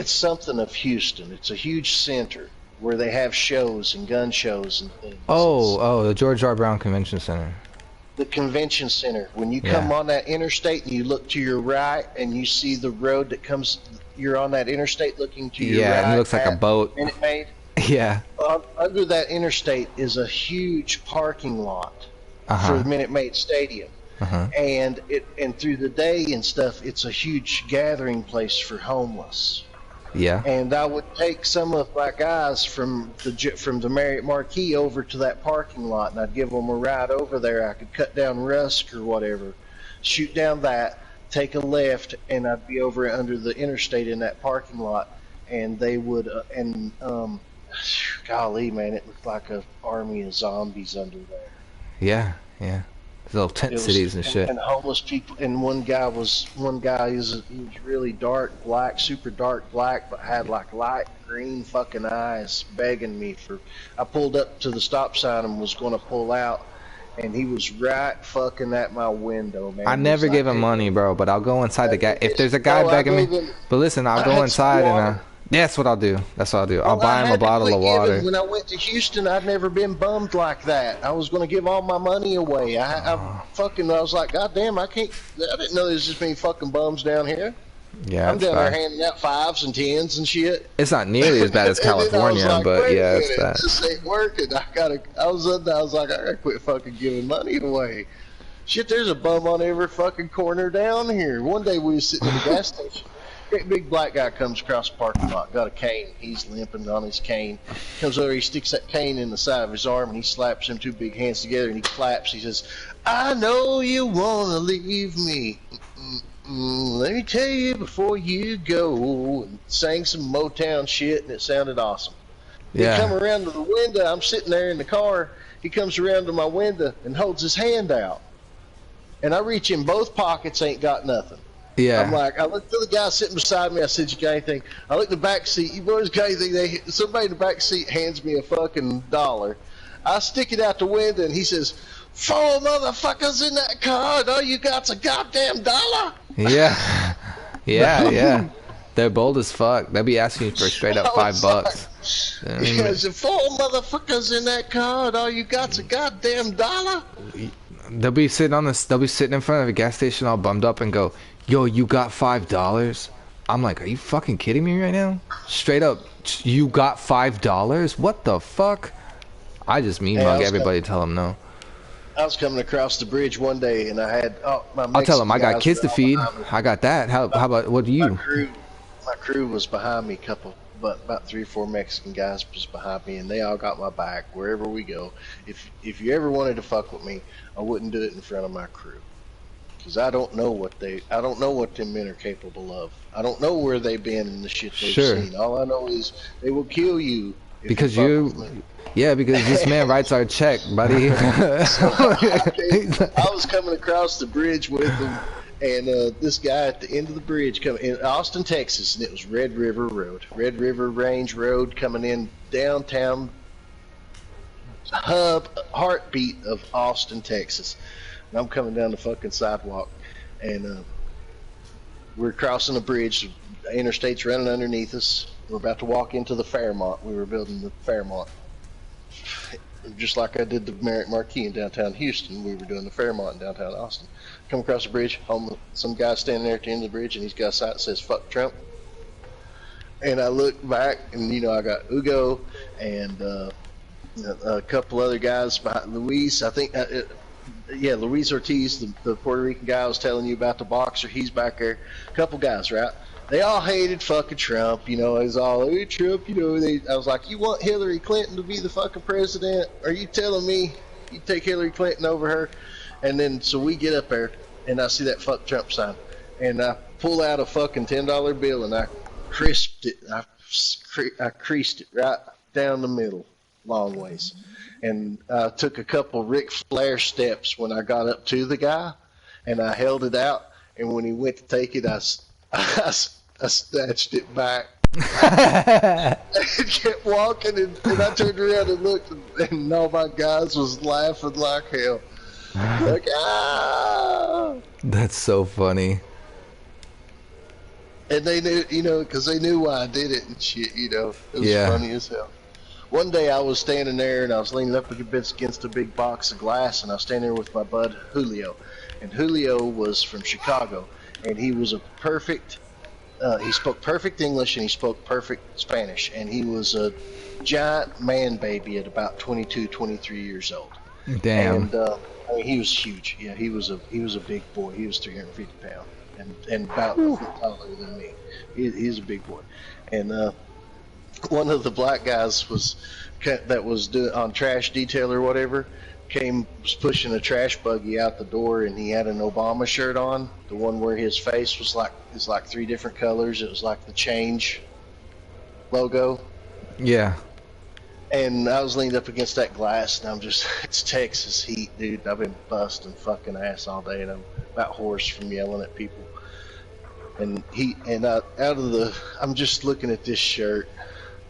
it's something of Houston. It's a huge center where they have shows and gun shows and things. Oh, the George R. Brown Convention Center. The convention center. When you come on that interstate and you look to your right and you see the road that comes, you're on that interstate looking to your right. Yeah, and it looks like a boat. Minute Maid. Yeah. Under that interstate is a huge parking lot for the Minute Maid Stadium. And through the day and stuff, it's a huge gathering place for homeless. Yeah. And I would take some of my guys from the Marriott Marquis over to that parking lot, and I'd give them a ride over there. I could cut down Rusk or whatever, shoot down that, take a left, and I'd be over under the interstate in that parking lot. And they would, golly, man, it looked like an army of zombies under there. Yeah, yeah. Little tent cities and shit. And homeless people. And one guy he was really dark black, super dark black, but had like light green fucking eyes, begging me for. I pulled up to the stop sign and was going to pull out, and he was right fucking at my window, man. I never give him money, bro, but I'll go inside the guy. If there's a guy begging me, but listen, I'll go inside and that's what I'll do. That's what I'll do. I'll buy him a bottle of water. When I went to Houston, I'd never been bummed like that. I was going to give all my money away. I was like, God damn, I didn't know there's this many fucking bums down here. Yeah, I'm down there handing out 5s and 10s and shit. It's not nearly as bad as California, like, but yeah, it's bad. This ain't working. I was like, I gotta quit fucking giving money away. Shit, there's a bum on every fucking corner down here. One day we was sitting at a gas station. Great big black guy comes across the parking lot, got a cane. He's limping on his cane. Comes over, he sticks that cane in the side of his arm, and he slaps them 2 big hands together, and he claps. He says, I know you want to leave me. Let me tell you before you go. And sang some Motown shit, and it sounded awesome. Yeah. He come around to the window. I'm sitting there in the car. He comes around to my window and holds his hand out. And I reach in both pockets, ain't got nothing. Yeah. I'm like, I looked to the guy sitting beside me. I said, you got anything? I look in the back seat. You boys got anything? Somebody in the back seat hands me a fucking $1. I stick it out the window, and he says, 4 motherfuckers in that car, and all you got's a goddamn $1. Yeah. Yeah. They're bold as fuck. They'll be asking you for straight up $5. Yeah, there's 4 motherfuckers in that car, and all you got's a goddamn $1. They'll be sitting in front of a gas station all bummed up and go, yo, you got $5? I'm like, are you fucking kidding me right now? Straight up, you got $5? What the fuck? I just mug everybody, tell them no. I was coming across the bridge one day, and I had I'll tell them I got kids to feed. I got that. How about what do you? My crew was behind me. About 3 or 4 Mexican guys was behind me, and they all got my back wherever we go. If you ever wanted to fuck with me, I wouldn't do it in front of my crew. Because I don't know what them men are capable of. I don't know where they've been and the shit they've seen. All I know is they will kill you. Because this man writes our check, buddy. I was coming across the bridge with them, and this guy at the end of the bridge coming in Austin, Texas, and it was Red River Road, Red River Range Road, coming in downtown heartbeat of Austin, Texas. And I'm coming down the fucking sidewalk, and we're crossing the bridge. The interstate's running underneath us. We're about to walk into the Fairmont. We were building the Fairmont. Just like I did the Marriott Marquis in downtown Houston, we were doing the Fairmont in downtown Austin. Come across the bridge, some guy standing there at the end of the bridge, and he's got a sign that says, fuck Trump. And I look back, and I got Ugo and a couple other guys behind Luis. I think Luis Ortiz, the Puerto Rican guy I was telling you about, the boxer, he's back there. A couple guys, right? They all hated fucking Trump, it was all, hey, Trump, I was like, you want Hillary Clinton to be the fucking president? Are you telling me you take Hillary Clinton over her? And then, so we get up there, and I see that fuck Trump sign, and I pull out a fucking $10 bill, and I crisped it, I creased it right down the middle, long ways. And I took a couple Ric Flair steps when I got up to the guy, and I held it out, and when he went to take it, I snatched it back. And kept walking, and I turned around and looked, and all my guys was laughing like hell. Like, ah! That's so funny. And they knew, you know, because they knew why I did it and shit, you know. It was Yeah. funny as hell. One day I was standing there and I was leaning up against a big box of glass, and I was standing there with my bud Julio. And Julio was from Chicago, and he was a perfect, he spoke perfect English and he spoke perfect Spanish. And he was a giant man baby at about 22, 23 years old. Damn. And I mean, he was huge. Yeah, he was a big boy. He was 350 pounds and about a foot taller than me. He's a big boy. And one of the black guys that was doing on trash detail or whatever was pushing a trash buggy out the door, and he had an Obama shirt on, the one where his face was like 3 different colors. It was like the change logo. Yeah. And I was leaned up against that glass, and I'm just, it's Texas heat, dude. I've been busting fucking ass all day, and I'm about hoarse from yelling at people. And I'm just looking at this shirt.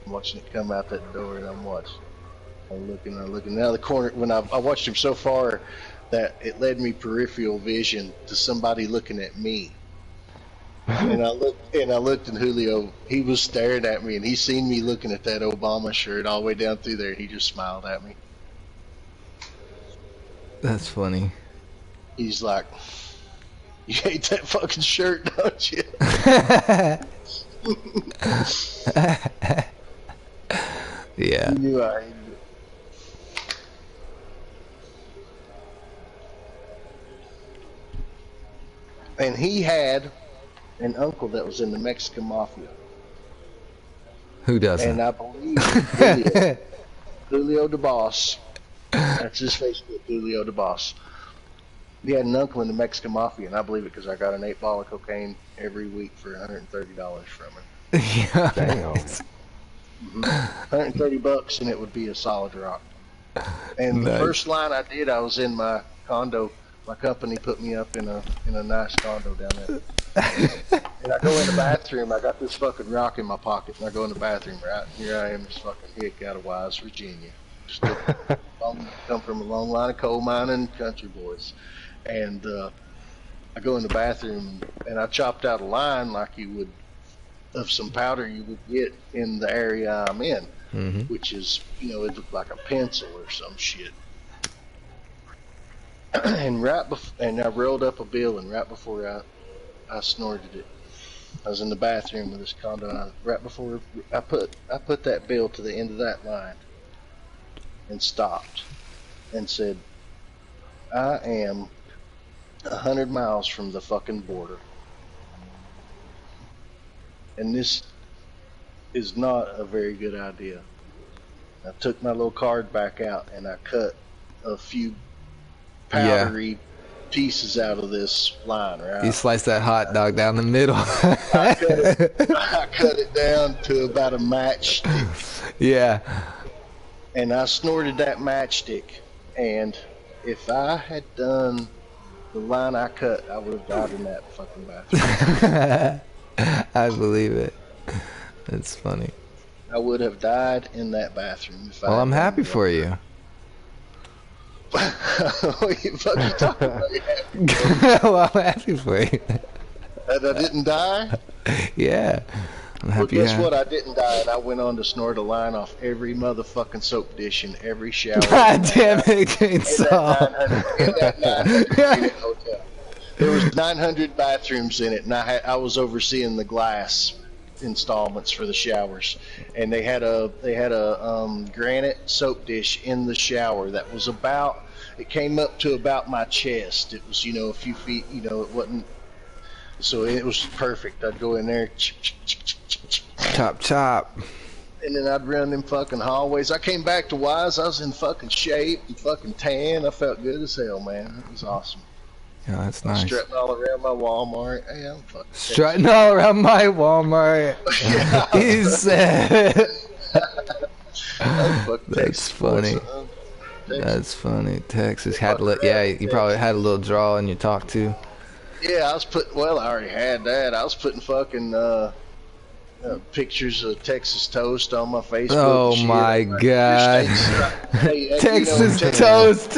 I'm watching it come out that door, and I'm looking. Now the corner, when I watched him so far that it led me peripheral vision to somebody looking at me. And I looked, and Julio, he was staring at me, and he seen me looking at that Obama shirt all the way down through there, and he just smiled at me. That's funny. He's like, "You hate that fucking shirt, don't you?" Yeah. He knew I hated it. And he had an uncle that was in the Mexican mafia. Who doesn't? And I believe Julio DeBoss, that's his Facebook, Julio DeBoss. He had an uncle in the Mexican mafia, and I believe it because I got an 8-ball of cocaine every week for $130 from him. Yeah. Damn. $130, and it would be a solid rock. And the first line I did, I was in my condo. My company put me up in a nice condo down there. And I go in the bathroom. I got this fucking rock in my pocket, and I go in the bathroom. Right here I am, this fucking hick out of Wise, Virginia. Come from a long line of coal mining country boys. And I go in the bathroom, and I chopped out a line like you would of some powder you would get in the area I'm in, which is, you know, it looked like a pencil or some shit. And and I rolled up a bill, and right before I snorted it, I was in the bathroom of this condo, and right before I put that bill to the end of that line and stopped and said, "I am 100 miles from the fucking border. And this is not a very good idea." I took my little card back out, and I cut a few powdery pieces out of this line, right? You sliced that hot dog down the middle. I cut it down to about a matchstick. Yeah. And I snorted that matchstick. And if I had done the line I cut, I would have died in that fucking bathroom. I believe it. That's funny. I would have died in that bathroom. Well, I'm happy for you. What you fucking talking about? Well, I'm happy for you. That I didn't die? Yeah. I'm happy. Well, guess what? I didn't die, and I went on to snort a line off every motherfucking soap dish in every shower. God damn it, Chainsaw. In that 900 unit hotel. There was 900 bathrooms in it, and I was overseeing the glass installments for the showers, and they had a granite soap dish in the shower that was it came up to about my chest. It was, you know, a few feet, you know, it wasn't, so it was perfect. I'd go in there, Chop chop. and then I'd run them fucking hallways. I came back to Wise, I was in fucking shape and fucking tan. I felt good as hell, man. It was awesome. Yeah, that's nice. Strutting all around my Walmart. Hey, I'm fucking Strutting all around my Walmart. He said. That's funny. That's funny. Texas had you probably had a little draw in your talk too. Yeah, I already had that. I was putting fucking pictures of Texas toast on my Facebook. Oh my God. Texas toast.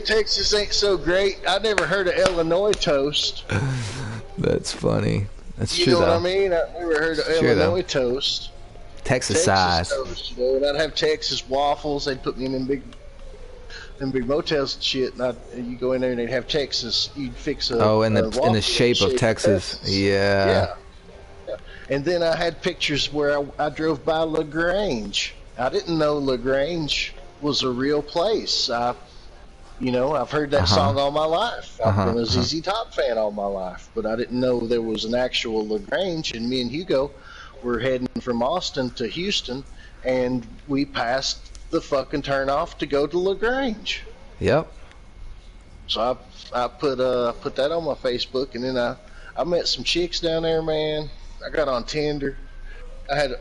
Texas ain't so great. I never heard of Illinois toast. That's funny. That's You true know what I though. mean? I never heard of It's true though. Illinois toast. Texas Texas size. toast, you know, and I'd have Texas waffles. They'd put me in them big motels and shit, and you go in there and they'd have Texas. You'd fix Oh, a in waffle the in the shape of shape of Texas. Texas. Yeah. Yeah. And then I had pictures where I drove by LaGrange. I didn't know LaGrange was a real place. I've heard Uh that huh. song all my life. Uh I've huh. been a Uh huh. ZZ Top fan all my life, but I didn't know there was an actual LaGrange. And me and Hugo were heading from Austin to Houston, and we passed the fucking turnoff to go to LaGrange. Yep. So I put that on my Facebook, and then I met some chicks down there, man. I got on Tinder. I had a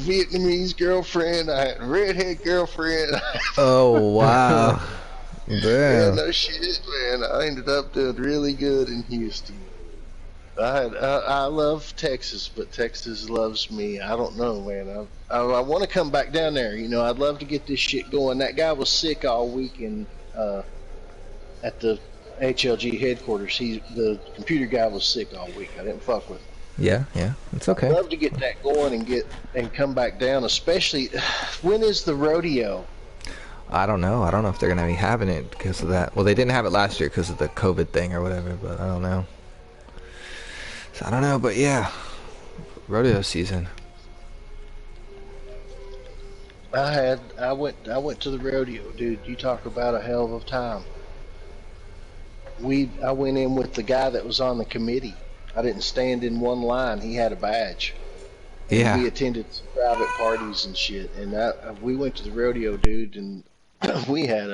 Vietnamese girlfriend. I had a redhead girlfriend. Oh wow. Yeah, Damn. no shit, man. I ended up doing really good in Houston. I love Texas, but Texas loves me. I don't know, man. I want to come back down there. You know, I'd love to get this shit going. That guy was sick all weekend at the HLG headquarters. The computer guy was sick all week. I didn't fuck with him. Yeah. Yeah. It's I'd okay. love to get that going and come back down. Especially, when is the rodeo? I don't know. I don't know if they're gonna be having it because of that. Well, they didn't have it last year because of the COVID thing or whatever. But I don't know. So I don't know. But yeah, rodeo season. I went to the rodeo, dude. You talk about a hell of a time. I went in with the guy that was on the committee. I didn't stand in one line. He had a badge. And Yeah. we attended some private parties and shit. And we went to the rodeo, dude, and we had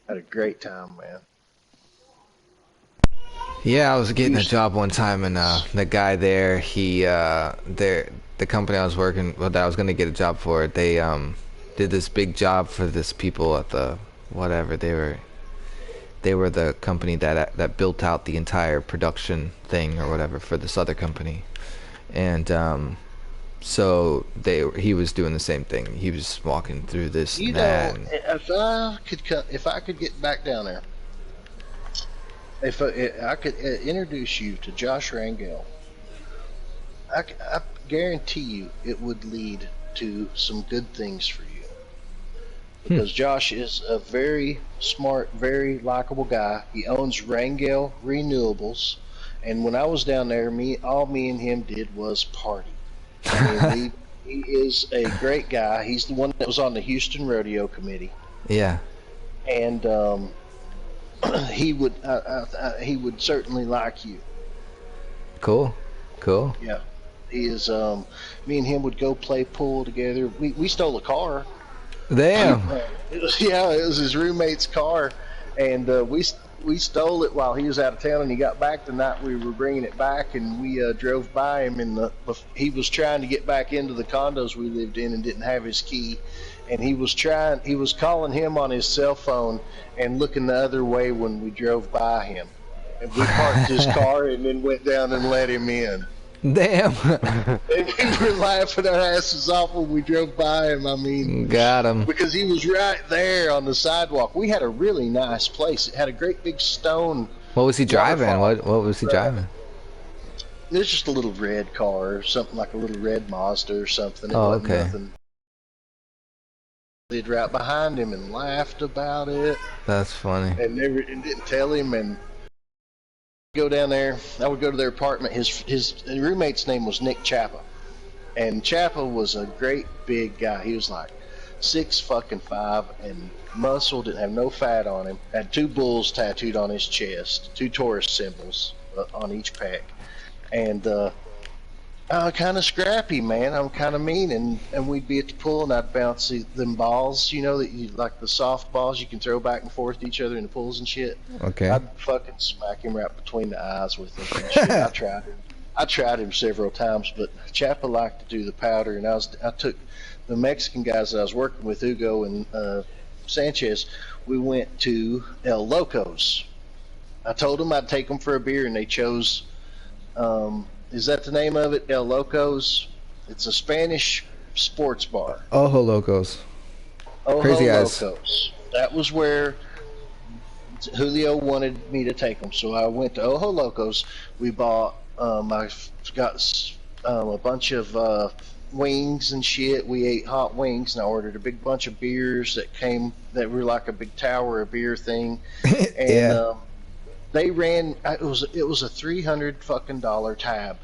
had a great time, man. Yeah, I was getting a Houston. job one time, and the guy there, the company I was working, well, that I was gonna get a job for, they did this big job for this people at the whatever they were the company that built out the entire production thing or whatever for this other company, and so he was doing the same thing. He was walking through this You and know, that. And, if I could get back down there, if I could introduce you to Josh Rangel, I guarantee you it would lead to some good things for you. Because Josh is a very smart, very likable guy. He owns Rangel Renewables, and when I was down there, all me and him did was party. I mean, he is a great guy. He's the one that was on the Houston Rodeo Committee, yeah, and he would certainly like you. cool. Yeah, he is. Me and him would go play pool together. We stole a car. Damn. It was his roommate's car, and we stole it while he was out of town, and he got back the night we were bringing it back, and we drove by him, and he was trying to get back into the condos we lived in and didn't have his key, and he was calling him on his cell phone and looking the other way when we drove by him, and we parked his car and then went down and let him in. Damn. And we were laughing our asses off when we drove by him. I mean, Got him. because he was right there on the sidewalk. We had a really nice place. It had a great big stone. What was he driving? Waterfall. What was he driving? It was just a little red car, something like a little red Mazda or something. It Oh, wasn't okay. nothing. They'd right behind him and laughed about it, That's funny. and didn't tell him. And go down there. I would go to their apartment. His roommate's name was Nick Chappa, and Chappa was a great big guy. He was like 6'5" and muscle, didn't have no fat on him. Had two bulls tattooed on his chest, two Taurus symbols on each pec, and kind of scrappy, man. I'm kind of mean, and we'd be at the pool, and I'd bounce them balls, that you like the soft balls you can throw back and forth to each other in the pools and shit. Okay. I'd fucking smack him right between the eyes with them and shit. I tried him several times, but Chappa liked to do the powder, and I took the Mexican guys that I was working with, Hugo and Sanchez. We went to El Locos. I told them I'd take them for a beer, and they chose. Is that the name of it? El Locos. It's a Spanish sports bar. Ojo Locos. Ojo Crazy eyes. Locos. That was where Julio wanted me to take them, so I went to Ojo Locos. We bought. I got a bunch of wings and shit. We ate hot wings, and I ordered a big bunch of beers that were like a big tower of beer thing, and Yeah. they ran. It was a $300 fucking tab.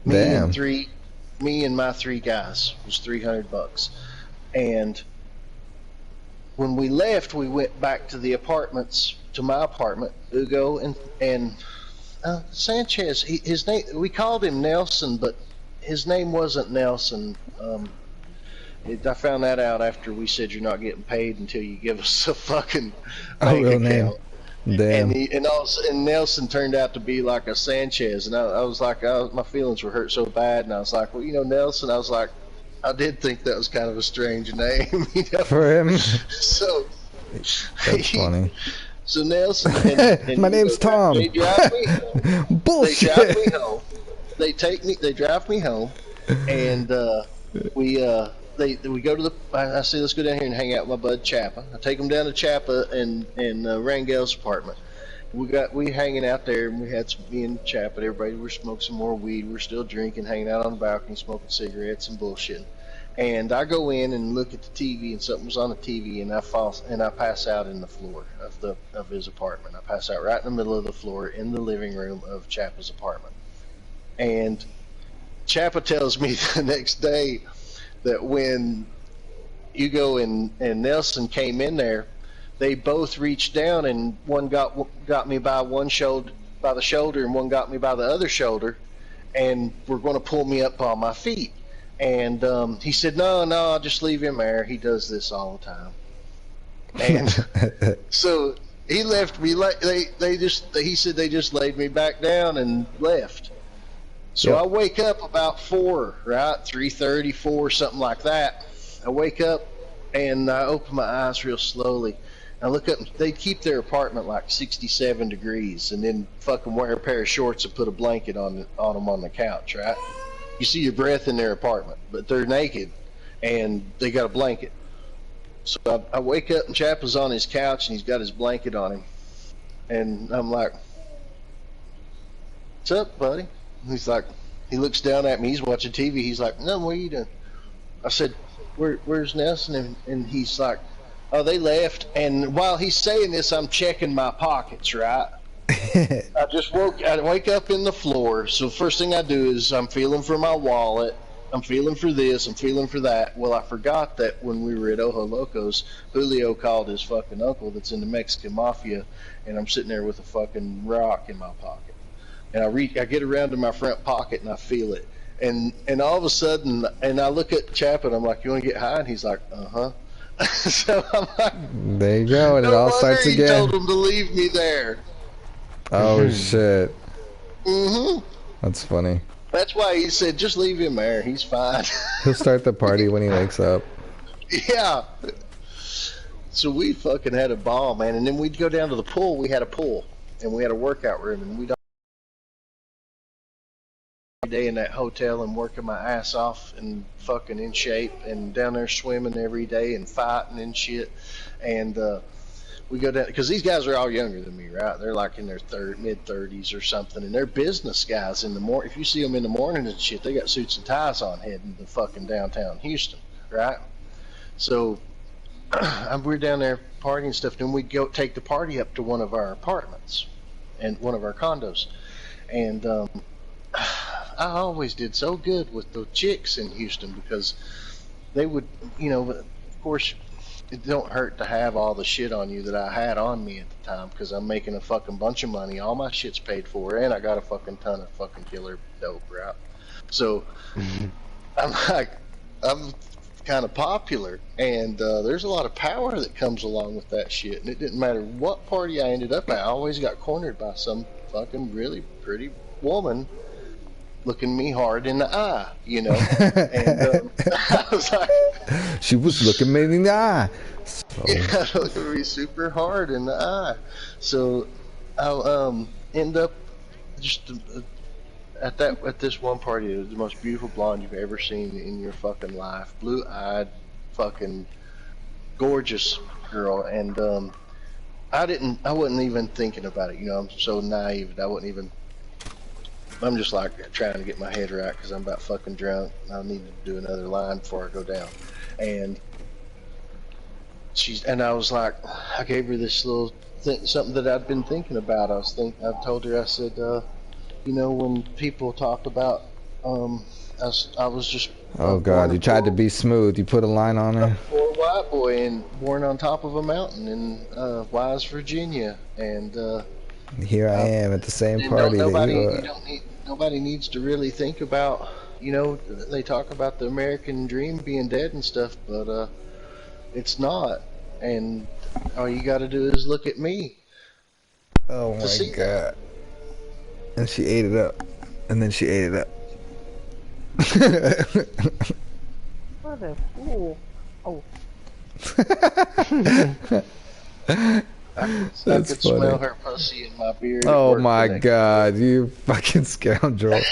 Damn. Me and my three guys was $300, and when we left, we went back to the apartments, to my apartment. Ugo and Sanchez. His name. We called him Nelson, but his name wasn't Nelson. I found that out after we said you're not getting paid until you give us a fucking A bank real account. name. Damn. And Nelson turned out to be like a Sanchez, and I was like, my feelings were hurt so bad, and I was like, well, Nelson. I was like, I did think that was kind of a strange name, For him. So That's funny. So Nelson and My name's Tom. They drive me home. Bullshit. They drive me home. They drive me home, and we go to I say, let's go down here and hang out with my bud Chappa. I take him down to Chappa and Rangel's apartment. We hanging out there, and we had me and Chappa. Everybody were smoking some more weed. We're still drinking, hanging out on the balcony, smoking cigarettes and bullshit. And I go in and look at the TV, and something was on the TV, and I pass out in the floor of his apartment. I pass out right in the middle of the floor in the living room of Chappa's apartment. And Chappa tells me the next day that when Hugo and Nelson came in there, they both reached down, and one got me by the shoulder, and one got me by the other shoulder, and were going to pull me up on my feet. And he said, no, just leave him there. He does this all the time. And so he left me. He said they just laid me back down and left. So Yep. I wake up about 4, right? 3:30, 4, something like that. I wake up and I open my eyes real slowly. I look up, and they keep their apartment like 67 degrees, and then fucking wear a pair of shorts and put a blanket on them on the couch, right? You see your breath in their apartment, but they're naked, and they got a blanket. So I wake up, and Chappa's on his couch, and he's got his blanket on him. And I'm like, what's up, buddy? And he's like, he looks down at me, he's watching TV, he's like, no, what are you doing? I said, where's Nelson? And he's like, oh, they left. And while he's saying this, I'm checking my pockets, right? I wake up in the floor. So first thing I do is I'm feeling for my wallet. I'm feeling for this. I'm feeling for that. Well, I forgot that when we were at Ojo Locos, Julio called his fucking uncle that's in the Mexican mafia, and I'm sitting there with a fucking rock in my pocket. And I get around to my front pocket and I feel it. And all of a sudden, and I look at Chap and I'm like, you want to get high? And he's like, uh-huh. So I'm like, There you go, and it all starts he again. told him to leave me there. Oh shit. Mm-hmm. That's funny. That's why he said, just leave him there. He's fine. He'll start the party when he wakes up. Yeah. So we fucking had a ball, man. And then we'd go down to the pool. We had a pool. And we had a workout room. And we'd all day in that hotel and working my ass off and fucking in shape. And down there swimming every day and fighting and shit. And we go down, because these guys are all younger than me, right? They're like in their mid-30s or something, and they're business guys in the morning. If you see them in the morning and shit, they got suits and ties on heading to fucking downtown Houston, right? So we're down there partying and stuff, then we'd go take the party up to one of our apartments and one of our condos. And I always did so good with the chicks in Houston because they would, of course, it don't hurt to have all the shit on you that I had on me at the time because I'm making a fucking bunch of money. All my shit's paid for, and I got a fucking ton of fucking killer dope, right? So I'm kind of popular, and there's a lot of power that comes along with that shit. And it didn't matter what party I ended up at, I always got cornered by some fucking really pretty woman looking me hard in the eye, And I was like, she was looking me in the eye. So. Yeah, looking me super hard in the eye. So I'll end up just at this one party. It was the most beautiful blonde you've ever seen in your fucking life, blue-eyed, fucking gorgeous girl, and I wasn't even thinking about it. You know, I'm so naive. I'm just like trying to get my head right because I'm about fucking drunk. I need to do another line before I go down. And I was like, I gave her this little thing, something that I'd been thinking about. I told her, I said, you know, when people talk about, I was just Oh God, you tried to be smooth. You put a line on a her. poor white boy and born on top of a mountain in Wise, Virginia, and Here I am at the same party that you are. nobody needs to really think about, you know, they talk about the American dream being dead and stuff, but it's not. And all you got to do is look at me Oh to my see God. And she ate it up. And then she ate it up. What a fool. Oh. I could smell her pussy in my beard. Oh my God, you fucking scoundrel.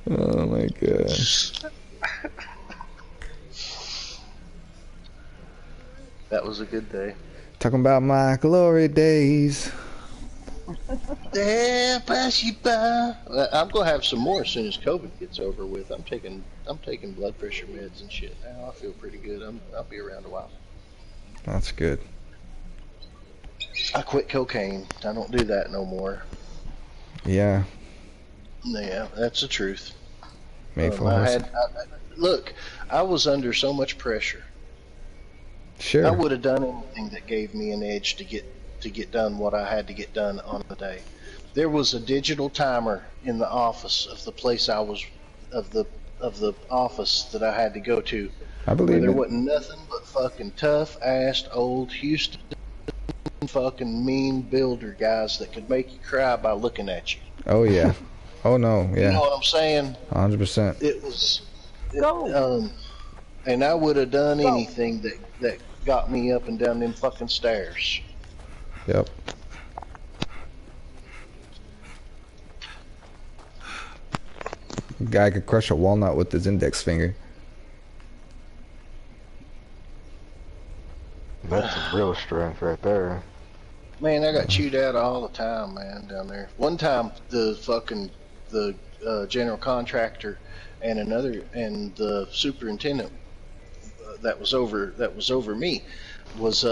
Oh my God. That was a good day. Talking about my glory days. There, pass you by. I'm gonna have some more as soon as COVID gets over with. I'm taking blood pressure meds and shit now. I feel pretty good. I'll be around a while. That's good. I quit cocaine. I don't do that no more. Yeah. Yeah, that's the truth. Made for look, I was under so much pressure. Sure. I would have done anything that gave me an edge to get done what I had to get done on the day. There was a digital timer in the office of the place I was of the office that I had to go to. I believe there it. wasn't nothing but fucking tough-assed old Houston fucking mean builder guys that could make you cry by looking at you. Oh yeah. Oh no, yeah. You know what I'm saying? 100%. It was, and I would have done anything that got me up and down them fucking stairs. Yep. Guy could crush a walnut with his index finger. That's some real strength right there. Man, I got chewed out all the time, man, down there. One time, the general contractor and the superintendent that was over me was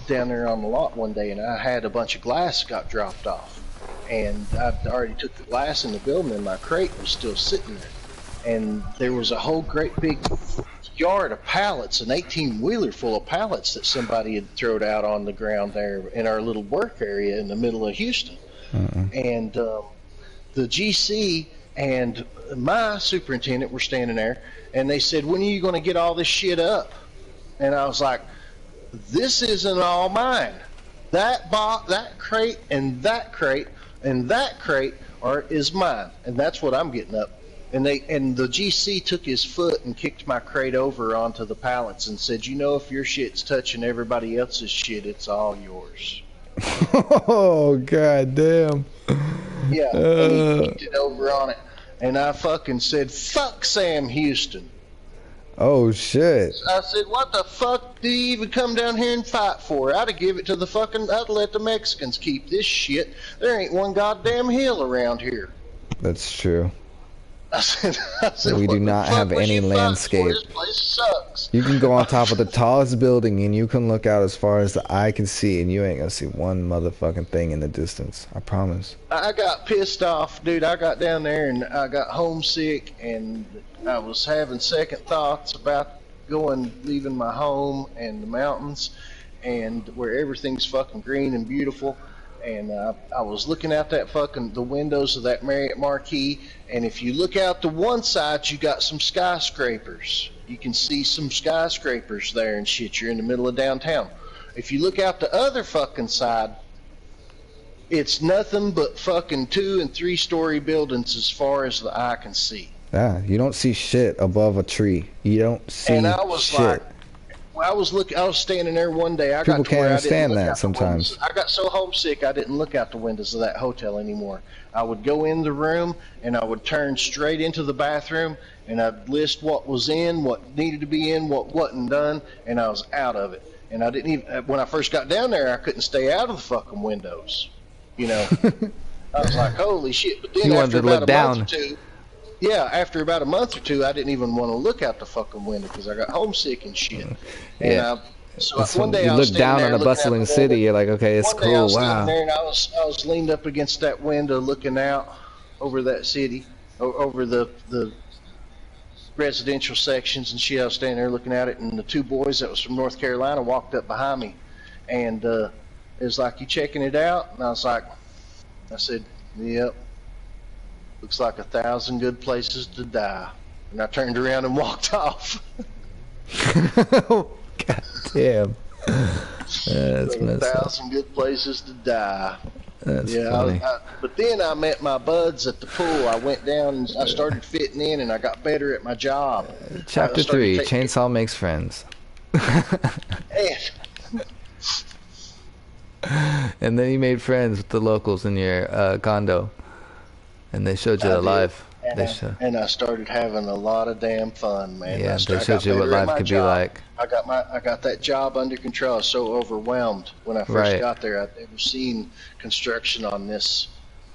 down there on the lot one day, and I had a bunch of glass got dropped off, and I already took the glass in the building, and my crate was still sitting there, and there was a whole great big yard of pallets, an 18-wheeler full of pallets that somebody had thrown out on the ground there in our little work area in the middle of Houston. And the GC and my superintendent were standing there, and they said, "When are you going to get all this shit up?" And I was like, "This isn't all mine. That crate and that crate and that crate is mine, and that's what I'm getting up." And the GC took his foot and kicked my crate over onto the pallets and said, "You know, if your shit's touching everybody else's shit, it's all yours." Oh God damn. Yeah, and he kicked it over on it, and I fucking said, "Fuck Sam Houston." Oh shit. I said, "What the fuck do you even come down here and fight for? I'd have give it to I'd let the Mexicans keep this shit. There ain't one goddamn hill around here." That's true. I said, we do not have any landscape. This place sucks. You can go on top of the tallest building and you can look out as far as the eye can see, and you ain't gonna see one motherfucking thing in the distance. I promise. I got pissed off, dude. I got down there and I got homesick, and I was having second thoughts about leaving my home and the mountains, and where everything's fucking green and beautiful. And I was looking out the windows of that Marriott Marquis, and if you look out to one side, you got some skyscrapers. You can see some skyscrapers there and shit. You're in the middle of downtown. If you look out the other fucking side, it's nothing but fucking 2- and 3-story buildings as far as the eye can see. Yeah, you don't see shit above a tree. You don't see shit. And I was like, I was standing there one day. People can't understand that sometimes. I got so homesick I didn't look out the windows of that hotel anymore. I would go in the room and I would turn straight into the bathroom, and I'd list what was in, what needed to be in, what wasn't done, and I was out of it. And I didn't even, when I first got down there, I couldn't stay out of the fucking windows. You know, I was like, holy shit. But then You after wanted to about look a down. month or two, yeah, after about a month or two, I didn't even want to look out the fucking window because I got homesick and shit. Yeah. And so It's one when day you I was look standing down there on a looking out bustling the city, window. you're like, okay, it's One day I cool. was standing Wow. there and I was leaned up against that window looking out over that city, over the residential sections and shit. I was standing there looking at it, and the two boys that was from North Carolina walked up behind me, and it was like, you checking it out? And I was like, I said, yep, looks like 1,000 good places to die. And I turned around and walked off. God damn. That's Like messed up. 1,000 good places to die. That's Yeah, funny. but then I met my buds at the pool. I went down and I started fitting in, and I got better at my job. Chapter I started 3, Chainsaw Makes Friends. And And then you made friends with the locals in your condo. And they showed you I the did. life. And I started having a lot of damn fun, man. Yeah, I they got showed you what better at life my could be job. like. I got that job under control. I was so overwhelmed when I first Right. got there. I'd never seen construction on this.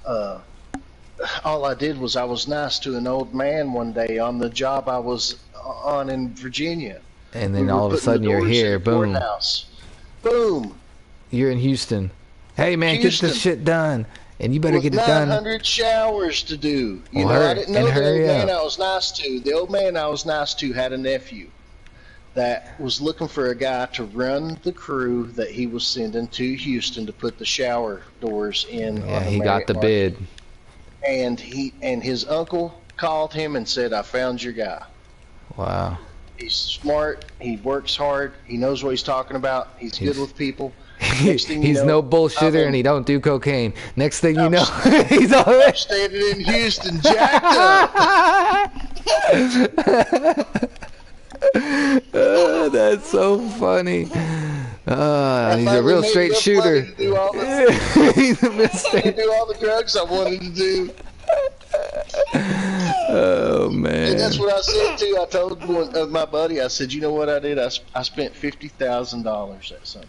All I did was I was nice to an old man one day on the job I was on in Virginia. And We then were all of a putting the sudden you're doors in here, the boom. courthouse. Boom. You're in Houston. Hey man, get Houston. this shit done. And you better With get it done. 900 showers to do. You Well, know, I didn't know the hurry old man up. I was nice to. The old man I was nice to had a nephew that was looking for a guy to run the crew that he was sending to Houston to put the shower doors in. Yeah, on the he got Marriott the Market. bid. And his uncle called him and said, I found your guy. Wow. He's smart. He works hard. He knows what he's talking about. He's good with people. He's thing you know, no bullshitter I'm and he don't do cocaine. Next thing you I'm know, he's all I'm standing in Houston, jacked up. That's so funny. He's a finally real made straight enough shooter. money to do all the- He's a real to straight. do all the drugs I wanted to do. Oh And man. that's what I said too. I told my buddy, I said, you know what I did? I spent $50,000 that summer.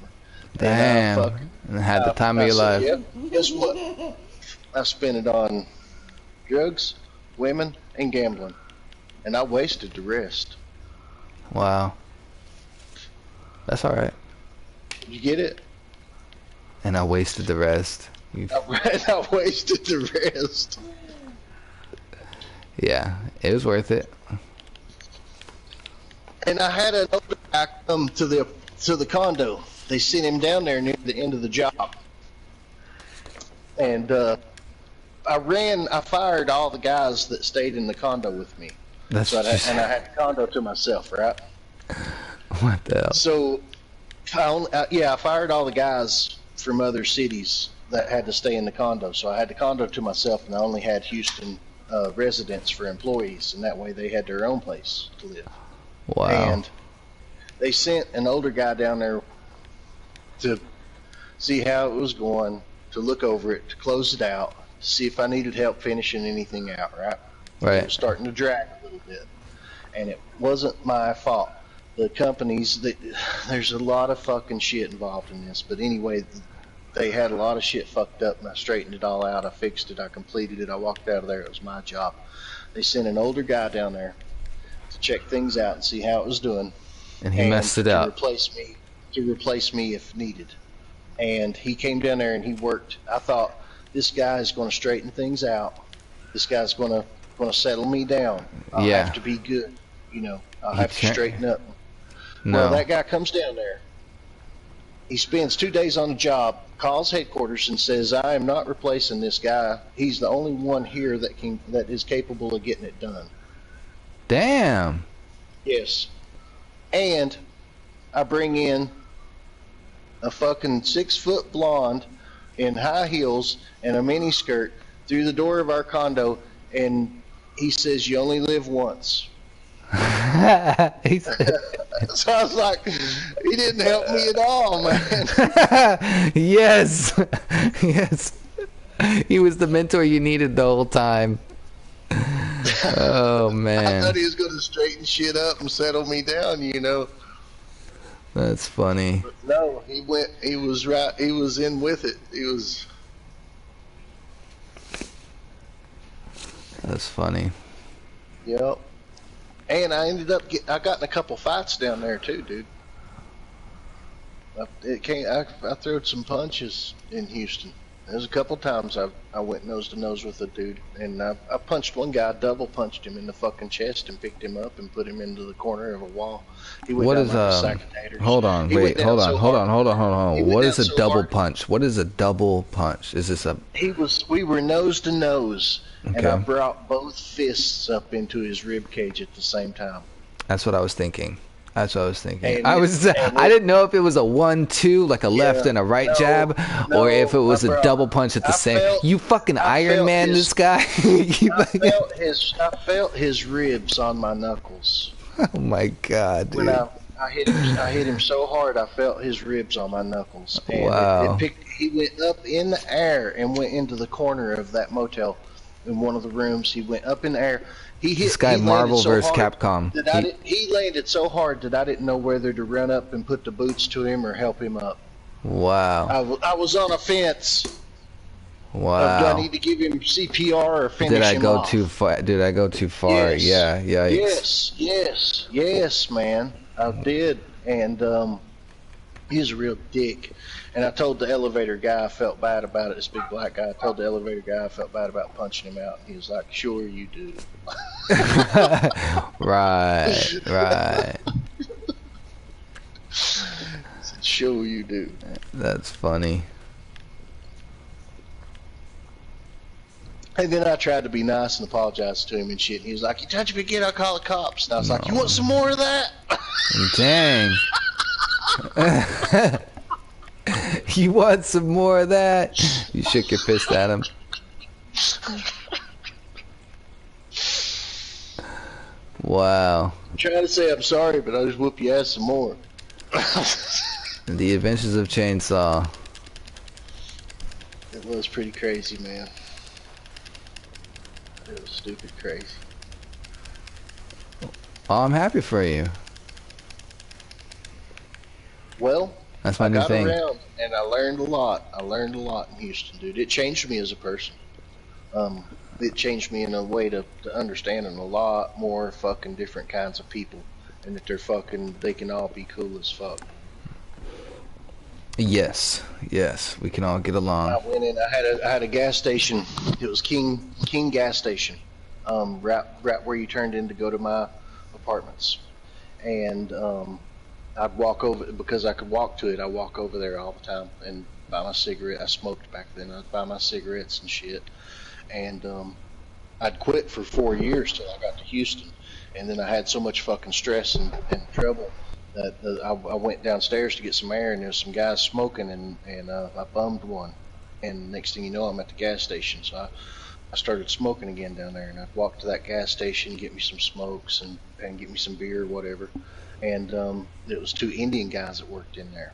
Damn. And had the time of your life. Yep. Guess what? I spent it on drugs, women, and gambling, and I wasted the rest. Wow. That's all right. You get it? And I wasted the rest. I wasted the rest. Yeah, it was worth it. And I had an older guy come to the condo. They sent him down there near the end of the job. And I fired all the guys that stayed in the condo with me. That's And just, I had the condo to myself, right? what the hell? So, I fired all the guys from other cities that had to stay in the condo. So I had the condo to myself, and I only had Houston residents for employees, and that way they had their own place to live. Wow. And they sent an older guy down there to see how it was going, to look over it, to close it out, to see if I needed help finishing anything out, right? It was Right. starting to drag a little bit. And it wasn't my fault. The companies, there's a lot of fucking shit involved in this. But anyway, they had a lot of shit fucked up, and I straightened it all out. I fixed it. I completed it. I walked out of there. It was my job. They sent an older guy down there to check things out and see how it was doing. And he messed it to up. replace me if needed. And he came down there and he worked. I thought, this guy is going to straighten things out. This guy's going to settle me down. I'll Yeah. have to be good. I'll He have to can't- straighten up. No. Well, that guy comes down there. He spends 2 days on the job, calls headquarters and says, I am not replacing this guy. He's the only one here that is capable of getting it done. Damn. Yes. And I bring in a fucking 6-foot blonde in high heels and a mini skirt through the door of our condo, and he says, you only live once. He's, So I was like, he didn't help me at all, man. yes. Yes. He was the mentor you needed the whole time. Oh I man, thought he was gonna straighten shit up and settle me down, you know. that's funny. But no, he went. He was right. He was in with it. He was. That's funny. Yep. And I ended up I got in a couple fights down there too, dude. I throwed some punches in Houston. There's a couple times I went nose to nose with a dude, and I punched one guy, double punched him in the fucking chest, and picked him up and put him into the corner of a wall. He went What down is like a sack of taters. Hold on, He wait, went down so hard. hold on. He went What down is a so double hard. punch? What is a double punch? Is this a We were nose to nose, and I Okay. brought both fists up into his rib cage at the same time. That's what I was thinking. That's what I was thinking. And I didn't know if it was a 1-2, like a left and a right no, jab, no, or if it was bro, a double punch at the I same. felt- You fucking I Iron felt Man, his- this guy. I felt his ribs on my knuckles. Oh my god, dude. When I hit him so hard, I felt his ribs on my knuckles. And Wow. he went up in the air and went into the corner of that motel in one of the rooms. He went up in the air. This guy, he landed Marvel so vs. hard Capcom. that he landed so hard that I didn't know whether to run up and put the boots to him or help him up. Wow. I was on a fence. Do I Wow. need to give him CPR or finish Did I him go off? too far? Did I go too far? Yes. Yeah. Yikes. Yes, man. I did, and he's a real dick. And I told the elevator guy I felt bad about it. This big black guy. I told the elevator guy I felt bad about punching him out. And he was like, "Sure you do." Right. I said, "Sure you do." That's funny. And then I tried to be nice and apologize to him and shit. And he was like, "You touch me again, I'll call the cops." And I was like, "You want some more of that?" Dang. You want some more of that? You shook your fist at him. Wow. I'm trying to say I'm sorry, but I'll just whoop your ass some more. The Adventures of Chainsaw. It was pretty crazy, man. It was stupid crazy. Oh, I'm happy for you. Well, That's my I new got thing. around and I learned a lot. I learned a lot in Houston, dude. It changed me as a person. It changed me in a way to understanding a lot more fucking different kinds of people, and that they can all be cool as fuck. Yes, we can all get along. I went in. I had a gas station. It was King gas station, right where you turned in to go to my apartments, and I'd walk over because I could walk to it. I walk over there all the time and buy my cigarette. I smoked back then. I'd buy my cigarettes and shit, and I'd quit for 4 years till I got to Houston, and then I had so much fucking stress and trouble that I went downstairs to get some air, and there was some guys smoking, and I bummed one, and next thing you know, I'm at the gas station. So I started smoking again down there, and I'd walk to that gas station, get me some smokes, and get me some beer or whatever. And it was 2 Indian guys that worked in there.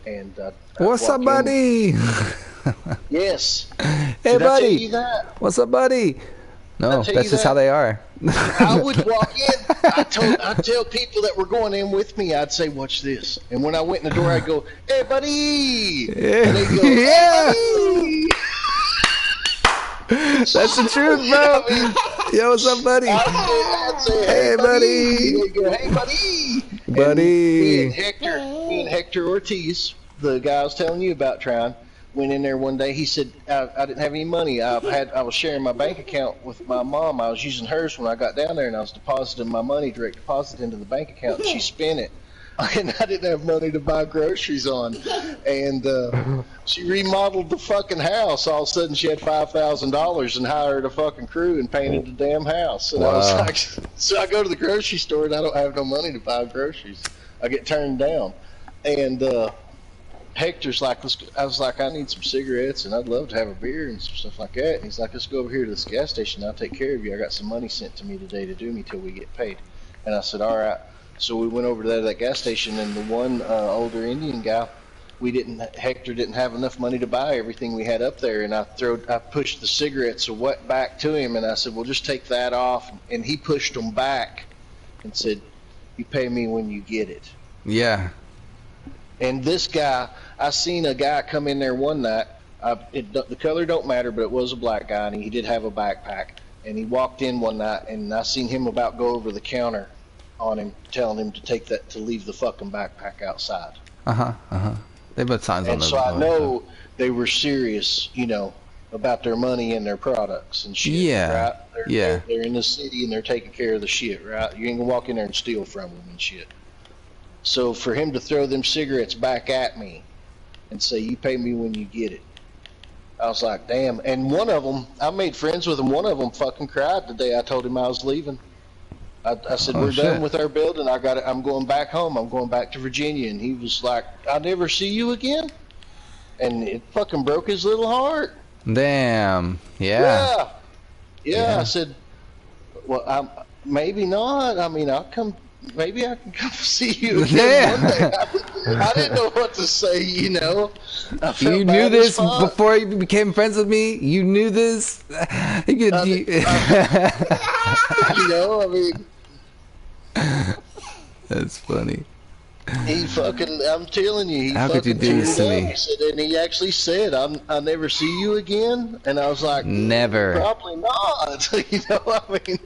And I'd What's walk up, in- buddy? Yes. Hey, Did I tell buddy. you that? What's up, buddy? No, tell that's you just that? how they are. I would walk in. I'd tell people that were going in with me, I'd say, "Watch this." And when I went in the door, I'd go, "Hey, buddy!" And they'd go, Yeah. "Hey, buddy!" That's the truth, bro. Yo, what's up, buddy? I'd say, Hey, "Hey, buddy." buddy!" They'd go, "Hey, buddy!" And Buddy. me and Hector Ortiz, the guy I was telling you about trying, went in there one day. He said, I didn't have any money. I was sharing my bank account with my mom. I was using hers when I got down there, and I was depositing my money, direct deposit into the bank account, and she spent it. And I didn't have money to buy groceries on. And she remodeled the fucking house. All of a sudden, she had $5,000 and hired a fucking crew and painted the damn house. And I was Wow. like, so I go to the grocery store, and I don't have no money to buy groceries. I get turned down. And Hector's like, I was like, I need some cigarettes, and I'd love to have a beer and some stuff like that. And he's like, let's go over here to this gas station. I'll take care of you. I got some money sent to me today to do me till we get paid. And I said, all right. So we went over to that gas station, and the one older Indian guy Hector didn't have enough money to buy everything we had up there, and I pushed the cigarettes back to him, and I said, well, just take that off, and he pushed them back and said, you pay me when you get it. Yeah. And this guy, I seen a guy come in there one night, the color don't matter, but it was a black guy, and he did have a backpack, and he walked in one night, and I seen him about go over the counter on him, telling him to leave the fucking backpack outside. They put signs on and those. So I know they were serious, you know, about their money and their products and shit. Yeah. Right? They're in the city and they're taking care of the shit, right? You ain't gonna walk in there and steal from them and shit. So for him to throw them cigarettes back at me and say, you pay me when you get it, I was like, damn. And one of them, I made friends with him. One of them fucking cried the day I told him I was leaving. I said, we're done with our building. I'm going back home. I'm going back to Virginia. And he was like, I'll never see you again. And it fucking broke his little heart. Damn. Yeah. Yeah. I said, well, maybe not. I mean, maybe I can come see you again one day. I didn't know what to say, you know. You knew this before you became friends with me? You knew this? You know, I mean. That's funny. He fucking, I'm telling you, how could you do this to me? He said, and he actually said, I'll never see you again. And I was like, never. Probably not. You know what I mean?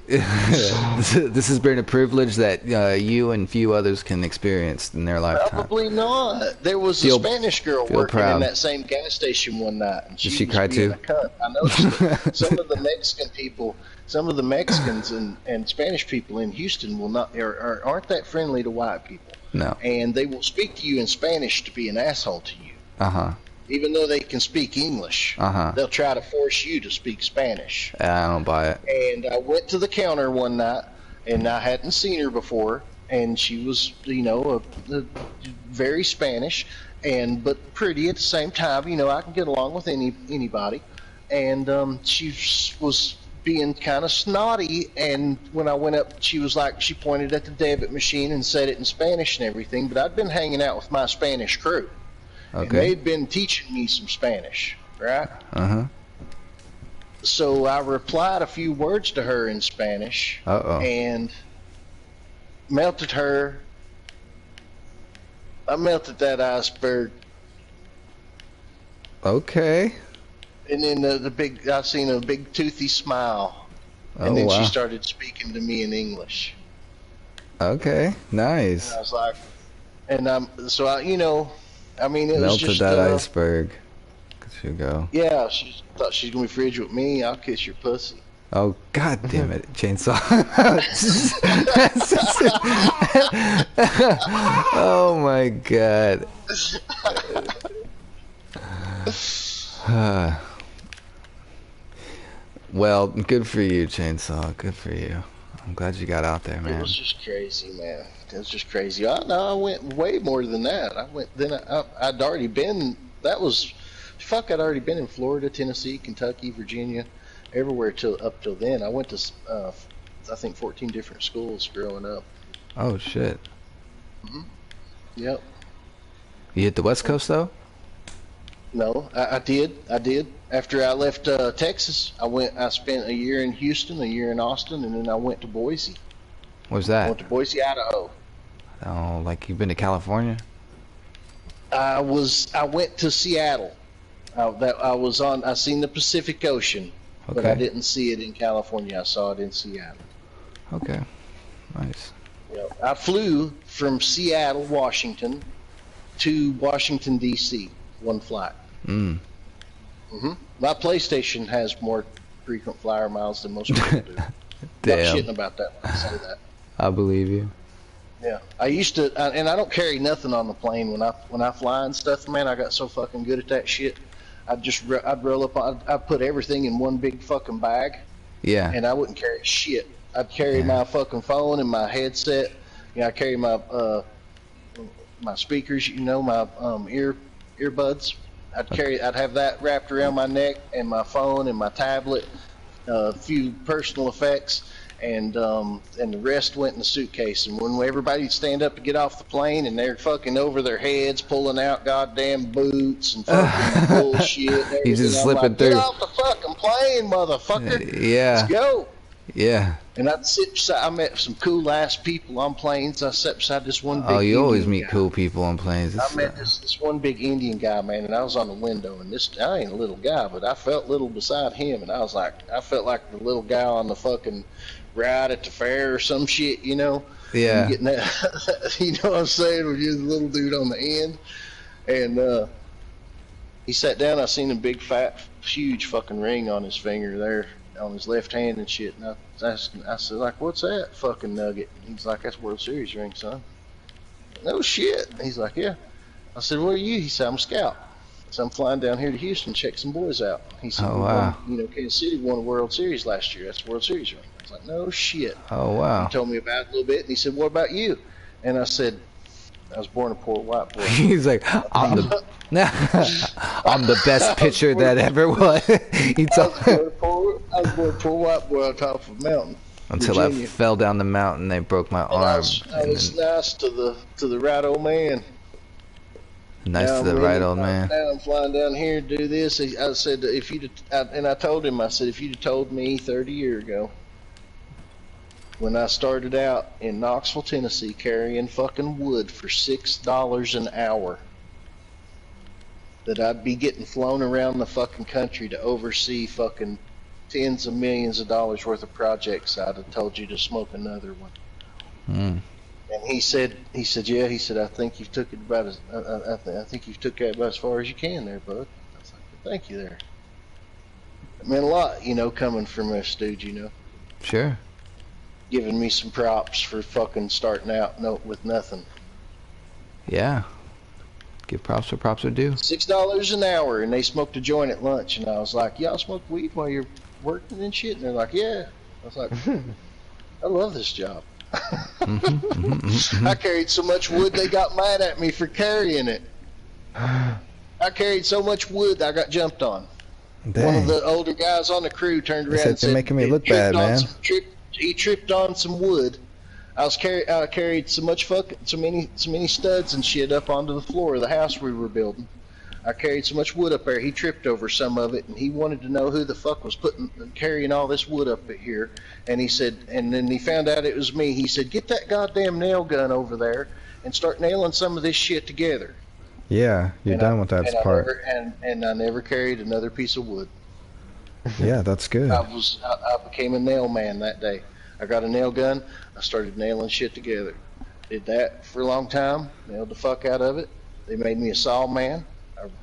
This has been a privilege that you and few others can experience in their lifetime. Probably not. There was a Spanish girl working in that same gas station one night. And Did she cry too? I noticed some of the Mexican people, some of the Mexicans and Spanish people in Houston aren't that friendly to white people. No. And they will speak to you in Spanish to be an asshole to you. Even though they can speak English. They'll try to force you to speak Spanish. I don't buy it. And I went to the counter one night, and I hadn't seen her before, and she was, you know, very Spanish, but pretty at the same time. You know, I can get along with anybody. And she was being kind of snotty, and when I went up, she was like, she pointed at the debit machine and said it in Spanish and everything, but I'd been hanging out with my Spanish crew. And they'd been teaching me some Spanish, right? So I replied a few words to her in Spanish, and melted her. I melted that iceberg. Okay. And then I seen a big toothy smile, and then she started speaking to me in English. Okay, nice. And I was like, you know, I mean, it melted was just that iceberg. You go. Yeah, she thought she's gonna be frigid with me. I'll kiss your pussy. Oh, god damn it, chainsaw. Oh my god. Well, good for you, Chainsaw. Good for you. I'm glad you got out there, man. It was just crazy, man. It was just crazy. I went way more than that. I'd already been. I'd already been in Florida, Tennessee, Kentucky, Virginia, everywhere up till then. I went to, I think, 14 different schools growing up. Oh shit. Yep. You hit the West Coast though? No, I did. After I left Texas, I spent a year in Houston, a year in Austin, and then I went to Boise. Where's that? I went to Boise, Idaho. Oh, like you've been to California? I went to Seattle. I seen the Pacific Ocean, but I didn't see it in California. I saw it in Seattle. Okay, nice. Yep. I flew from Seattle, Washington, to Washington D.C. one flight. My PlayStation has more frequent flyer miles than most people do. Damn. I'm shitting about that when I say that. I believe you. Yeah, I used to, and I don't carry nothing on the plane when I fly and stuff. Man, I got so fucking good at that shit. I'd roll up. I'd put everything in one big fucking bag. Yeah. And I wouldn't carry shit. I'd carry my fucking phone and my headset. I carry my my speakers. You know, my earbuds. I'd have that wrapped around my neck, and my phone and my tablet, a few personal effects, and the rest went in the suitcase. And when everybody'd stand up to get off the plane, and they're fucking over their heads, pulling out goddamn boots and fucking bullshit and He's everything, just I'm slipping like, through. get off the fucking plane, motherfucker. Let's Yeah. go. Yeah. And I'd sit beside, I met some cool ass people on planes. I sat beside this one big Oh, you always Indian meet guy. cool people on planes. I met this one big Indian guy, man, and I was on the window, and I ain't a little guy, but I felt little beside him, and I felt like the little guy on the fucking ride at the fair or some shit, you know? Yeah. And getting that, you know what I'm saying, when you're the little dude on the end. And he sat down, I seen a big fat, huge fucking ring on his finger there, on his left hand and shit, and I said, like, what's that fucking nugget? And he's like, that's World Series ring, son. No shit. He's like, yeah. I said, what are you? He said, I'm a scout. So I'm flying down here to Houston to check some boys out. He said, oh, wow. Kansas City won a World Series last year. That's the World Series ring. I was like, no shit. Oh, wow. He told me about it a little bit, and he said, what about you? And I said, I was born a poor white boy. He's like, I'm the best pitcher that ever was. I was born a poor white boy on top of a mountain. Until Virginia. I fell down the mountain, they broke my arm. I was nice to the right old man. Nice now to the right old man. Now I'm flying down here to do this. I said, I told him, I said, if you'd have told me 30 years ago, when I started out in Knoxville, Tennessee, carrying fucking wood for $6 an hour, that I'd be getting flown around the fucking country to oversee fucking tens of millions of dollars worth of projects, I'd have told you to smoke another one. Mm. And he said, yeah. He said, I think you've took it about as, I think you've took that about as far as you can there, bud. I was like, well, thank you there. It meant a lot, you know, coming from us, dude. You know, Sure. giving me some props for fucking starting out with nothing. Yeah. Give props where props are due. $6 an hour, and they smoked a joint at lunch, and I was like, y'all smoke weed while you're working and shit? And they're like, yeah. I was like, I love this job. I carried so much wood, they got mad at me for carrying it. I carried so much wood, I got jumped on. Dang. One of the older guys on the crew turned around and They're said, making me look bad, man. He tripped on some wood. I carried so many studs and shit up onto the floor of the house we were building. I carried so much wood up there, he tripped over some of it, and he wanted to know who the fuck was carrying all this wood up here. And he said, and then he found out it was me. He said, get that goddamn nail gun over there and start nailing some of this shit together. Yeah, you're done with that part. And I never carried another piece of wood. Yeah, that's good. I became a nail man that day. I got a nail gun. I started nailing shit together. Did that for a long time. Nailed the fuck out of it. They made me a saw man.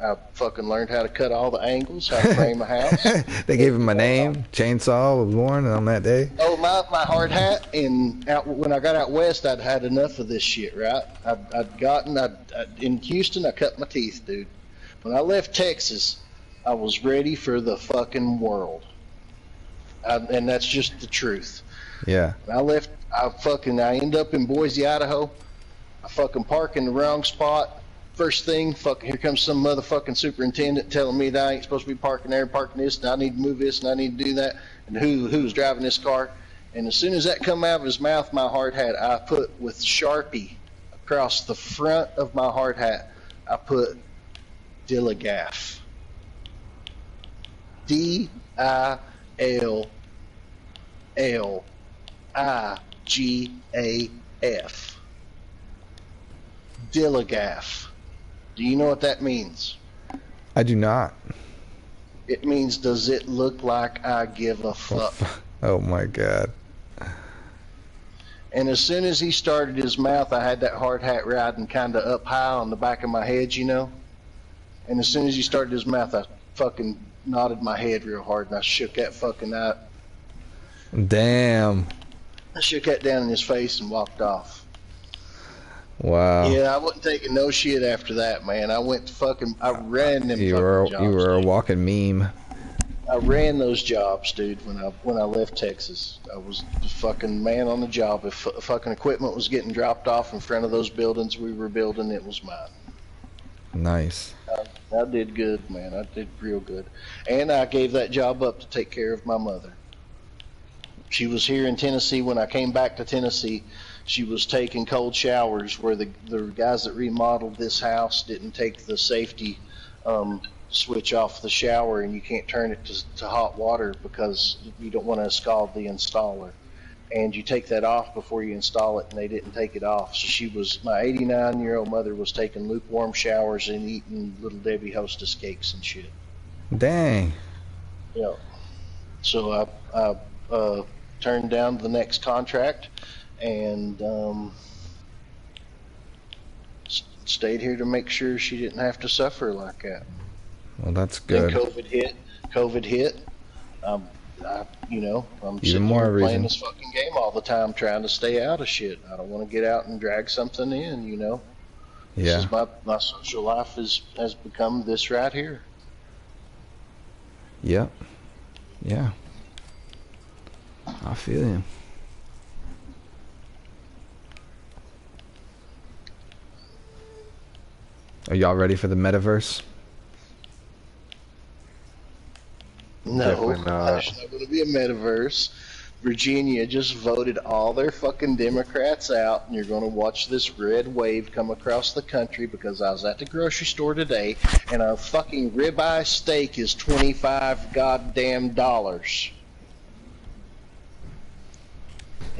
I fucking learned how to cut all the angles, how to frame a house. They gave him a name. Chainsaw was born on that day. Oh, my hard hat. And when I got out west, I'd had enough of this shit, right? In Houston, I cut my teeth, dude. When I left Texas, I was ready for the fucking world. And that's just the truth. Yeah. When I left, I end up in Boise, Idaho. I fucking park in the wrong spot. First thing, fucking, here comes some motherfucking superintendent telling me that I ain't supposed to be parking there, parking this, and I need to move this, and I need to do that, and who's driving this car. And as soon as that come out of his mouth, my hard hat, I put with Sharpie across the front of my hard hat, I put Dilligaff. D-I-L-L-I-G-A-F. Dilligaff. Do you know what that means? I do not. It means, does it look like I give a fuck? Oh my god. And as soon as he started his mouth, I had that hard hat riding kind of up high on the back of my head, you know? And as soon as he started his mouth, I fucking nodded my head real hard, and I shook that fucking out. Damn. I shook that down in his face and walked off. Wow. Yeah, I wasn't taking no shit after that, man. I ran them You fucking jobs. You were a dude. walking meme. I ran those jobs, dude, when I left Texas. I was the fucking man on the job. If fucking equipment was getting dropped off in front of those buildings we were building, it was mine. Nice. I did good, man. I did real good. And I gave that job up to take care of my mother. She was here in Tennessee. When I came back to Tennessee, she was taking cold showers where the guys that remodeled this house didn't take the safety switch off the shower, and you can't turn it to hot water because you don't want to scald the installer. And you take that off before you install it, and they didn't take it off. So my 89-year-old mother was taking lukewarm showers and eating Little Debbie Hostess cakes and shit. Dang. Yeah. So I turned down the next contract and stayed here to make sure she didn't have to suffer like that. Well, that's good. Then COVID hit. I'm sitting more here playing reason. this fucking game all the time, trying to stay out of shit. I don't want to get out and drag something in, Yeah. This is my social life has become this right here. Yep. Yeah. I feel you. Are y'all ready for the metaverse? No, Definitely not. there's not going to be a metaverse. Virginia just voted all their fucking Democrats out, and you're going to watch this red wave come across the country because I was at the grocery store today, and a fucking ribeye steak is $25 goddamn dollars.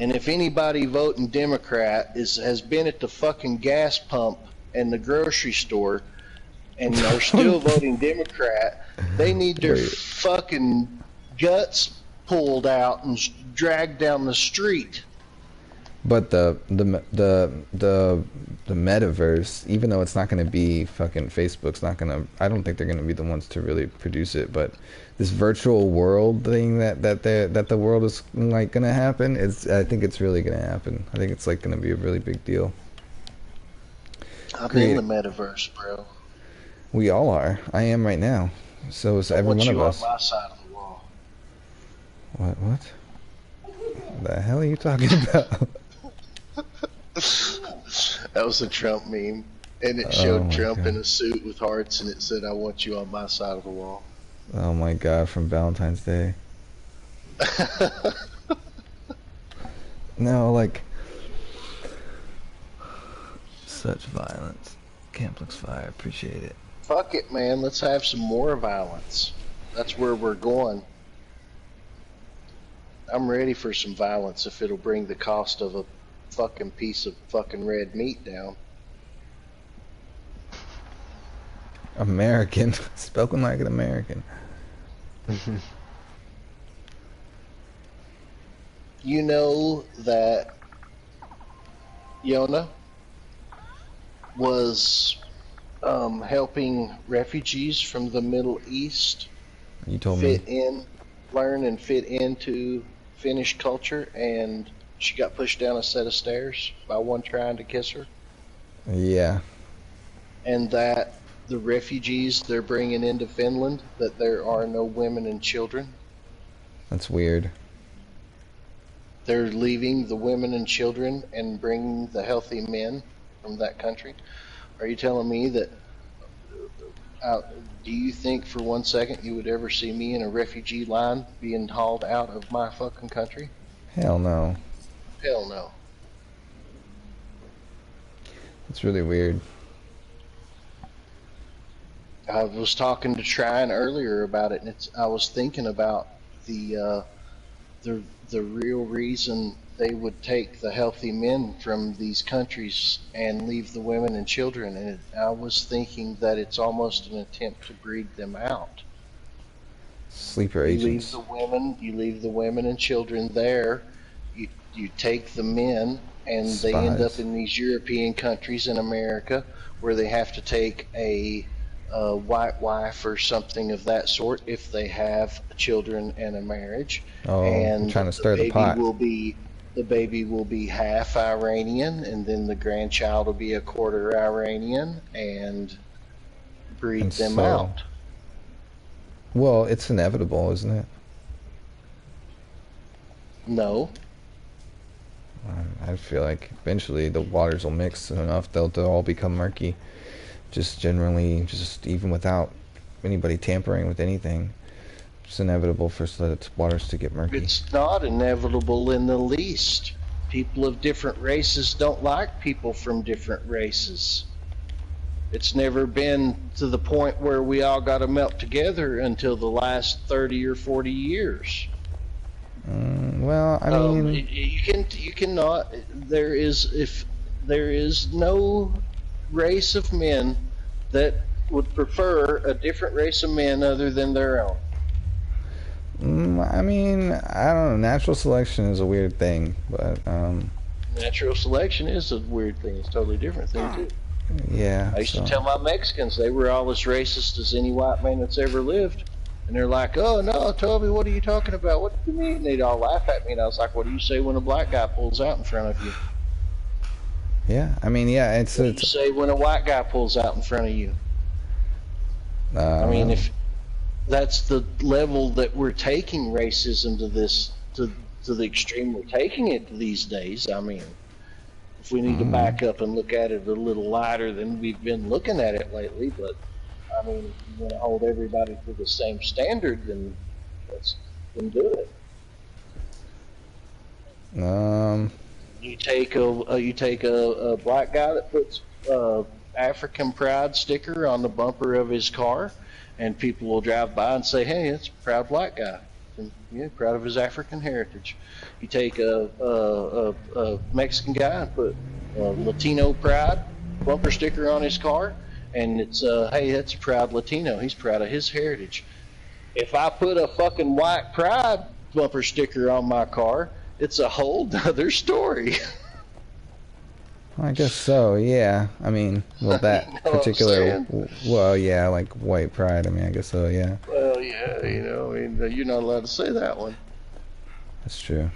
And if anybody voting Democrat has been at the fucking gas pump and the grocery store and are still voting Democrat, they need their fucking guts pulled out and dragged down the street. But the metaverse, even though it's not going to be fucking Facebook's not going to, I don't think they're going to be the ones to really produce it, but this virtual world thing that the world is like going to happen, I think it's really going to happen. I think it's like going to be a really big deal. I'm in the metaverse, bro. We all are. I am right now. So is every one of us. On my side of the wall. What the hell are you talking about? That was a Trump meme, and it showed Trump God. in a suit with hearts, and it said, "I want you on my side of the wall." Oh my God, from Valentine's Day. No, like such violence. Camp looks fire. Appreciate it. Fuck it, man. Let's have some more violence. That's where we're going. I'm ready for some violence if it'll bring the cost of a fucking piece of fucking red meat down. American. Spoken like an American. You know that Yona was helping refugees from the Middle East You told me. learn and fit into Finnish culture, and she got pushed down a set of stairs by one trying to kiss her. Yeah. And that the refugees they're bringing into Finland, that there are no women and children. That's weird. They're leaving the women and children and bringing the healthy men from that country. Are you telling me that, do you think for 1 second you would ever see me in a refugee line being hauled out of my fucking country? Hell no. Hell no. It's really weird. I was talking to Trine earlier about it, and I was thinking about the real reason they would take the healthy men from these countries and leave the women and children. And I was thinking that it's almost an attempt to breed them out. Sleeper You agents. leave the women and children there. You take the men, and they end Spies. up in these European countries in America where they have to take a white wife or something of that sort if they have children and a marriage. Oh, and trying to stir the pot. The baby will be half Iranian, and then the grandchild will be a quarter Iranian, and breed And them so- out. Well, it's inevitable, isn't it? No. I feel like eventually the waters will mix enough, they'll all become murky. Just generally, just even without anybody tampering with anything. It's inevitable for the waters to get murky. It's not inevitable in the least. People of different races don't like people from different races. It's never been to the point where we all got to melt together until the last 30 or 40 years. Well, I mean, you cannot. There is no race of men that would prefer a different race of men other than their own. I mean, I don't know. Natural selection is a weird thing, but Natural selection is a weird thing. It's a totally different thing too. Yeah. I used to tell my Mexicans they were all as racist as any white man that's ever lived. And they're like, oh no, Toby, what are you talking about? What do you mean? And they'd all laugh at me, and I was like, what do you say when a black guy pulls out in front of you? Yeah, I mean, yeah, what do you say when a white guy pulls out in front of you? I mean, if that's the level that we're taking racism to the extreme we're taking it these days, I mean, if we need to back up and look at it a little lighter than we've been looking at it lately, but I mean, if you want to hold everybody to the same standard, then do it. You take a black guy that puts African pride sticker on the bumper of his car, and people will drive by and say, "Hey, it's a proud black guy, and yeah, proud of his African heritage." You take a Mexican guy and put Latino pride bumper sticker on his car, and it's hey, that's a proud Latino. He's proud of his heritage. If I put a fucking white pride bumper sticker on my car, it's a whole other story. I guess so, yeah. I mean, well, that You know particular, well, yeah, like white pride. I mean, I guess so, yeah. Well, yeah, you know, I mean, you're not allowed to say that one. That's true.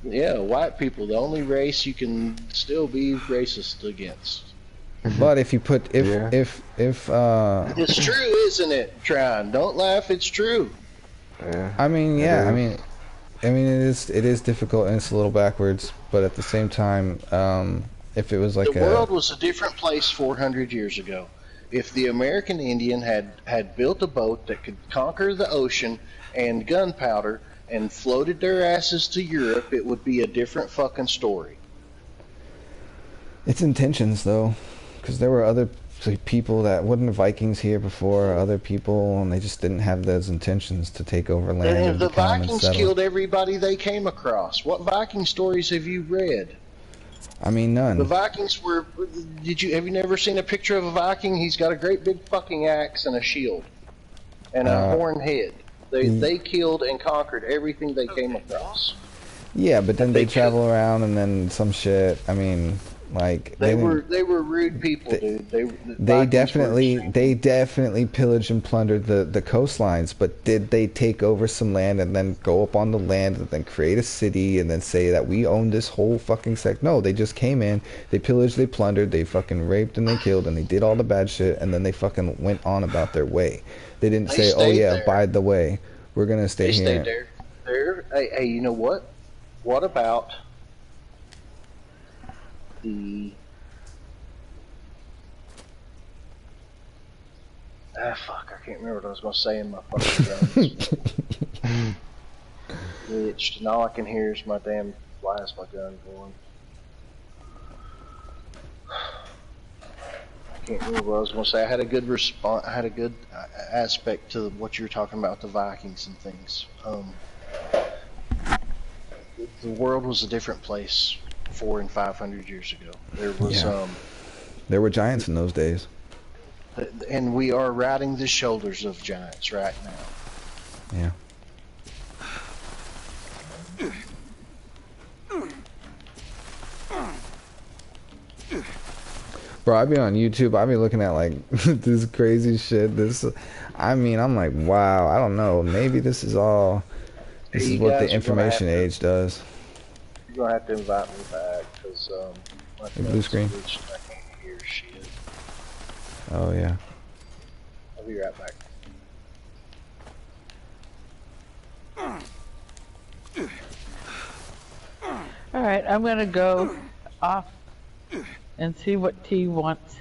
Yeah, white people, the only race you can still be racist against. But if you put if It's true, isn't it, Tron? Don't laugh, it's true. Yeah. I mean, yeah, I mean it is difficult and it's a little backwards, but at the same time, if it was like the world was a different place 400 years ago. If the American Indian had built a boat that could conquer the ocean and gunpowder and floated their asses to Europe, it would be a different fucking story. It's intentions though, because there were other people that wasn't Vikings here before, other people, and they just didn't have those intentions to take over land. And the Vikings killed everybody they came across. What Viking stories have you read? I mean, none. The Vikings were. Have you never seen a picture of a Viking? He's got a great big fucking axe and a shield and a horned head. They killed and conquered everything they came across. Yeah, but then they travel around and then some shit. I mean, like they were rude people, dude. They definitely pillaged and plundered the coastlines. But did they take over some land and then go up on the land and then create a city and then say that we own this whole fucking sect? No, they just came in, they pillaged, they plundered, they fucking raped and they killed and they did all the bad shit and then they fucking went on about their way. They didn't say, "Oh yeah, by the way, we're gonna stay here." They stayed there. Hey, you know what? What about the fuck, I can't remember what I was gonna say in my fucking guns. Glitched, and all I can hear is my damn plasma gun going. I can't remember what I was gonna say. I had a good response. I had a good aspect to what you were talking about, the Vikings and things. The world was a different place 400 and 500 years ago. There was there were giants in those days, and we are riding the shoulders of giants right now. Yeah. Bro, I be on YouTube, I be looking at like this crazy shit. I mean, I'm like, wow, I don't know. Maybe this is what the information age does. You're gonna have to invite me back because my blue screen. I can't hear shit. Oh yeah. I'll be right back. All right, I'm gonna go off and see what T wants.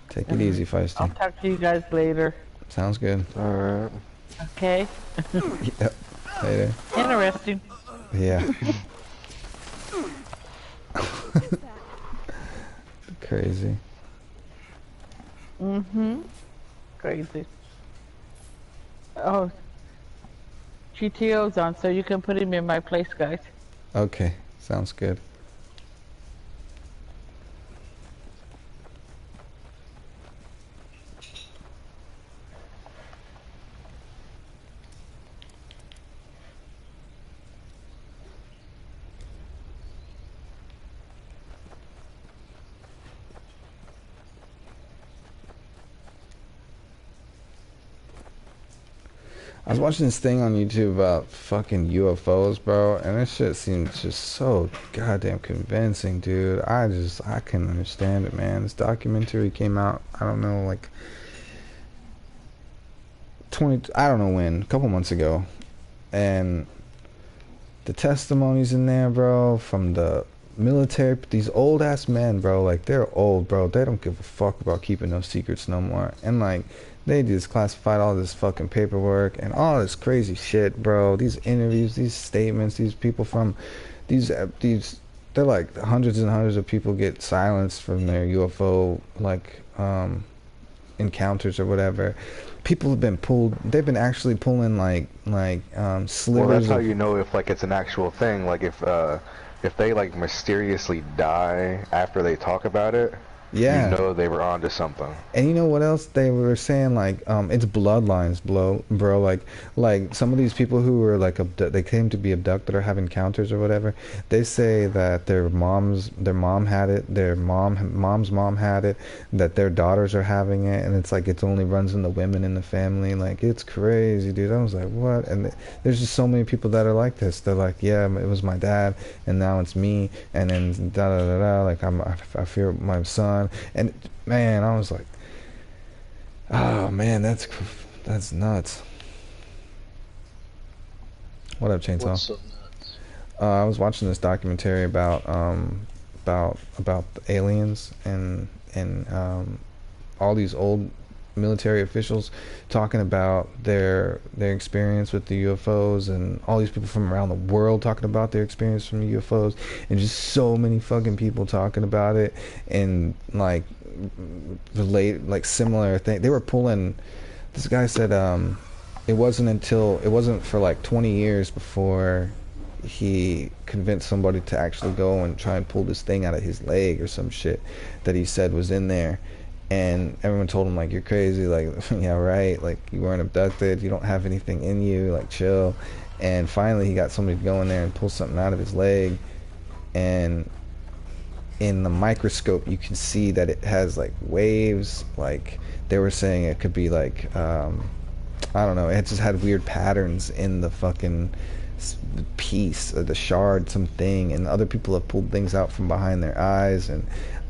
Take it easy, Feisty. I'll talk to you guys later. Sounds good. Alright. Okay. Yep. Later. Interesting. Yeah. Crazy. Mm-hmm. Crazy. Oh, GTO's on, so you can put him in my place, guys. Okay. Sounds good. I was watching this thing on YouTube about fucking UFOs, bro, and this shit seems just so goddamn convincing, dude. I couldn't understand it, man. This documentary came out, I don't know, like 20, I don't know when, a couple months ago, and the testimonies in there, bro, from the military, these old ass men, bro, like they're old, bro. They don't give a fuck about keeping no secrets no more, and like they just classified all this fucking paperwork and all this crazy shit, bro. These interviews, these statements, these people from these they're like hundreds and hundreds of people get silenced from their UFO like encounters or whatever. People have been pulled. They've been actually pulling like slivers. Well, that's how you know if like it's an actual thing. Like if they like mysteriously die after they talk about it, Yeah. you know they were onto something. And you know what else they were saying? Like, it's bloodlines, bro. Like some of these people who were like, they claim to be abducted or have encounters or whatever. They say that their mom had it, mom's mom had it, that their daughters are having it, and it's like it only runs in the women in the family. Like, it's crazy, dude. I was like, what? And there's just so many people that are like this. They're like, yeah, it was my dad, and now it's me, and then da da da da. Like, I fear my son. And man, I was like, oh man, that's nuts. What up, Chainsaw? What's so nuts? I was watching this documentary about the aliens and all these old military officials talking about their experience with the UFOs, and all these people from around the world talking about their experience from the UFOs, and just so many fucking people talking about it, and like relate similar thing. They were pulling. This guy said it wasn't for like 20 years before he convinced somebody to actually go and try and pull this thing out of his leg or some shit that he said was in there. And everyone told him, like, you're crazy, like, yeah, right, like, you weren't abducted, you don't have anything in you, like, chill. And finally he got somebody to go in there and pull something out of his leg, and in the microscope you can see that it has like waves. Like, they were saying it could be like I don't know, it just had weird patterns in the fucking piece or the shard, something, and other people have pulled things out from behind their eyes, and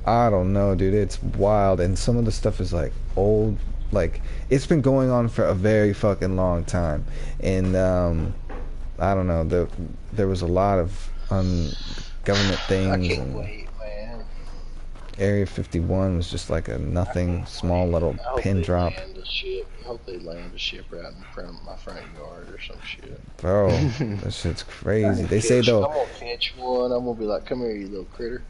I don't know, dude, it's wild. And some of the stuff is like old, like it's been going on for a very fucking long time. And I don't know, there was a lot of government things. I can't wait, man. Area 51 was just like a nothing, small little pin drop. I hope they land a ship right in front of my front yard or some shit. Bro, that shit's crazy. They say though, I'm gonna catch one. I'm gonna be like, come here, you little critter.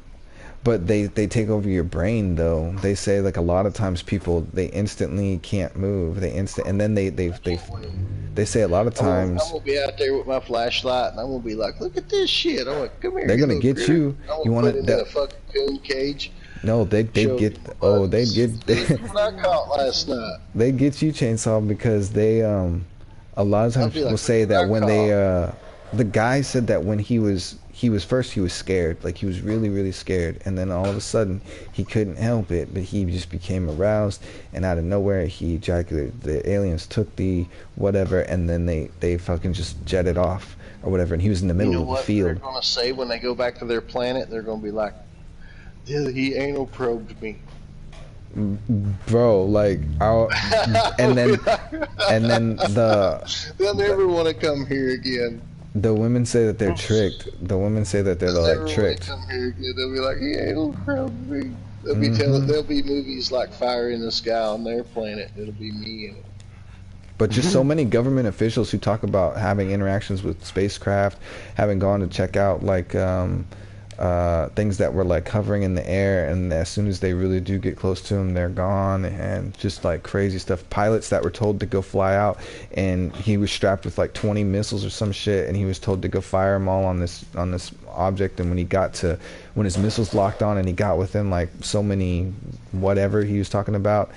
but they take over your brain though. They say like a lot of times people, they instantly can't move. And then they say a lot of times I'm gonna be out there with my flashlight, and I'm gonna be like, look at this shit. I'm like, come here. they're gonna get critter. you. You want to in a fucking coon cage? No, they'd get. Oh, they'd get. What I caught last night. They get you, Chainsaw, because they a lot of times people say that when they the guy said that when he was scared, like he was really, really scared, and then all of a sudden he couldn't help it, but he just became aroused, and out of nowhere he ejaculated. The aliens took the whatever, and then they fucking just jetted off or whatever, and he was in the middle of the field. They're gonna say when they go back to their planet? They're gonna be like, he anal probed me. Bro, like, and then they'll never want to come here again. The women say that they're tricked. The women say that they're like tricked. Come here again. They'll be like, he anal probed me. They'll be telling. There'll be movies like Fire in the Sky on their planet. It'll be me in it. But just so many government officials who talk about having interactions with spacecraft, having gone to check out like things that were like hovering in the air, and as soon as they really do get close to them, they're gone, and just like crazy stuff. Pilots that were told to go fly out, and he was strapped with like 20 missiles or some shit, and he was told to go fire them all on this object, and when his missiles locked on and he got within like so many whatever he was talking about,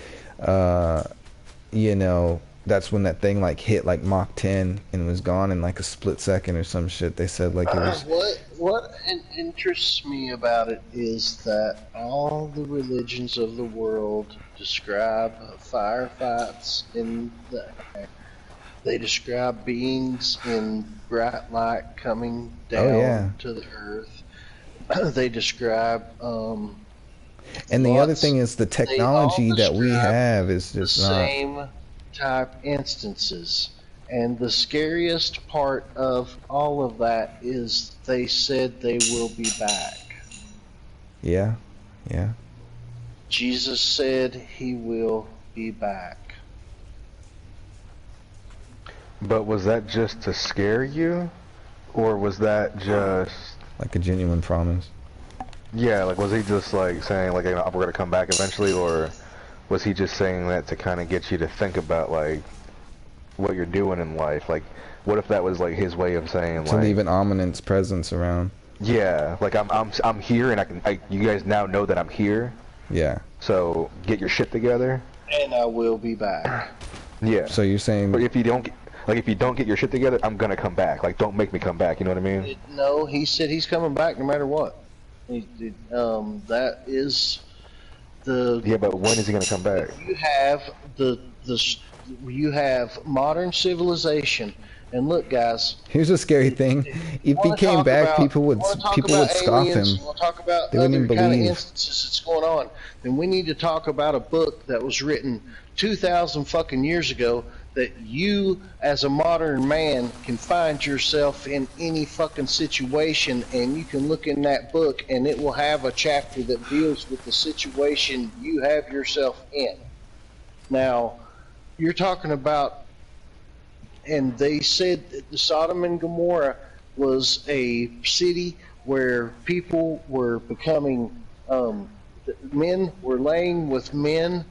you know, that's when that thing like hit like Mach 10 and was gone in like a split second or some shit. They said like it was. What interests me about it is that all the religions of the world describe firefights in the air. They describe beings in bright light coming down to the earth. They describe and the other thing is the technology that we have is just the not same type instances. And the scariest part of all of that is they said they will be back. Yeah. Jesus said he will be back. But was that just to scare you? Or was that just... like a genuine promise? Yeah, like was he just like saying like, you know, we're gonna come back eventually, or was he just saying that to kind of get you to think about like what you're doing in life? Like, what if that was like his way of saying to like leave an ominous presence around? Yeah, like I'm here, and you guys now know that I'm here. Yeah. So get your shit together. And I will be back. Yeah. So you're saying, but if you don't get your shit together, I'm gonna come back. Like, don't make me come back. You know what I mean? No, he said he's coming back no matter what. That is the. Yeah, but when is he gonna come back? You have modern civilization, and look, guys. Here's a scary thing: if he came back, people would scoff him. We'll talk about they wouldn't other even kind of believe. instances that's going on. Then we need to talk about a book that was written 2,000 fucking years ago, that you, as a modern man, can find yourself in any fucking situation, and you can look in that book, and it will have a chapter that deals with the situation you have yourself in. Now, you're talking about, and they said that Sodom and Gomorrah was a city where people were becoming, men were laying with men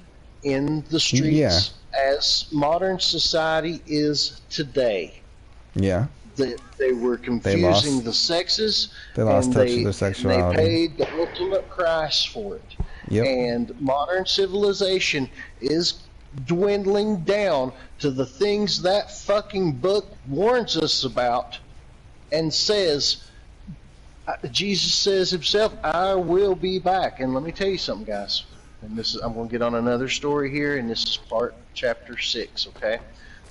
in the streets, as modern society is today. Yeah. They were confusing the sexes. They lost touch of their sexuality. They paid the ultimate price for it. Yep. And modern civilization is dwindling down to the things that fucking book warns us about, and says, Jesus says himself, I will be back. And let me tell you something, guys. And this is, I'm going to get on another story here, and this is chapter 6, okay?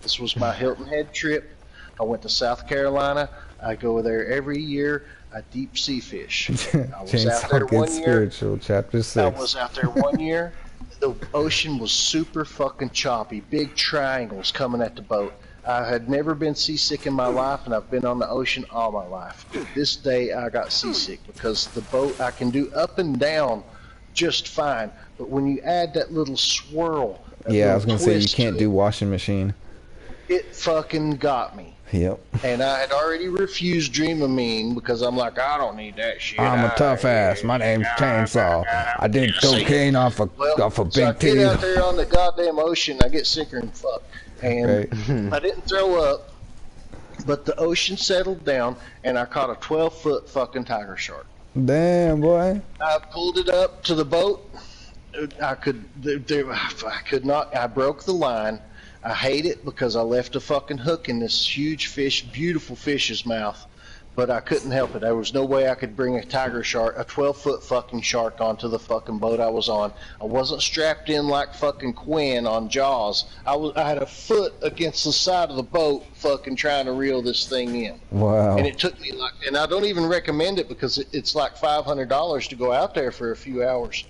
This was my Hilton Head trip. I went to South Carolina. I go there every year. I deep sea fish. I was out there one year. Chapter 6. I was out there one year. The ocean was super fucking choppy. Big triangles coming at the boat. I had never been seasick in my life, and I've been on the ocean all my life. This day I got seasick because the boat, I can do up and down just fine, but when you add that little swirl, I was gonna say you can't do washing machine. It fucking got me. Yep. And I had already refused Dreamamine because I'm like, I don't need that shit. I'm a tough ass. My name's Chainsaw. I did cocaine off a big titty. I get out there on the goddamn ocean, I get sicker than fuck, and I didn't throw up, but the ocean settled down, and I caught a 12-foot fucking tiger shark. Damn, boy. I pulled it up to the boat. I could not. I broke the line. I hate it because I left a fucking hook in this huge fish, beautiful fish's mouth, but I couldn't help it. There was no way I could bring a tiger shark, a 12-foot fucking shark, onto the fucking boat I was on. I wasn't strapped in like fucking Quinn on Jaws. I had a foot against the side of the boat, fucking trying to reel this thing in. Wow. And it took me like, and I don't even recommend it because it's like $500 to go out there for a few hours.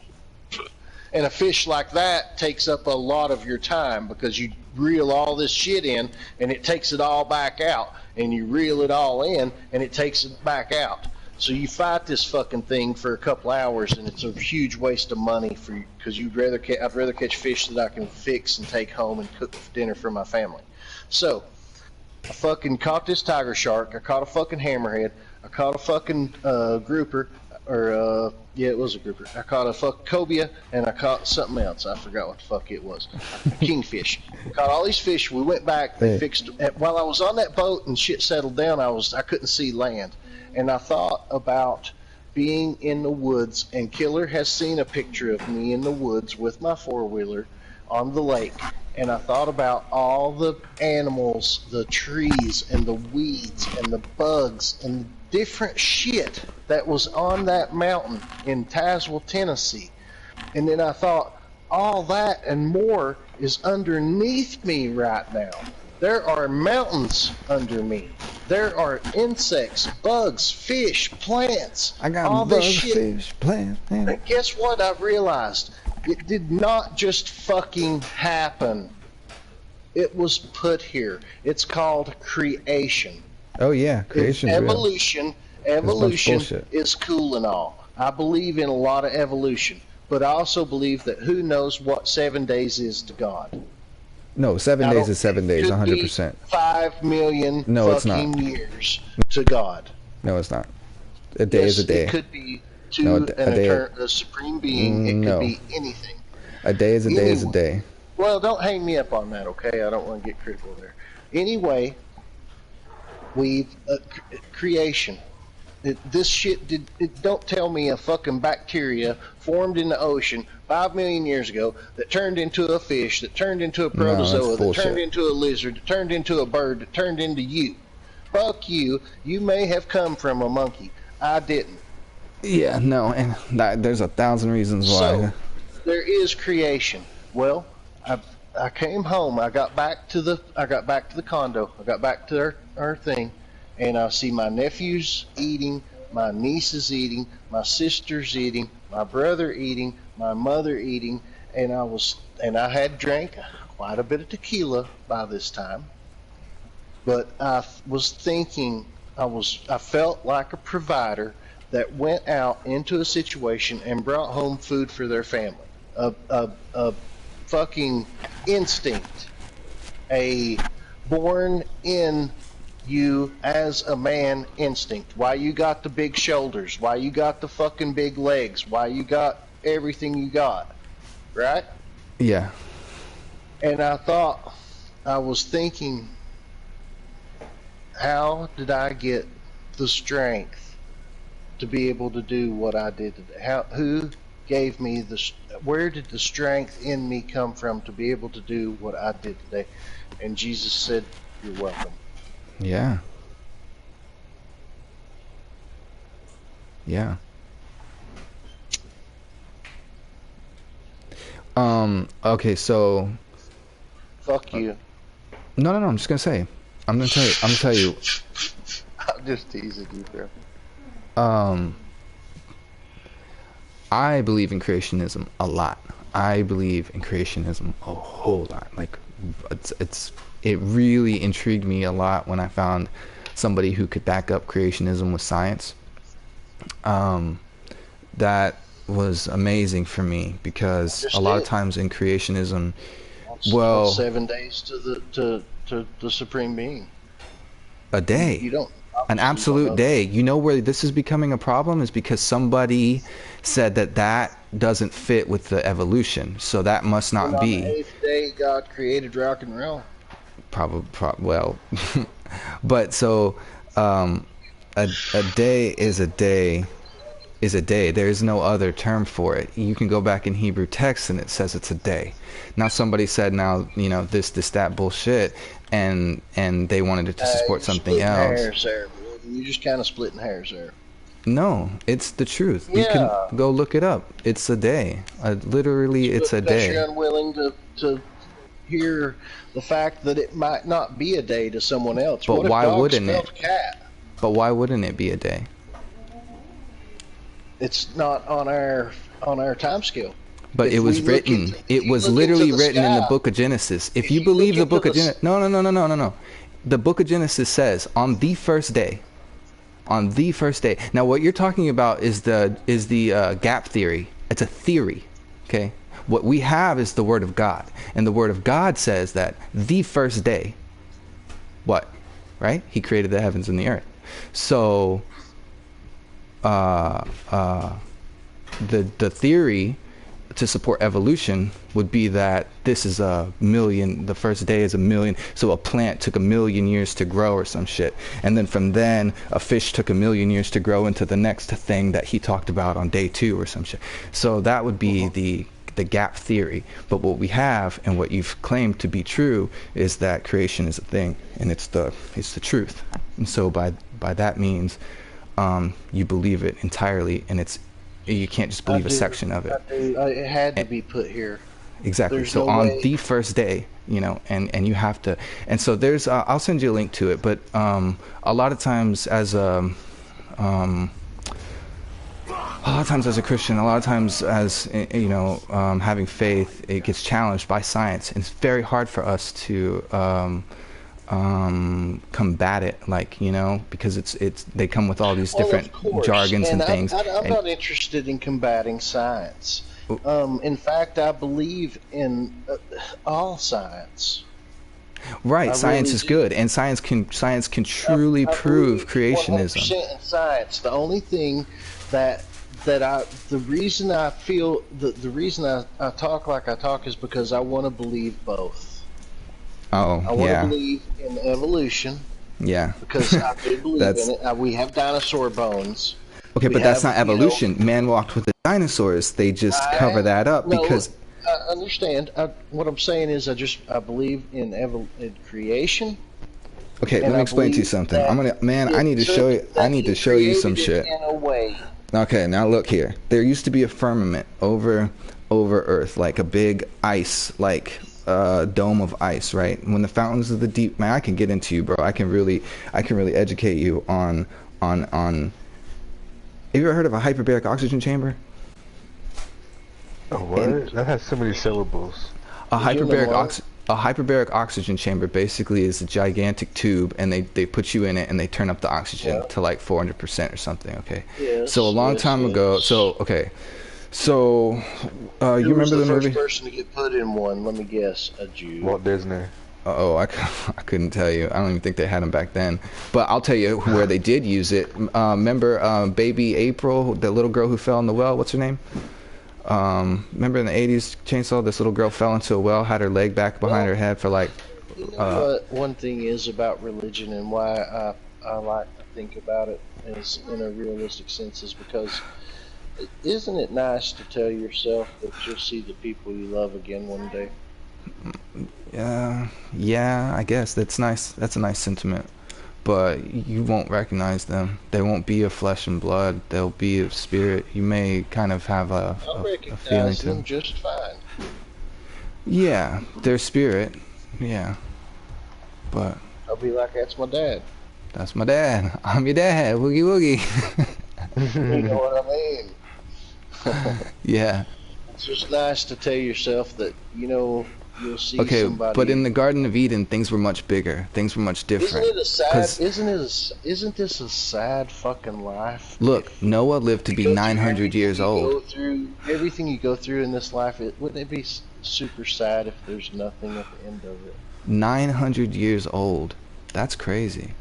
And a fish like that takes up a lot of your time because you reel all this shit in and it takes it all back out, and you reel it all in and it takes it back out. So you fight this fucking thing for a couple hours, and it's a huge waste of money for you because I'd rather catch fish that I can fix and take home and cook for dinner for my family. So, I fucking caught this tiger shark. I caught a fucking hammerhead. I caught a fucking grouper, or yeah, it was a grouper. I caught a fucking cobia, and I caught something else. I forgot what the fuck it was. A kingfish. Caught all these fish. We went back. They fixed. While I was on that boat and shit settled down, I couldn't see land, and I thought about being in the woods. And Killer has seen a picture of me in the woods with my four-wheeler on the lake. And I thought about all the animals, the trees, and the weeds, and the bugs, and the different shit that was on that mountain in Tazewell, Tennessee. And then I thought, all that and more is underneath me right now. There are mountains under me. There are insects, bugs, fish, plants. I got all bugs, this shit. fish, plants. Man. And guess what I realized? It did not just fucking happen. It was put here. It's called creation. Oh yeah, creation's real. Evolution is cool and all. I believe in a lot of evolution, but I also believe that who knows what 7 days is to God. No, 7 days is 7 days, 100%. 5 million no, it's fucking not. years to God. No, it's not. A day is a day. It could be to a supreme being. It could be anything. A day is a day is a day. Well, don't hang me up on that, okay? I don't want to get critical there. Anyway, creation. This shit don't tell me a fucking bacteria formed in the ocean 5 million years ago that turned into a fish, that turned into a protozoa, that turned into a lizard, that turned into a bird, that turned into you. Fuck you. You may have come from a monkey. I didn't. Yeah, no, and there's 1,000 reasons why. So, there is creation. Well, I came home. I got back to the condo. I got back to our thing, and I see my nephews eating, my nieces eating, my sisters eating, my brother eating, my mother eating, and I had drank quite a bit of tequila by this time. But I was thinking, I felt like a provider that went out into a situation and brought home food for their family. A fucking instinct, a born in you as a man instinct. Why you got the big shoulders, why you got the fucking big legs, why you got everything you got, right? Yeah. And I was thinking, how did I get the strength to be able to do what I did today? Who gave me where did the strength in me come from to be able to do what I did today? And Jesus said, you're welcome. Yeah. Yeah. Okay, so fuck you. No, I'm just gonna say. I'm gonna tell you. I'm just teasing you, bro. I believe in creationism a lot. I believe in creationism a whole lot. Like, it really intrigued me a lot when I found somebody who could back up creationism with science. That was amazing for me because a lot of times in creationism, well, 7 days to the supreme being. A day. You don't. An absolute day. You know where this is becoming a problem is because somebody said that doesn't fit with the evolution, so that must not be. On the 8th day, God created rock and roll. Well, but so a day is a day is a day. There is no other term for it. You can go back in Hebrew text and it says it's a day. Now somebody said this that bullshit, and they wanted it to support something else. Hairs there. You're just kind of splitting hairs there. No, it's the truth. Yeah. You can go look it up. It's a day. Literally, it's a day. You're unwilling to hear the fact that it might not be a day to someone else. But why wouldn't it? Cat? But why wouldn't it be a day? It's not on our time scale. But it was written. It was literally written in the book of Genesis. If you believe the book of Genesis, no. The book of Genesis says on the first day. On the first day. Now, what you're talking about is the gap theory. It's a theory, okay? What we have is the Word of God, and the Word of God says that the first day, what? Right? He created the heavens and the earth. So the theory to support evolution would be that this is a million, the first day is a million, so a plant took 1,000,000 years to grow or some shit, and then from then a fish took 1,000,000 years to grow into the next thing that he talked about on day 2 or some shit. So that would be the gap theory. But what we have and what you've claimed to be true is that creation is a thing, and it's the truth. And so by that means you believe it entirely, and you can't just believe a section of it. It had to be put here. Exactly. There's So no on way. the first day, you know, and you have to, and so there's I'll send you a link to it, but a lot of times as a Christian, a lot of times as you know, having faith, it gets challenged by science, and it's very hard for us to combat it, like, you know, because they come with all these different of course. jargons and things. I'm not interested in combating science. In fact, I believe in all science. Right, I science really is do. good, and science can truly I prove believe creationism. 100% in science. The only thing the reason I feel the reason I talk like I talk is because I want to believe both. Oh, I want yeah, to believe in evolution yeah. because I do believe That's in it. We have dinosaur bones. okay, We but that's have, not evolution. Man walked with the dinosaurs. They just cover that up no, because I understand. What I'm saying is I believe in creation. okay, And let me I explain to you believe something. that I need to show you. I need to show you some created it shit. in a way. Okay, now look here. There used to be a firmament over Earth, like a big ice, like dome of ice, right? When the fountains of the deep, man, I can get into you, bro. I can really educate you on. Have you ever heard of a hyperbaric oxygen chamber? Oh, what? That has so many syllables. A hyperbaric oxygen chamber basically is a gigantic tube, and they put you in it and they turn up the oxygen to like 400% or something. Okay. Yes, So a long time ago. So okay. So you remember the movie? Who was the first person to get put in one? Let me guess. A Jew. Walt Disney. Oh, I couldn't tell you. I don't even think they had them back then. But I'll tell you where they did use it. Remember baby April, the little girl who fell in the well? What's her name? Remember in the 80s, Chainsaw, this little girl fell into a well, had her leg back behind her head for like... You know what one thing is about religion and why I like to think about it as in a realistic sense is because isn't it nice to tell yourself that you'll see the people you love again one day? Yeah, I guess that's nice. That's a nice sentiment. But you won't recognize them. They won't be of flesh and blood. They'll be of spirit. You may kind of have a feeling recognize to them just fine. Yeah, their spirit. Yeah. But I'll be like, that's my dad. that's my dad. I'm your dad. Woogie woogie. You know what I mean? Yeah. It's just nice to tell yourself that, you know, you'll see Okay, somebody. but in the Garden of Eden, things were much bigger. Things were much different. Isn't it a sad? 'Cause- Isn't this a sad fucking life? Look, Noah lived to be 900 years old. Everything you go through in this life, wouldn't it be super sad if there's nothing at the end of it? 900 years old. That's crazy.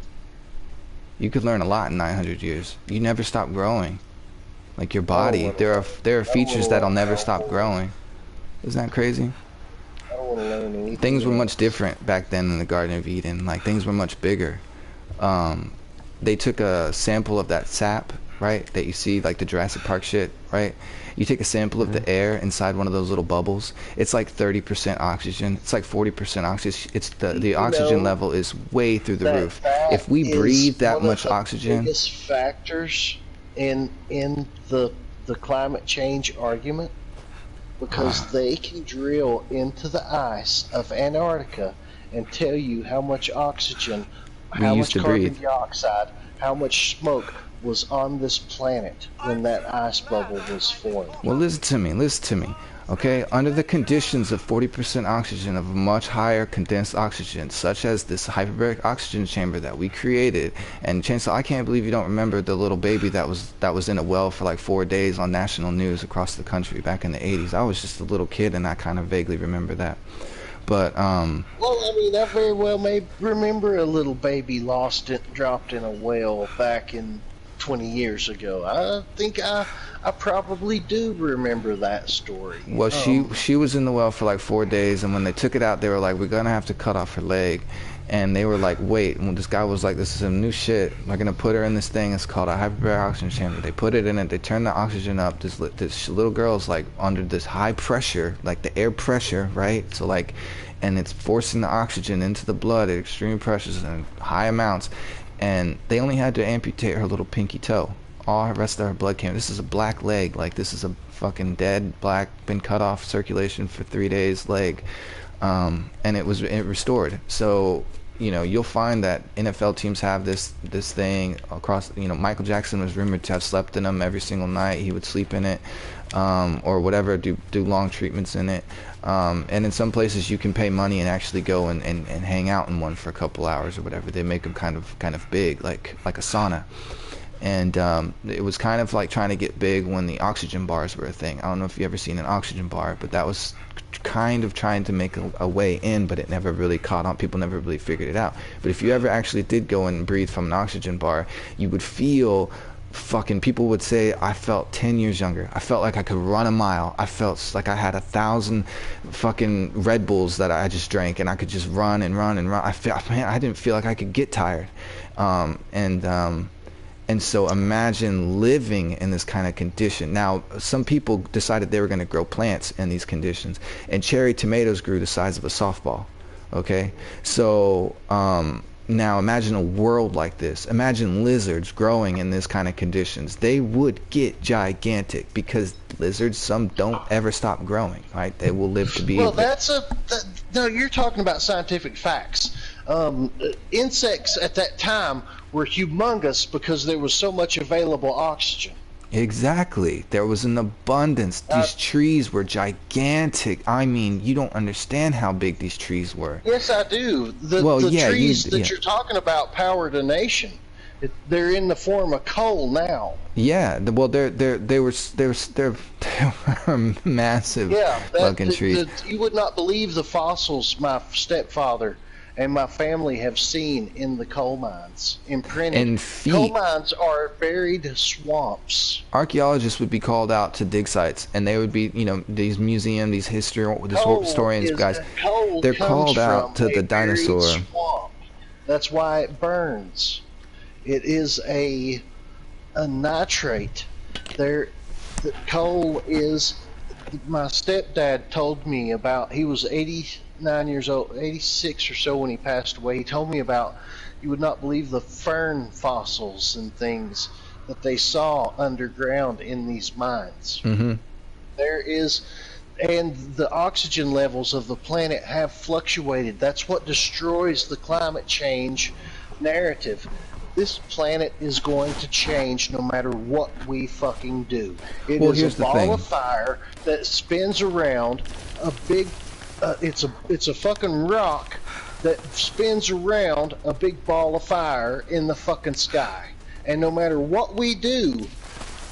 You could learn a lot in 900 years. You never stop growing. Like your body, there are features that'll never stop growing. Isn't that crazy? I don't want to learn anything. Things were much different back then in the Garden of Eden. Like things were much bigger. They took a sample of that sap, right? That you see, like the Jurassic Park shit, right? You take a sample of the air inside one of those little bubbles. It's like 30% oxygen. It's like 40% oxygen. It's the oxygen level is way through the roof. If we breathe that much oxygen, biggest factors in the climate change argument, because they can drill into the ice of Antarctica and tell you how much oxygen, how used much to carbon breathe. dioxide, how much smoke was on this planet when that ice bubble was formed. well, listen to me, okay? Under the conditions of 40% oxygen, of a much higher condensed oxygen, such as this hyperbaric oxygen chamber that we created, and Chainsaw, I can't believe you don't remember the little baby that was in a well for like 4 days on national news across the country back in the 80s. I was just a little kid and I kind of vaguely remember that. But Well, I mean, I very well may remember a little baby dropped in a well back in 20 years ago. I think I probably do remember that story. well, she was in the well for like 4 days, and when they took it out, they were like, we're gonna have to cut off her leg. And they were like, wait. And this guy was like, this is some new shit. We're gonna put her in this thing. It's called a hyperbaric oxygen chamber. They put it in it. They turn the oxygen up. This little girl's like under this high pressure, like the air pressure, right? So like, and it's forcing the oxygen into the blood at extreme pressures and high amounts. And they only had to amputate her little pinky toe. All the rest of her blood came. This is a black leg. Like, this is a fucking dead, black, been cut off circulation for 3 days leg. And it restored. So, you know, you'll find that NFL teams have this thing across. You know, Michael Jackson was rumored to have slept in them every single night. He would sleep in it, or whatever, do long treatments in it. And in some places you can pay money and actually go and hang out in one for a couple hours or whatever. They make them kind of big, like a sauna. And it was kind of like trying to get big when the oxygen bars were a thing. I don't know if you ever seen an oxygen bar, but that was kind of trying to make a way in, but it never really caught on. People never really figured it out. But if you ever actually did go and breathe from an oxygen bar, you would feel fucking, people would say, I felt 10 years younger. I felt like I could run a mile. I felt like I had 1,000 fucking Red Bulls that I just drank, and I could just run and run and run. I didn't feel like I could get tired. And so imagine living in this kind of condition. Now, some people decided they were going to grow plants in these conditions, and cherry tomatoes grew the size of a softball. Okay? So now imagine a world like this. Imagine lizards growing in this kind of conditions. They would get gigantic, because lizards, some don't ever stop growing, right? They will live to be... Well, no, you're talking about scientific facts. Insects at that time were humongous because there was so much available oxygen. Exactly. There was an abundance. These trees were gigantic. I mean, you don't understand how big these trees were. Yes, I do. The trees that you're talking about powered a nation. They're in the form of coal now. Yeah. Well, they were massive fucking trees. You would not believe the fossils my stepfather and my family have seen in the coal mines, imprinted. And coal mines are buried swamps. Archaeologists would be called out to dig sites, and they would be, you know, these historians, guys. They're called out to the dinosaur. Swamp. That's why it burns. It is a nitrate. The coal is. My stepdad told me about. He was 89 years old, 86 or so when he passed away. He told me about, you would not believe the fern fossils and things that they saw underground in these mines. Mm-hmm. There is, and the oxygen levels of the planet have fluctuated. That's what destroys the climate change narrative. This planet is going to change no matter what we fucking do. It is a ball of fire that spins around a big. It's a fucking rock that spins around a big ball of fire in the fucking sky. And no matter what we do,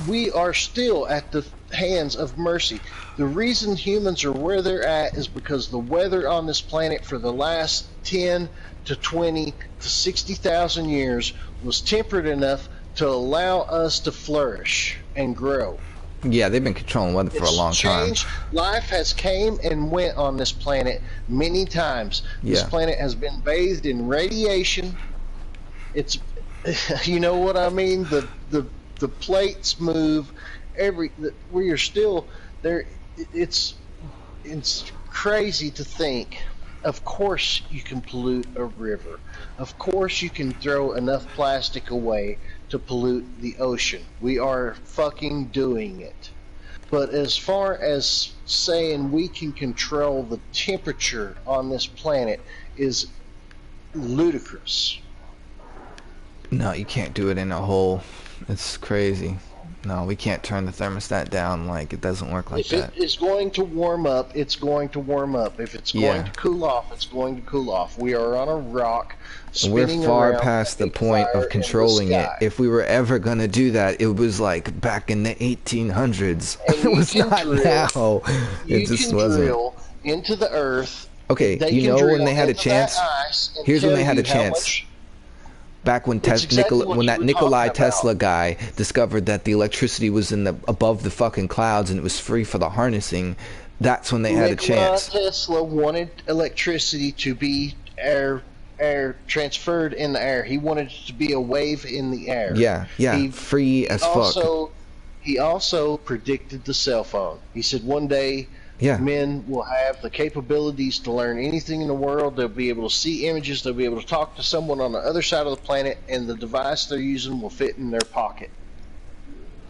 we are still at the hands of mercy. The reason humans are where they're at is because the weather on this planet for the last 10 to 20 to 60,000 years was temperate enough to allow us to flourish and grow. Yeah, they've been controlling weather for a long time. Life has came and went on this planet many times. This planet has been bathed in radiation. It's, you know what I mean? The plates move. We are still there. It's crazy to think. Of course you can pollute a river. Of course you can throw enough plastic away to pollute the ocean. We are fucking doing it. But as far as saying we can control the temperature on this planet is ludicrous. No, you can't do it in a hole. It's crazy. No, we can't turn the thermostat down. Like, it doesn't work like that. If it is going to warm up, it's going to warm up. If it's going to cool off, it's going to cool off. We are on a rock spinning We're far around past the point of controlling it. If we were ever going to do that, it was like back in the 1800s. It was not now. It just wasn't. You can drill into the earth Okay, They you can know when drill they had a into that chance? ice and Here's when tell they had a you how chance. much. Back when It's exactly what when you that were Nikolai talking about. Tesla guy discovered that the electricity was in the above the fucking clouds and it was free for the harnessing, that's when they had a Nikola chance. Tesla wanted electricity to be air transferred in the air. He wanted it to be a wave in the air. Yeah, yeah, He free he as fuck. also predicted the cell phone. He said one day Yeah. men will have the capabilities to learn anything in the world. They'll be able to see images. They'll be able to talk to someone on the other side of the planet, and the device they're using will fit in their pocket.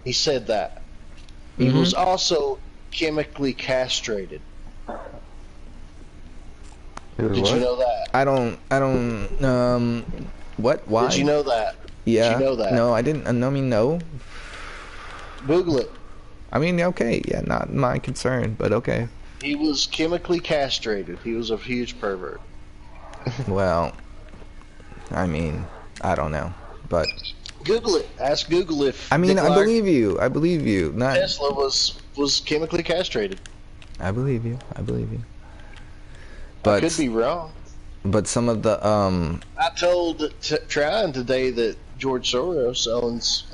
He said that. He was also chemically castrated. Did you know that? I don't what? Why? Did you know that? Did you Yeah. know that? No, I didn't. I mean, no. Google it. I mean, okay. Yeah, not my concern, but okay. He was chemically castrated. He was a huge pervert. Well, I mean, I don't know, but Google it. Ask Google if I mean, Nikolai I believe you. I believe you. Not. Tesla was chemically castrated. I believe you. I believe you. I But could be wrong. but some of the I told Tryon today that George Soros owns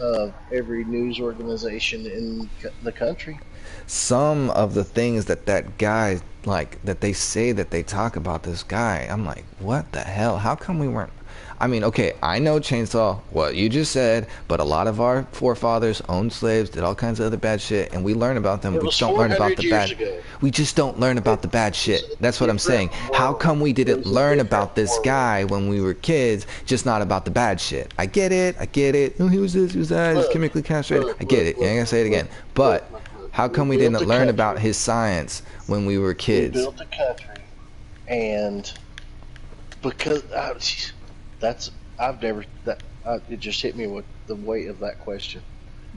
every news organization in the country. some of the things that that guy like that they say that they talk about this guy, I'm like, what the hell? How come we weren't? I mean, okay, I know Chainsaw, what you just said, but a lot of our forefathers owned slaves, did all kinds of other bad shit, and we learn about them. It We was just don't learn about 400 the years bad. ago. We just don't learn about the bad shit. That's what I'm saying. How come we didn't learn about this guy when we were kids, just not about the bad shit? I get it. I get it. Oh, he was this, he was that. He was chemically castrated. I get it. I ain't gonna say it again. But how come we didn't learn about his science when we were We kids? built the country, and because that's I've never that it just hit me with the weight of that question.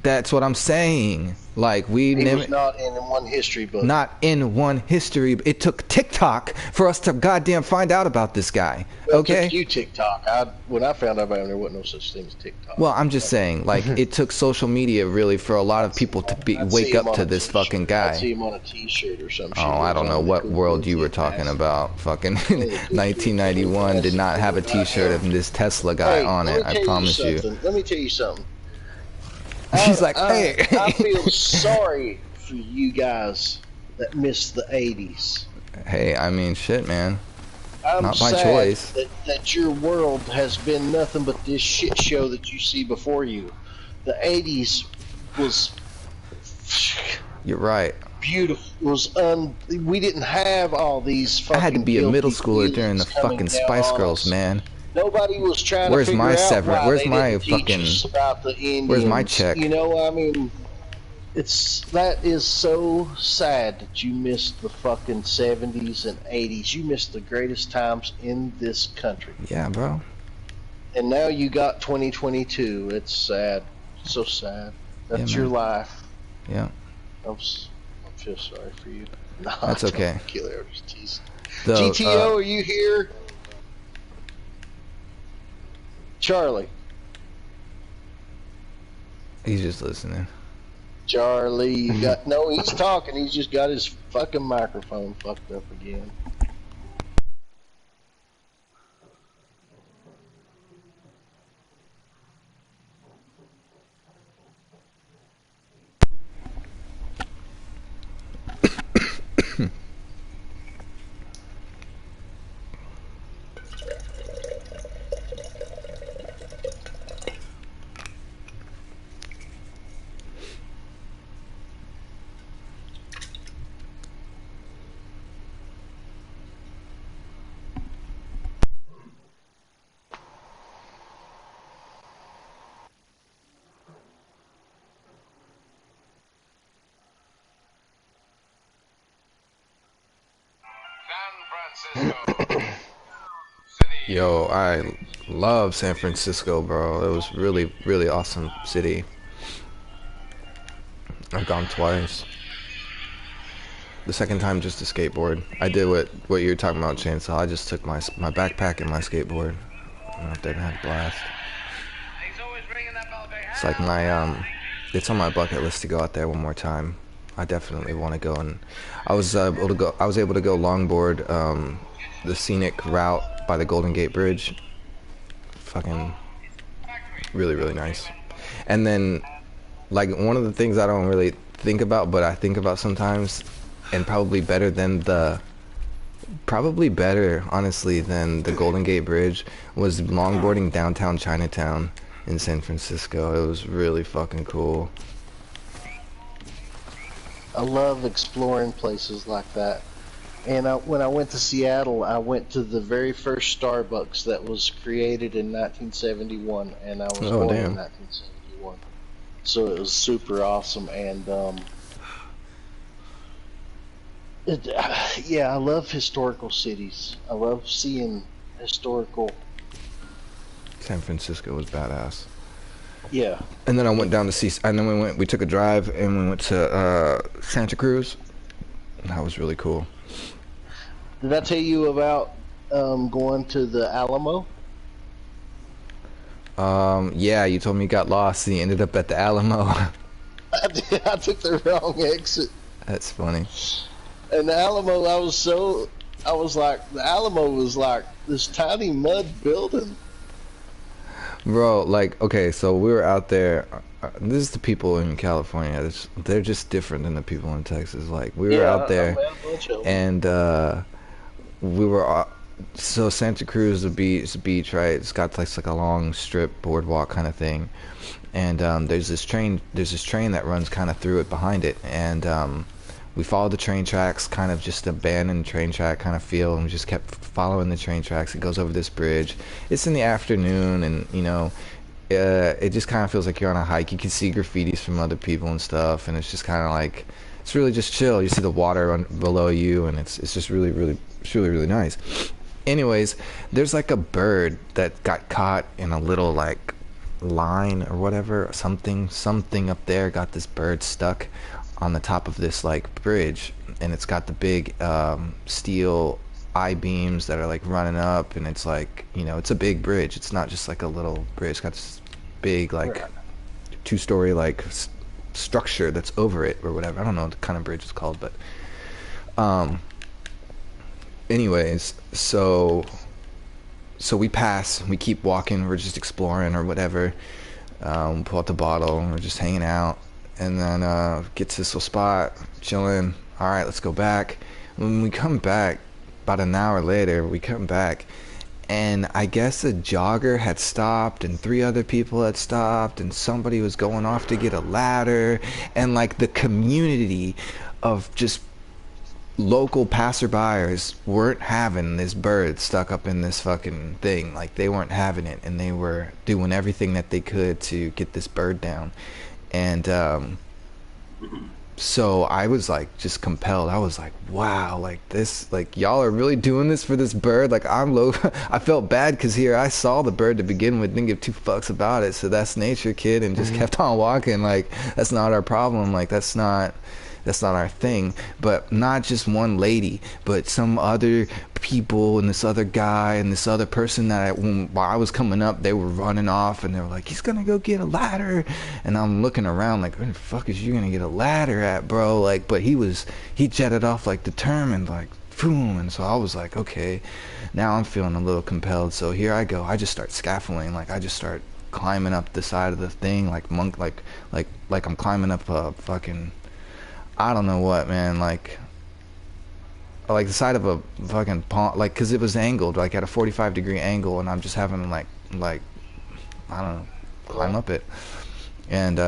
That's what I'm saying. Like we He never. was not in one history book. Not in one history. It took TikTok for us to goddamn find out about this guy. Well, Okay? It took you TikTok. When I found out about him, there wasn't no such thing as TikTok. Well, I'm just saying, like, it took social media really for a lot of people to wake up to this fucking I'd guy. see him on a T-shirt or some shit. Oh, I don't know what world you were talking about. Fucking 1991 did not have a T-shirt of this Tesla guy on it. I promise you. Let me tell you something. She's like, hey. I feel sorry for you guys that missed the 80s. Hey, I mean, shit, man. I'm Not my sad choice. that your world has been nothing but this shit show that you see before you. The 80s was You're right. beautiful. We didn't have all these fucking I had to be a middle guilty schooler during the feelings coming fucking down Spice on Girls, us. man. Nobody was trying Where's to figure my out severance? why Where's they my didn't teach fucking- us about the Indians. Where's my check? You know, I mean, that is so sad that you missed the fucking 70s and 80s. You missed the greatest times in this country. Yeah, bro. And now you got 2022. It's sad. So sad. That's Yeah, your man. life. Yeah. I feel sorry for you. No, That's I don't okay. Kill it. I'm just teasing. The, GTO, are you here? Charlie. he's just listening. Charlie, you got no. He's talking. He's just got his fucking microphone fucked up again. Yo, I love San Francisco, bro. It was really, really awesome city. I've gone twice. The second time just to skateboard. I did what you were talking about, Chainsaw. I just took my backpack and my skateboard. I went out there and had a blast. It's like my it's on my bucket list to go out there one more time. I definitely want to go, and I was able to go. I was able to go longboard the scenic route by the Golden Gate Bridge. Fucking really nice. And then, like, one of the things I don't really think about, but I think about sometimes, and probably better honestly than the Golden Gate Bridge, was longboarding downtown Chinatown in San Francisco. It was really fucking cool. I love exploring places like that. And when I went to Seattle, I went to the very first Starbucks that was created in 1971, and I was Oh, born damn. in 1971. So it was super awesome, and yeah, I love historical cities. I love seeing historical. San Francisco was badass. Yeah. And then I went down to see, and then we took a drive and we went to Santa Cruz. That was really cool. Did I tell you about going to the Alamo? Yeah, you told me you got lost and you ended up at the Alamo. I did. I took the wrong exit. That's funny. And the Alamo, I was like, the Alamo was like this tiny mud building. Bro, like, okay, so we were out there. This is the people in California. They're just different than the people in Texas. Like, we were out there, I met a bunch of them. and we were. So Santa Cruz, it's a beach, right? It's got like a long strip boardwalk kind of thing, and there's this train that runs kind of through it behind it, and we followed the train tracks, kind of just abandoned train track kind of feel, and we just kept following the train tracks. It goes over this bridge. It's in the afternoon, and you know, it just kind of feels like you're on a hike. You can see graffitis from other people and stuff, and it's just kind of like, it's really just chill. You see the water below you, and it's just really nice. Anyways, there's like a bird that got caught in a little like line or whatever, something up there, got this bird stuck on the top of this like bridge, and it's got the big steel I-beams that are like running up, and it's like, you know, it's a big bridge. It's not just like a little bridge. It's got this big like two-story like structure that's over it or whatever. I don't know what the kind of bridge it's called, but anyways, so we keep walking, we're just exploring or whatever. Pull out the bottle, and we're just hanging out, and then get to this little spot, chilling. All right, let's go back. When we come back, about an hour later, we come back, and I guess a jogger had stopped, and 3 other people had stopped, and somebody was going off to get a ladder, and like the community of just local passerbyers weren't having this bird stuck up in this fucking thing. Like, they weren't having it, and they were doing everything that they could to get this bird down. And so I was like just compelled. I was like, wow, like this, like y'all are really doing this for this bird. Like, I felt bad because here I saw the bird to begin with, didn't give 2 fucks about it. So that's nature, kid, and just kept on walking. Like, that's not our problem. Like, that's not our thing. But not just one lady, but some other people, and this other guy and this other person that while I was coming up, they were running off, and they were like, he's gonna go get a ladder. And I'm looking around like, where the fuck is you gonna get a ladder at, bro? Like, but he jetted off like determined, like boom. And so I was like, okay, now I'm feeling a little compelled. So here I go. I just start scaffolding. Like, I just start climbing up the side of the thing, like monk, like I'm climbing up a fucking, I don't know what, man, like the side of a fucking pond, like, cause it was angled, like at a 45-degree angle, and I'm just having to like I don't know, climb up it. And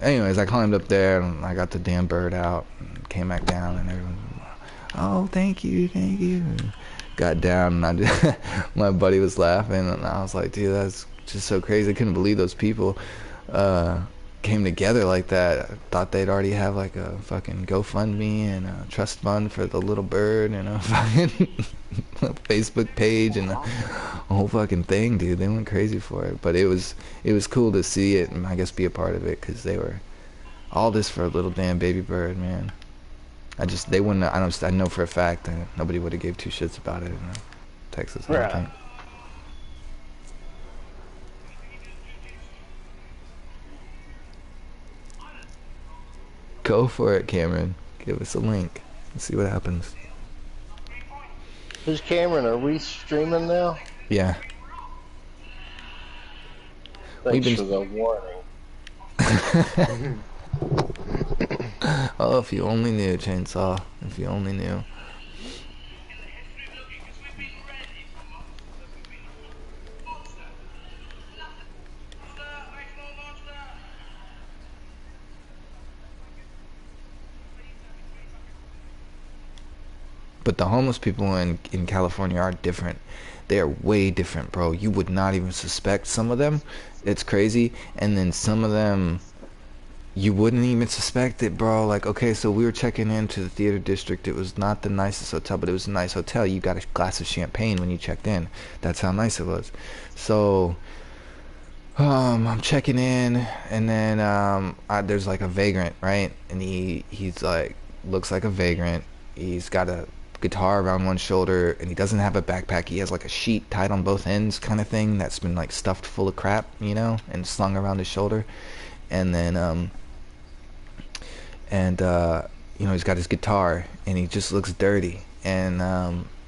anyways, I climbed up there, and I got the damn bird out, and came back down, and everyone, oh, thank you. And got down, and my buddy was laughing, and I was like, dude, that's just so crazy. I couldn't believe those people came together like that. I thought they'd already have like a fucking GoFundMe and a trust fund for the little bird, and a fucking Facebook page, and a whole fucking thing, dude. They went crazy for it. But it was cool to see it, and I guess be a part of it, because they were all this for a little damn baby bird, man. They wouldn't, I know for a fact that nobody would have gave 2 shits about it in Texas, I don't think. Go for it, Cameron. Give us a link. Let's see what happens. Who's Cameron? Are we streaming now? Yeah. Thanks for the warning. Oh, if you only knew, Chainsaw. If you only knew. But the homeless people in California are different. They are way different, bro. You would not even suspect some of them. It's crazy. And then some of them, you wouldn't even suspect it, bro. Like, okay, so we were checking into the theater district. It was not the nicest hotel, but it was a nice hotel. You got a glass of champagne when you checked in. That's how nice it was. So I'm checking in, and then there's like a vagrant, right? And he's like, looks like a vagrant. He's got a guitar around one shoulder, and he doesn't have a backpack. He has like a sheet tied on both ends kind of thing that's been like stuffed full of crap, you know, and slung around his shoulder. And then you know, he's got his guitar, and he just looks dirty, and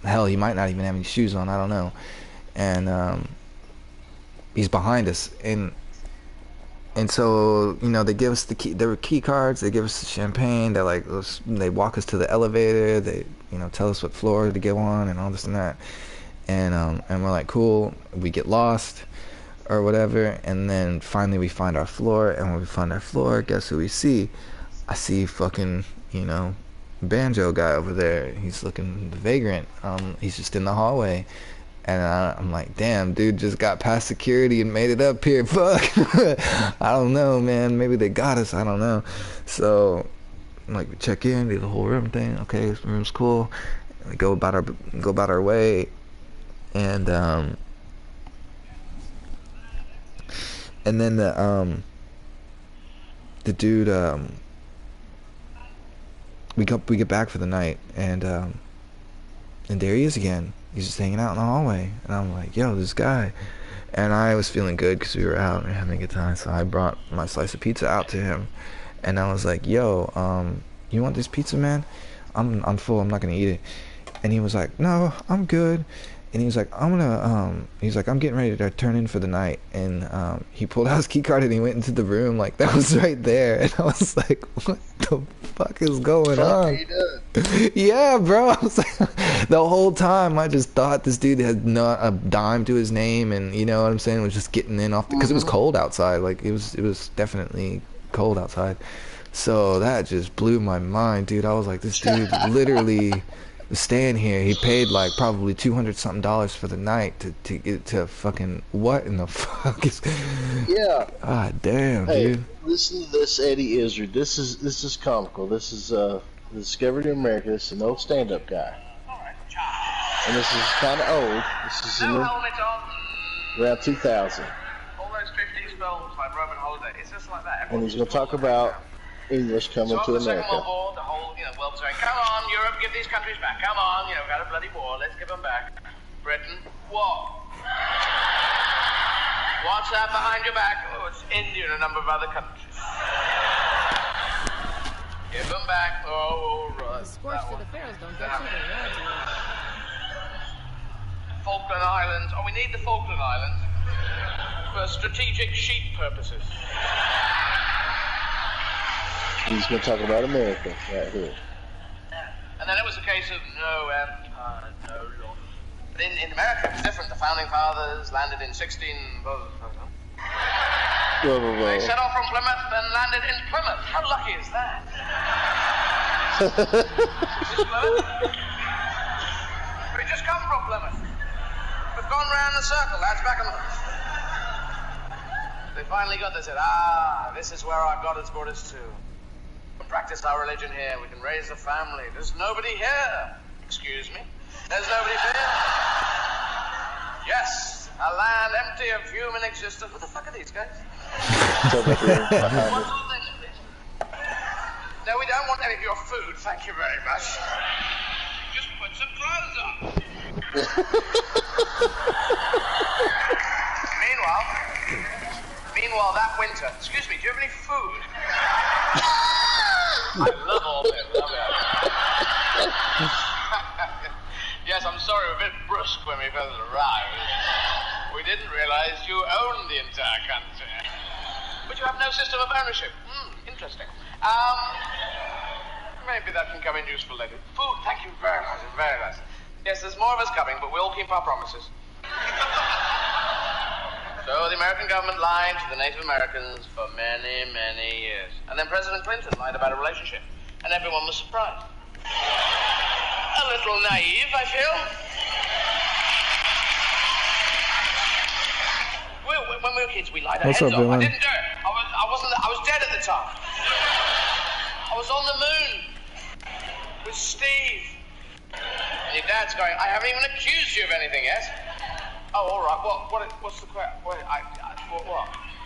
hell, he might not even have any shoes on, I don't know. And he's behind us, and so, you know, they give us the key. There were key cards. They give us the champagne. They're like, they walk us to the elevator. They, you know, tell us what floor to go on and all this and that. And we're like, cool. We get lost or whatever. And then finally we find our floor. And when we find our floor, guess who we see? I see fucking, you know, banjo guy over there. He's looking vagrant. He's just in the hallway. And I'm like, damn, dude just got past security and made it up here. Fuck. I don't know, man. Maybe they got us. I don't know. So, like, we check in, do the whole room thing. Okay, this room's cool. We go about our way. And then the dude, we get back for the night, and there he is again. He's just hanging out in the hallway, and I'm like, yo, this guy. And I was feeling good because we were out and having a good time, so I brought my slice of pizza out to him, and I was like, yo, you want this pizza, man? I'm full, I'm not gonna eat it. And he was like, no, I'm good. And he was like, I'm getting ready to turn in for the night. And he pulled out his key card and he went into the room, like, that was right there. And I was like, what the fuck is going on? Yeah, bro. I was like, the whole time I just thought this dude had not a dime to his name, and you know what I'm saying, was just getting in off because it was cold outside. Like, it was definitely cold outside. So that just blew my mind, dude. I was like, this dude literally staying here. He paid like probably $200-something for the night to get to fucking, what in the fuck is? Yeah. God damn, hey, dude. Listen to this, Eddie Izzard. This is comical. This is Discovered in America. This is an old stand-up guy, and this is kind of old. This is around 2000. All those 50s films like Roman Holiday. It's just like that. And he's going to talk about English coming to America. The whole, world's saying, come on, Europe, give these countries back. Come on, we've had a bloody war. Let's give them back. Britain, what? What's that behind your back? Oh, it's India and a number of other countries. Give them back. Oh, right. Scorched to the Pharaohs don't get you there. Falkland Islands. Oh, we need the Falkland Islands for strategic sheep purposes. He's going to talk about America right here. And then it was a case of no empire, no law. But in America, it was different. The founding fathers landed in 16... They set off from Plymouth and landed in Plymouth. How lucky is that? Is this Plymouth? We just come from Plymouth. We've gone round the circle. That's back on the... They finally got this. They said, this is where our God has brought us to. We can practice our religion here. We can raise a family. There's nobody here. Excuse me? There's nobody here. Yes, a land empty of human existence. What the fuck are these guys? What's all this, please? No, we don't want any of your food. Thank you very much. Just put some clothes on. Meanwhile, that winter. Excuse me, do you have any food? I love all this. Love it. Yes, I'm sorry, we're a bit brusque when we first arrived. We didn't realize you owned the entire country. But you have no system of ownership. Interesting. Maybe that can come in useful later. Food, thank you very much. Very nice. Yes, there's more of us coming, but we'll keep our promises. So the American government lied to the Native Americans for many, many years. And then President Clinton lied about a relationship. And everyone was surprised. A little naive, I feel. When we were kids, we lied our heads off. I didn't do it. I was dead at the time. I was on the moon with Steve. And your dad's going, I haven't even accused you of anything yet. Oh, all right. What's the question? What?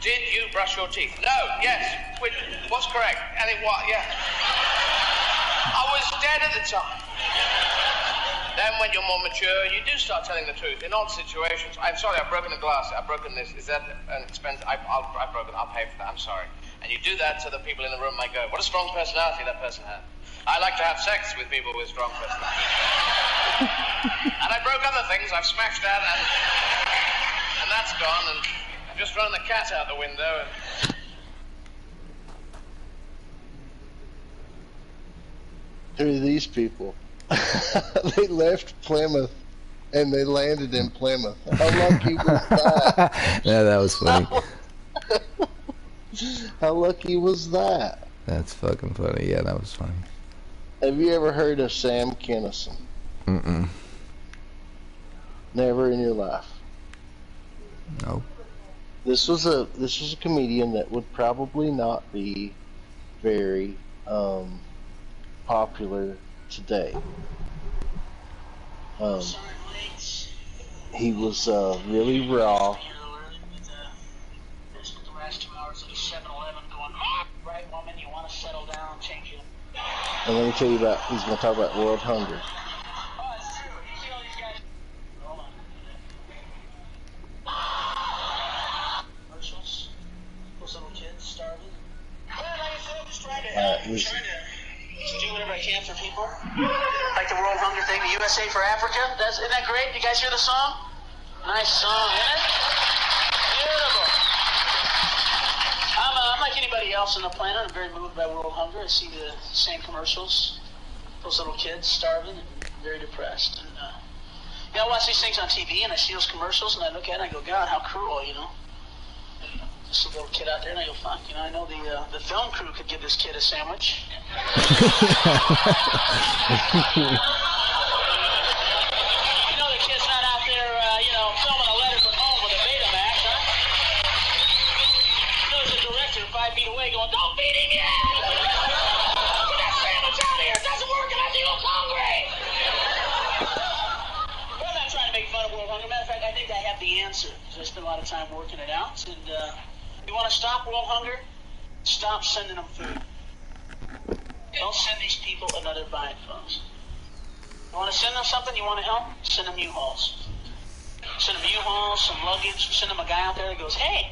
Did you brush your teeth? No. Yes. Wait, what's correct? And it what? Yeah. I was dead at the time. Then when you're more mature, you do start telling the truth in odd situations. I'm sorry, I've broken a glass. I've broken this. Is that an expense? I've broken. I'll pay for that. I'm sorry. And you do that so the people in the room might go, what a strong personality that person had. I like to have sex with people with strong personalities. And I broke other things. I've smashed that, and that's gone. And I've just thrown the cat out the window. Who are these people? They left Plymouth and they landed in Plymouth. How lucky was that? Yeah, that was funny. How lucky was that? That's fucking funny. Yeah, that was funny. Have you ever heard of Sam Kinison? Mm-mm. Never in your life. Nope. This was a comedian that would probably not be very popular today. He was really raw. And let me tell you about, he's going to talk about world hunger. To do whatever I can for people. Like the World Hunger thing, the USA for Africa. Isn't that great? You guys hear the song? Nice song, isn't it? Beautiful. I'm like anybody else on the planet. I'm very moved by world hunger. I see the same commercials. Those little kids starving and very depressed. And I watch these things on TV and I see those commercials and I look at it and I go, God, how cruel, you know. Just a little kid out there, and I go, fuck, you know, I know the film crew could give this kid a sandwich. You know the kid's not out there, filming a letter from home with a Betamax, huh? You know there's a director 5 feet away going, don't feed him yet! Get that sandwich out of here! It doesn't work and I feel hungry! Well, I'm not trying to make fun of world hunger. Matter of fact, I think I have the answer. I spent a lot of time working it out, and you want to stop world hunger? Stop sending them food. Don't send these people another buying phones. You want to send them something? You want to help? Send them U-Hauls. Send them U-Hauls, some luggage. Send them a guy out there that goes, hey,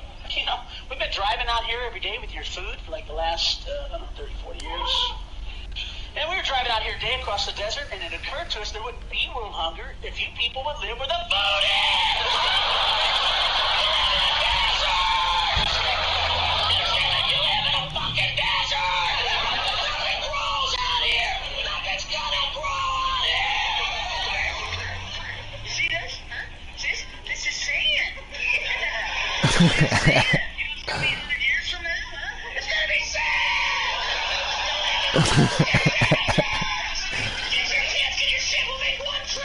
we've been driving out here every day with your food for like the last, 30, 40 years. And we were driving out here today across the desert, and it occurred to us there wouldn't be world hunger if you people would live where the food is! It's gonna be 100 years from now, huh? It's gonna be sad! Get your kids, get your shit, we'll make one trip!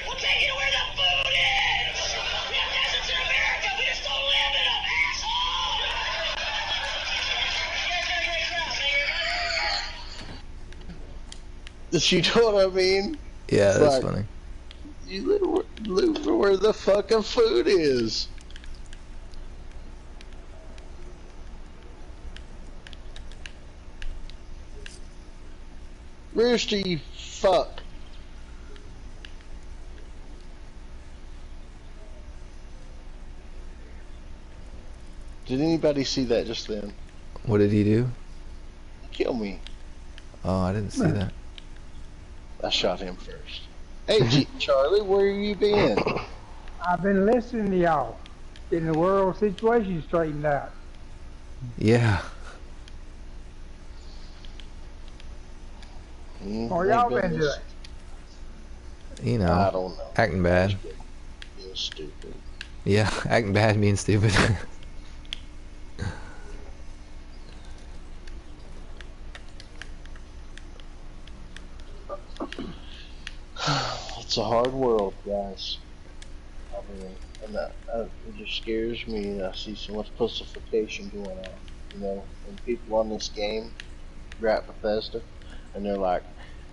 We'll take you to where the food is! We have deserts in America, we just don't live in them, asshole! You guys got a great crowd, man. You know what I mean? Yeah, that's like, funny. You live where the fucking food is. Rooster, you fuck. Did anybody see that just then? What did he do? Kill me. Oh, I didn't see that. I shot him first. Hey, Charlie, where you been? I've been listening to y'all, getting the world situation straightened out. Yeah. What y'all been doing? You know, I don't know. acting bad. Being stupid. Yeah, acting bad means stupid. It's a hard world, guys. I mean, and it just scares me. I see so much pussification going on. You know, and people on this game, Rat Bethesda, and they're like,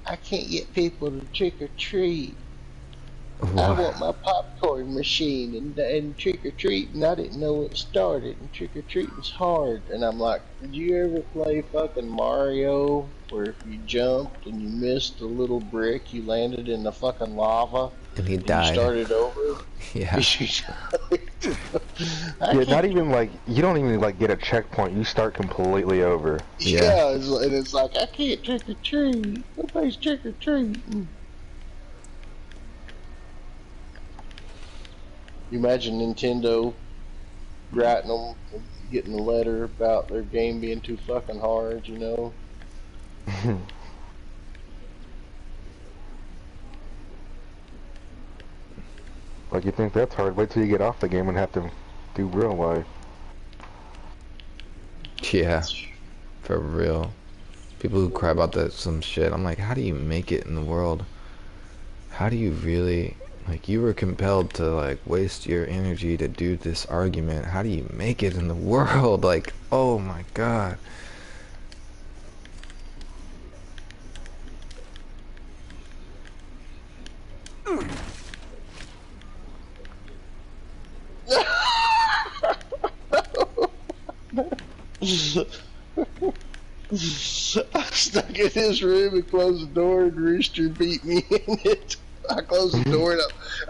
I can't get people to trick or treat. I want my popcorn machine and trick or treating. I didn't know it started, and trick or treating's hard. And I'm like, did you ever play fucking Mario, where if you jumped and you missed a little brick, you landed in the fucking lava And he and you died. started over? Yeah. Yeah, not even like, you don't even like get a checkpoint. You start completely over. Yeah, and it's like, I can't trick or treat. Nobody's trick or treating. You imagine Nintendo writing them, getting a letter about their game being too fucking hard, you know? Like, you think that's hard? Wait till you get off the game and have to do real life. Yeah. For real. People who cry about that some shit, I'm like, how do you make it in the world? How do you really, like, you were compelled to like waste your energy to do this argument. How do you make it in the world? Like, oh my god. I stuck in his room and closed the door, and Rooster beat me in it. I closed the door and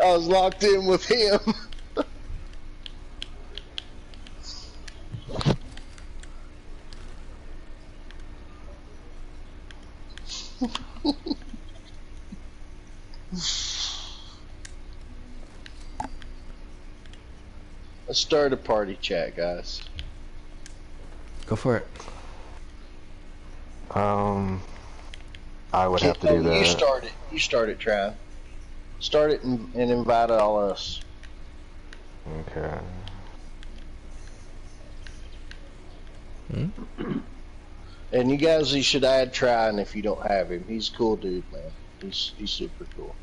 I was locked in with him. Let's start a party chat, guys. Go for it. I would have to do that. You start it. You start it, Trav. Start it and invite all us. Okay. And you guys, you should add Trine if you don't have him. He's a cool dude, man. He's super cool.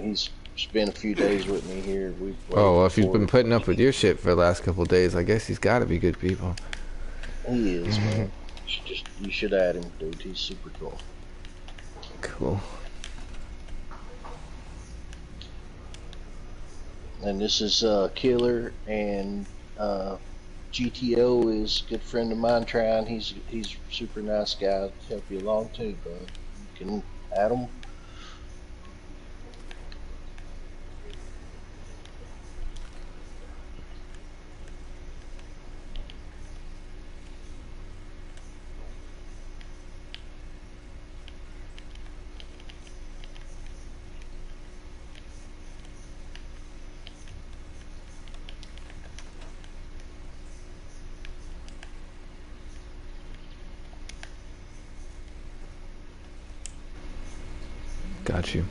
He's spent a few days with me here. Oh, well, if he's been putting up with your shit for the last couple of days, I guess he's got to be good people. He is, man. You should add him, dude. He's super cool. Cool. And this is Killer, and GTO is a good friend of mine, Trine. He's a super nice guy. He'll help you along too, bro. You can add him. Got you.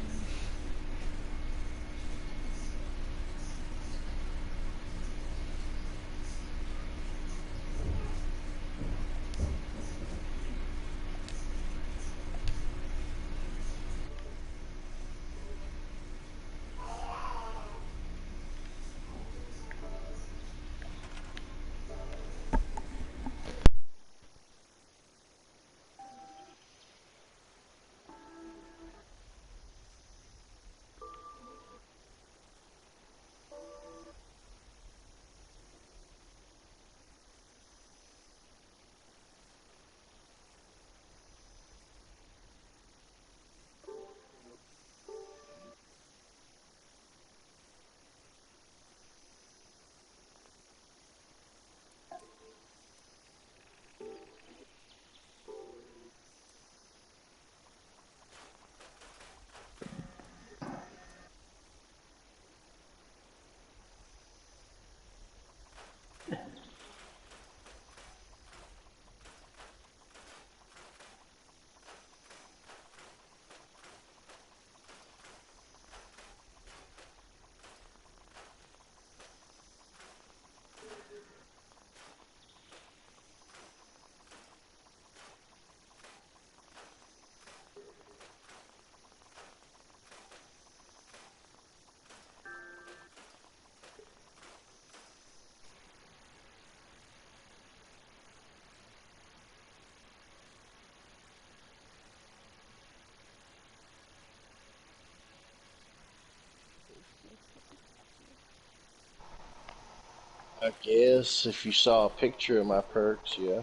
I guess if you saw a picture of my perks, yeah.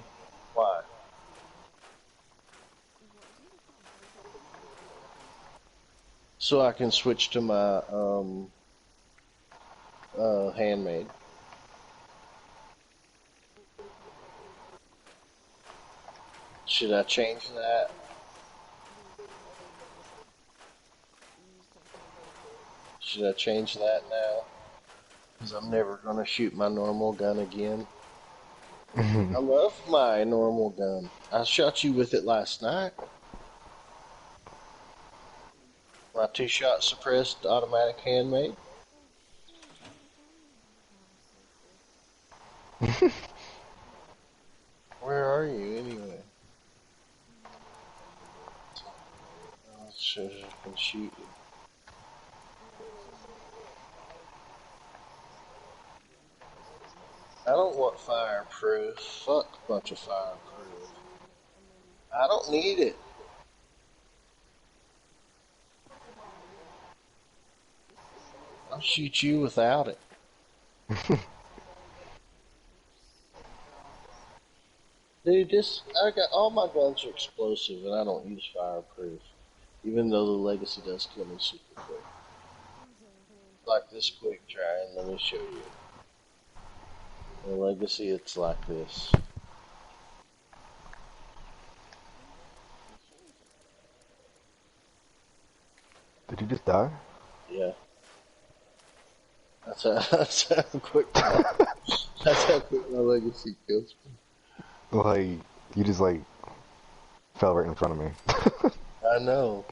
Why? So I can switch to my handmade. Should I change that? Should I change that now? Because I'm never going to shoot my normal gun again. I love my normal gun. I shot you with it last night. My 2-shot suppressed automatic handmade. Where are you anyway? Oh, should I can shoot you. I don't want fireproof. Fuck a bunch of fireproof. I don't need it. I'll shoot you without it. Dude, I got all my guns are explosive and I don't use fireproof. Even though the legacy does kill me super quick. Like this quick try, and let me show you. The legacy, it's like this. Did you just die? Yeah. That's how quick that's how quick my legacy kills me. Like, you just, like, fell right in front of me. I know.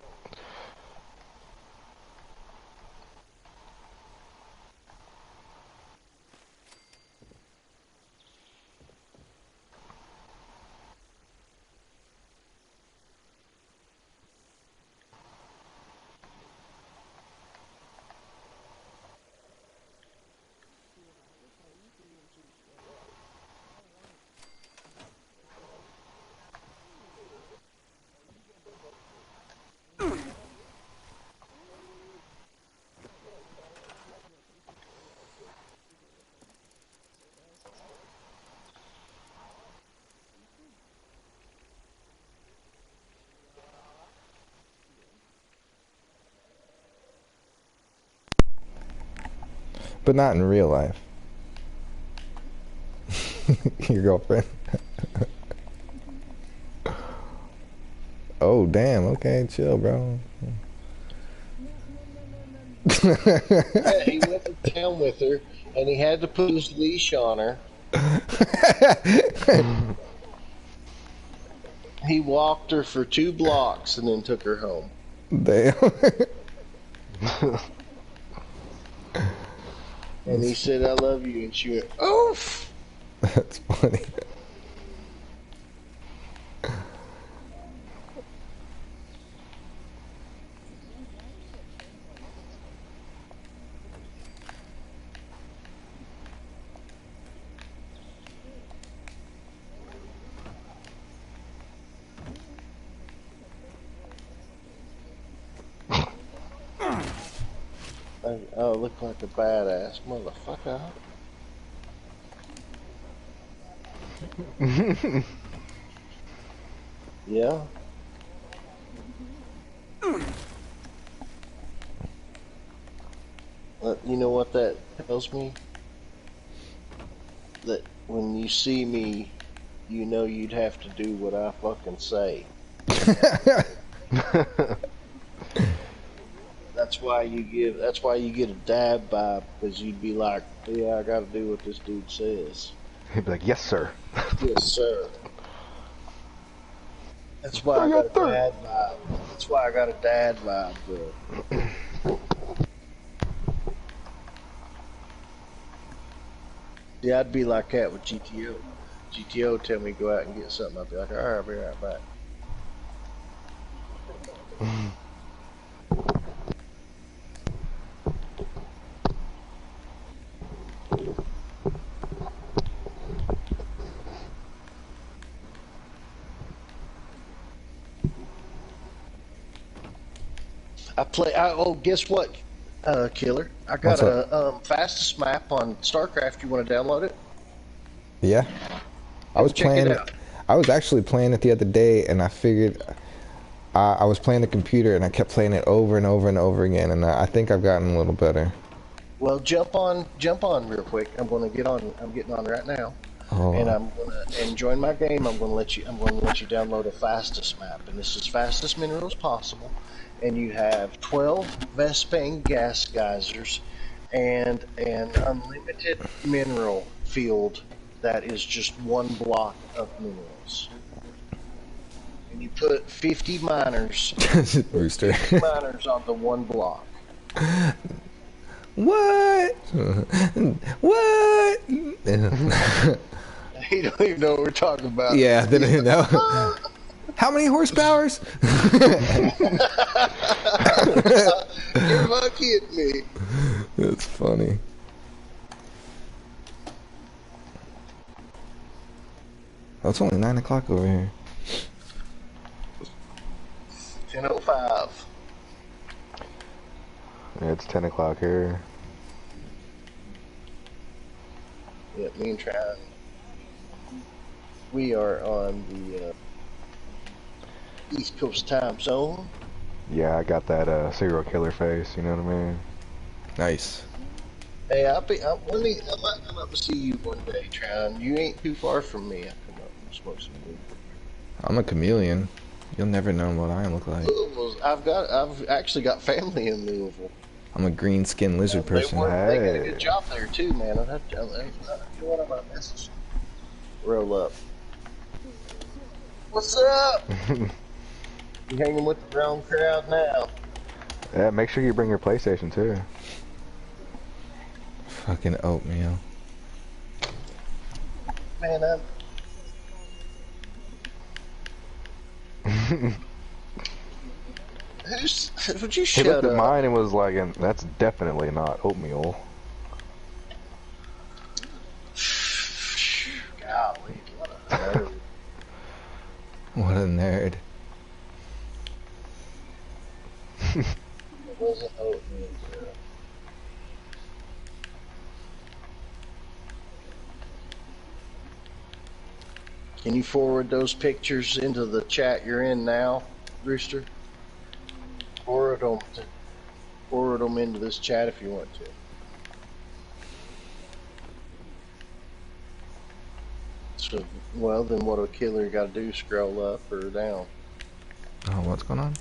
But not in real life. Your girlfriend. Oh, damn. Okay, chill, bro. Yeah, he went to town with her, and he had to put his leash on her. He walked her for 2 blocks and then took her home. Damn. And he said, I love you, and she went, oof! That's funny. I look like a badass motherfucker. Yeah. You know what that tells me? That when you see me, you know you'd have to do what I fucking say. That's why you get a dad vibe, because you'd be like, yeah, I gotta do what this dude says. He'd be like, yes, sir. Yes, sir. That's why I got a dad vibe. That's why I got a dad vibe, bro. Yeah, I'd be like that with GTO. GTO would tell me to go out and get something. I'd be like, alright, I'll be right back. Oh, guess what, Killer? I got What's a fastest map on StarCraft. You want to download it? Yeah. I was Check it playing. out. I was actually playing it the other day, and I figured I was playing the computer, and I kept playing it over and over and over again, and I think I've gotten a little better. Well, jump on real quick. I'm going to get on. I'm getting on right now, Hold and on. I'm going to join my game. I'm going to let you. I'm going to let you download a fastest map, and this is fastest minerals possible. And you have 12 Vespane gas geysers, and an unlimited mineral field that is just one block of minerals. And you put 50 miners. Rooster. 50 miners on the one block. What? What? You don't even know what we're talking about. Yeah, they don't even know. How many horsepowers? You're not kidding me. That's funny. Oh, it's only 9 o'clock over here. 10:05. Yeah, it's 10 o'clock here. Yeah, me and Tran. We are on the East Coast time zone. Yeah, I got that serial killer face, you know what I mean? Nice. Hey, I might come up and see you one day, Tran. You ain't too far from me. I come up and smoke some weed. I'm a chameleon. You'll never know what I look like. I've actually got family in Louisville. I'm a green skinned lizard person. They did a good job there too, man. I'd have to tell them. You want my message? Roll up. What's up? You hanging with the wrong crowd now? Yeah, make sure you bring your PlayStation too. Fucking oatmeal. Man, would you He shut looked up? at mine and was like, that's definitely not oatmeal. Golly, what a nerd. What a nerd. It wasn't oatmeal, bro. Can you forward those pictures into the chat you're in now, Rooster? Forward them into this chat if you want to. So, well, then what a killer got to do? Scroll up or down? Oh, what's going on?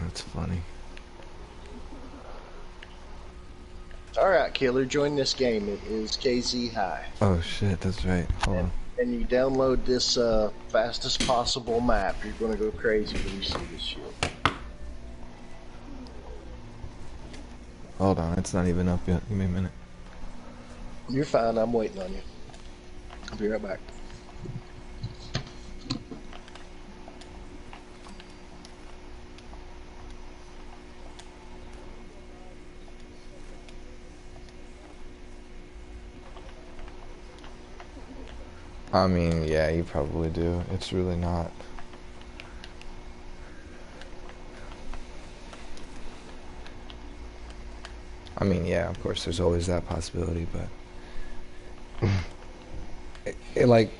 That's funny. Alright, killer, join this game. It is KZ High. Oh shit, that's right. Hold on. And you download this fastest possible map. You're going to go crazy when you see this shit. Hold on, it's not even up yet. Give me a minute. You're fine. I'm waiting on you. I'll be right back. I mean, yeah, you probably do. It's really not. I mean, yeah, of course, there's always that possibility, but like,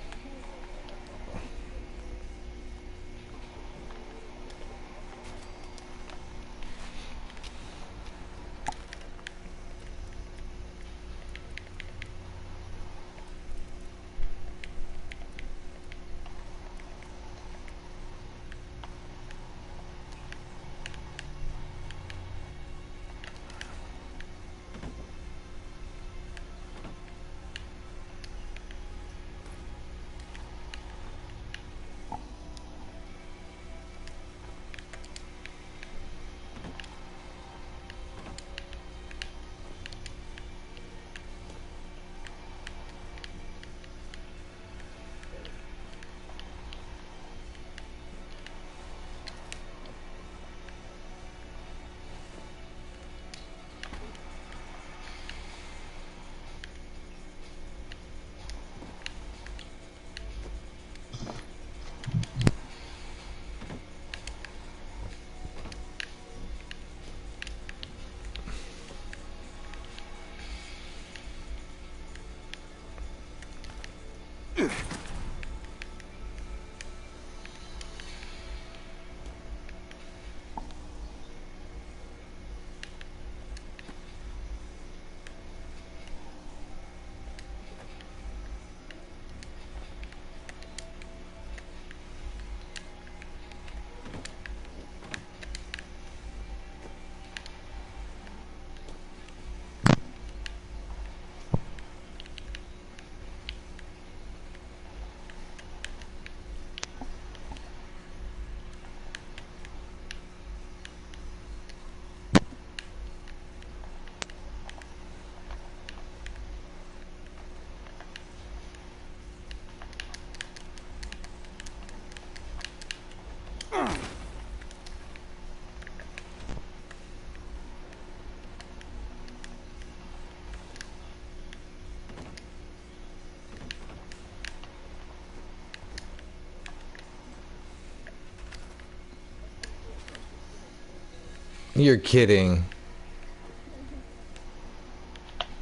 you're kidding.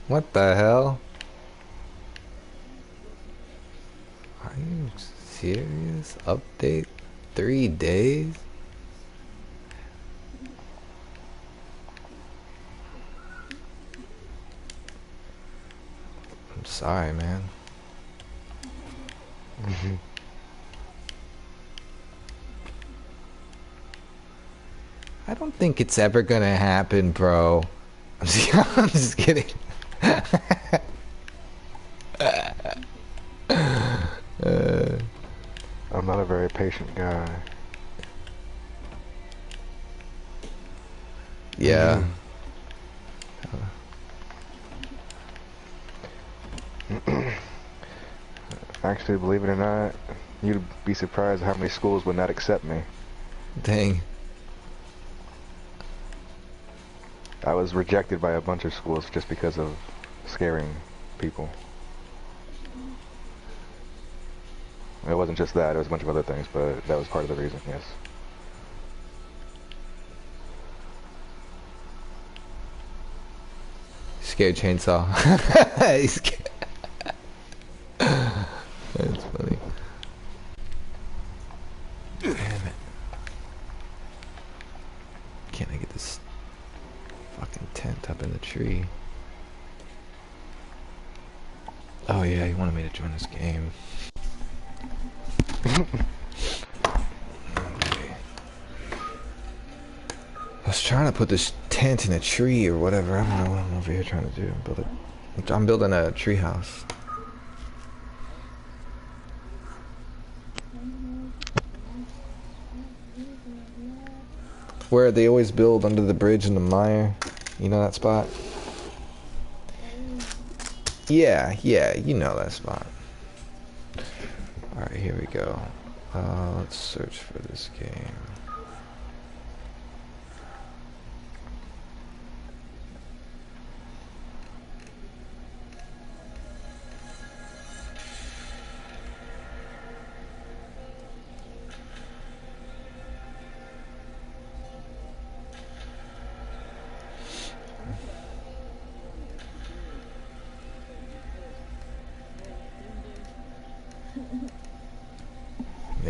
What the hell? Are you serious? Update 3 days? I'm sorry, man. I don't think it's ever gonna happen, bro. I'm just kidding. I'm not a very patient guy. Yeah. Actually, believe it or not, you'd be surprised how many schools would not accept me. Dang. I was rejected by a bunch of schools just because of scaring people. It wasn't just that, it was a bunch of other things, but that was part of the reason, yes. Scared chainsaw. He's scared. That's funny. Damn it. Can't I get this fucking tent up in the tree? Oh yeah, he wanted me to join this game. Okay. I was trying to put this tent in a tree or whatever. I don't know what I'm over here trying to do. I'm building a tree house. Where they always build under the bridge in the Mire. You know that spot? Yeah, you know that spot. Alright, here we go. Let's search for this game.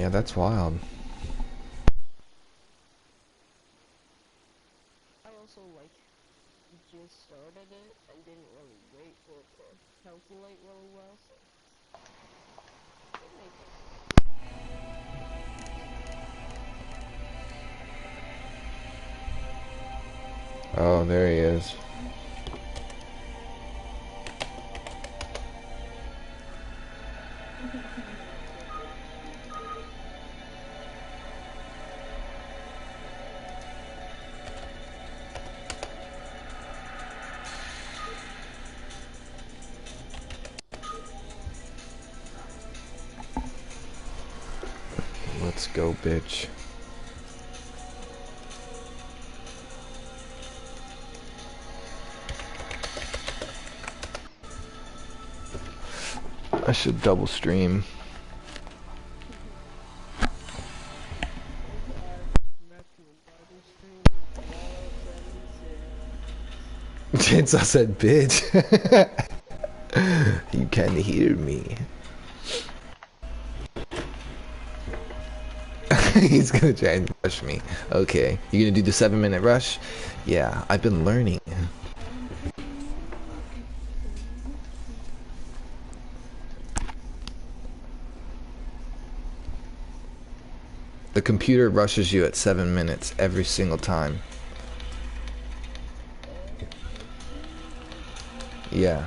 Yeah, that's wild. I also like just started it and didn't really wait for it to calculate really well, so it may take a minute. Oh, there he is. Let's go, bitch. I should double stream. Chainsaw said, bitch. You can hear me. He's gonna try and rush me. Okay. You gonna do the 7-minute rush? Yeah, I've been learning. The computer rushes you at 7 minutes every single time. Yeah.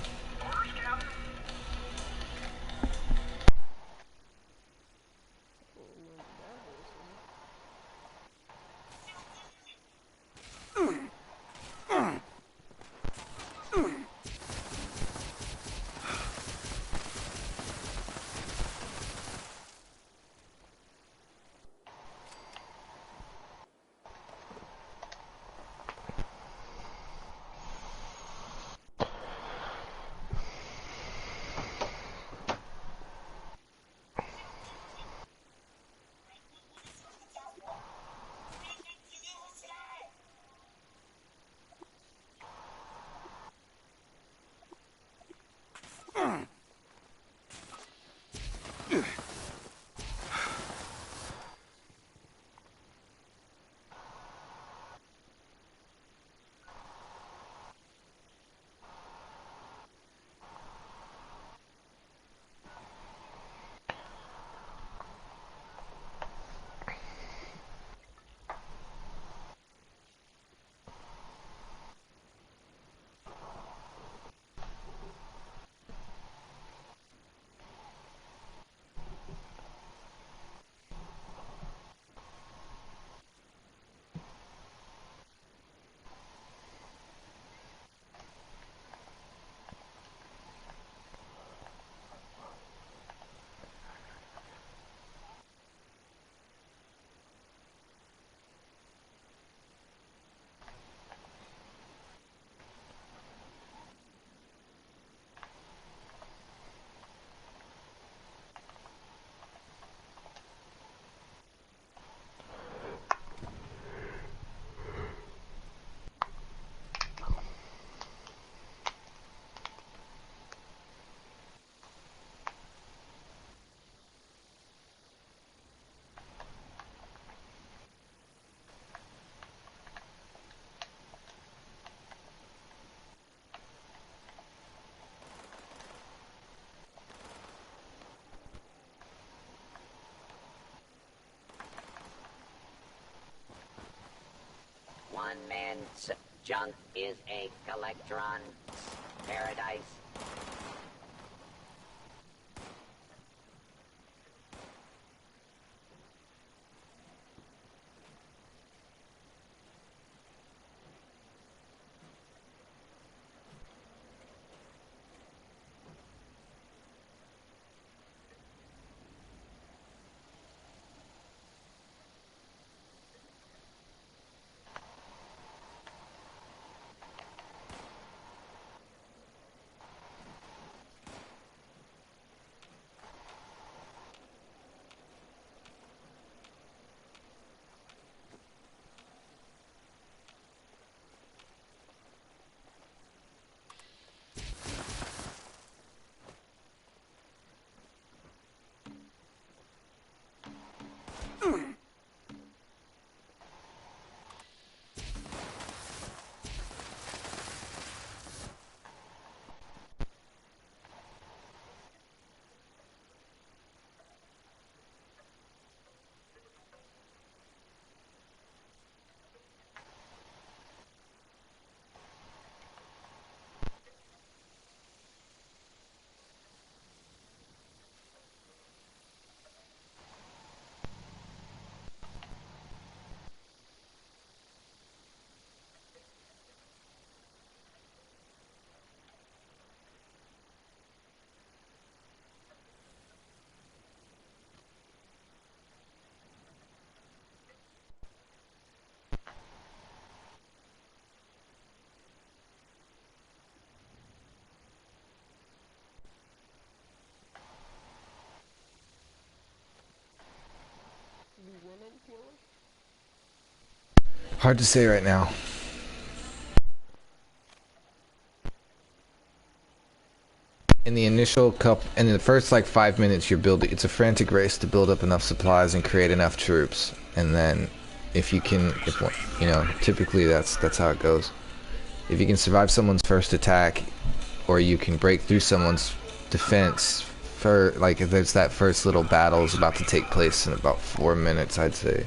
One man's junk is a collectron's paradise. Hard to say right now. In the initial in the first like 5 minutes, you're building. It's a frantic race to build up enough supplies and create enough troops, and then if you can, typically that's how it goes. If you can survive someone's first attack, or you can break through someone's defense, for like if there's that first little battle is about to take place in about 4 minutes, I'd say.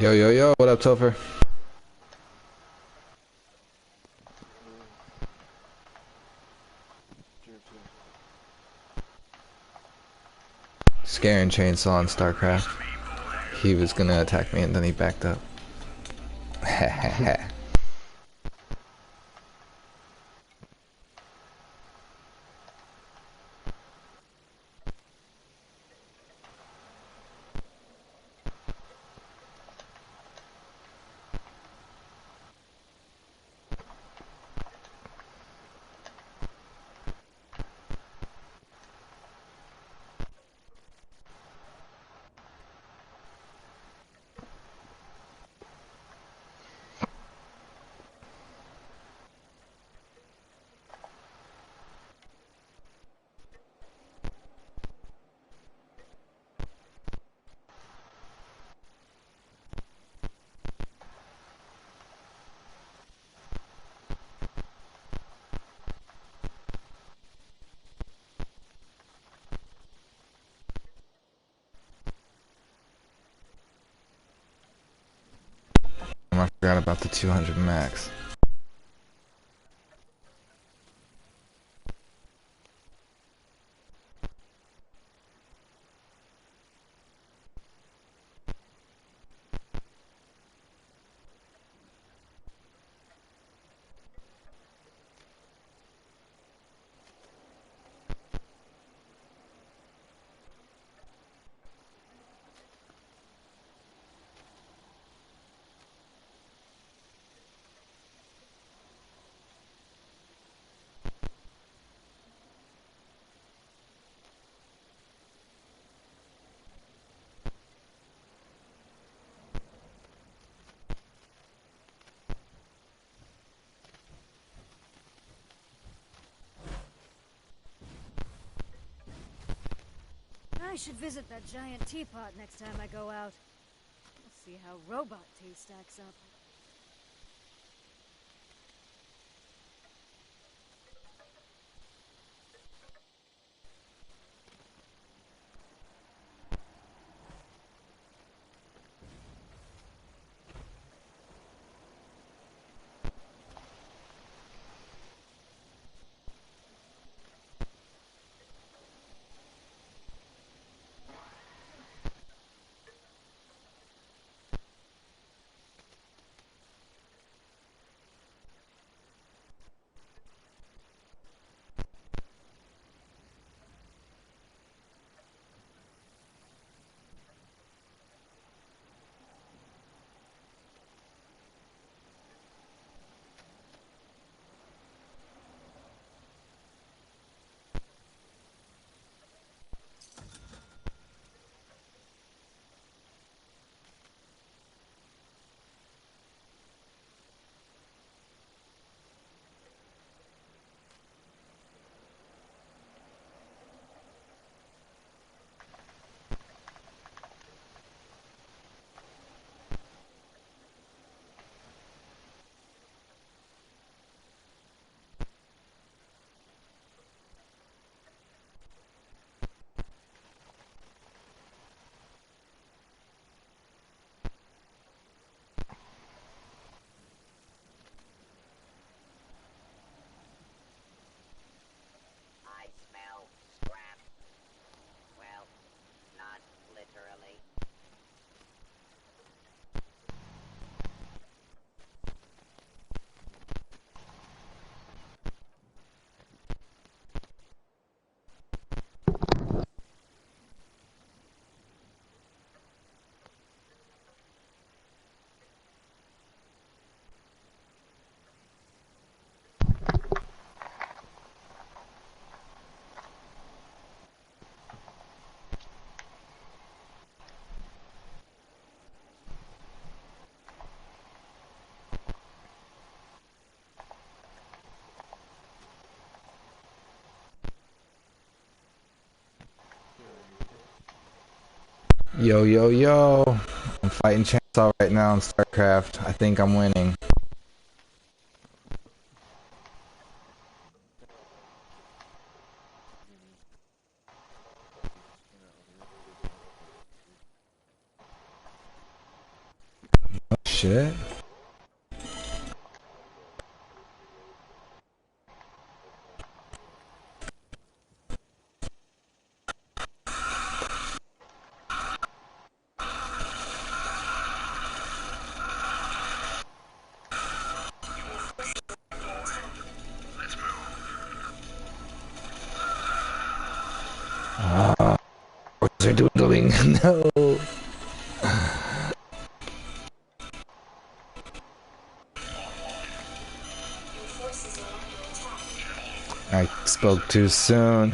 Yo, yo, yo, what up, Topher? Scaring Chainsaw in StarCraft. He was gonna attack me and then he backed up. I forgot about the 200 max. I should visit that giant teapot next time I go out. We'll see how robot tea stacks up. I smell scrap. Well, not literally. Yo, yo, yo. I'm fighting Chainsaw right now in StarCraft. I think I'm winning. shit. They're dwindling. No. I spoke too soon.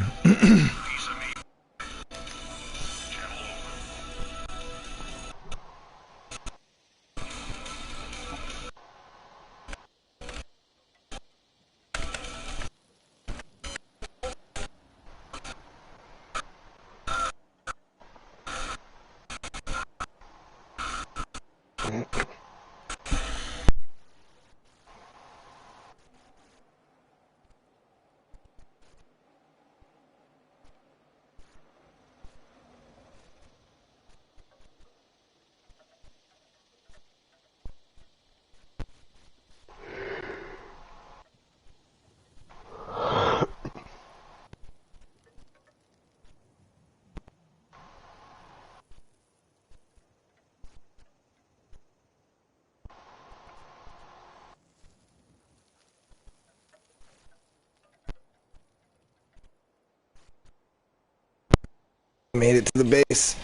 Made it to the base.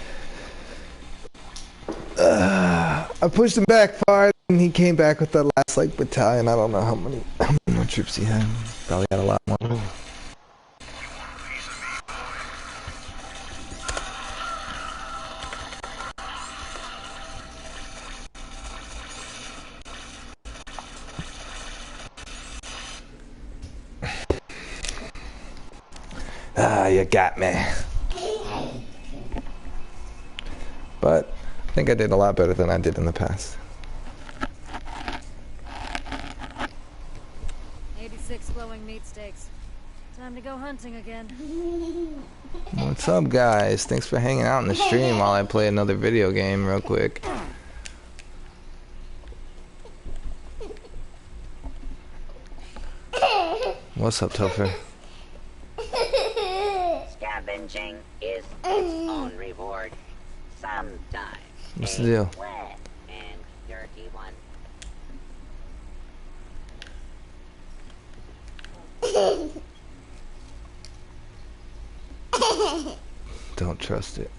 I pushed him back far, and he came back with the last like battalion. I don't know how many more troops he had. Probably had a lot more. Ah, you got me. But I think I did a lot better than I did in the past. 86 glowing meat steaks. Time to go hunting again. What's up, guys? Thanks for hanging out in the stream while I play another video game real quick. What's up, Topher? Scavenging is its own reward. Sometimes What's the deal? wet and dirty one. Don't trust it.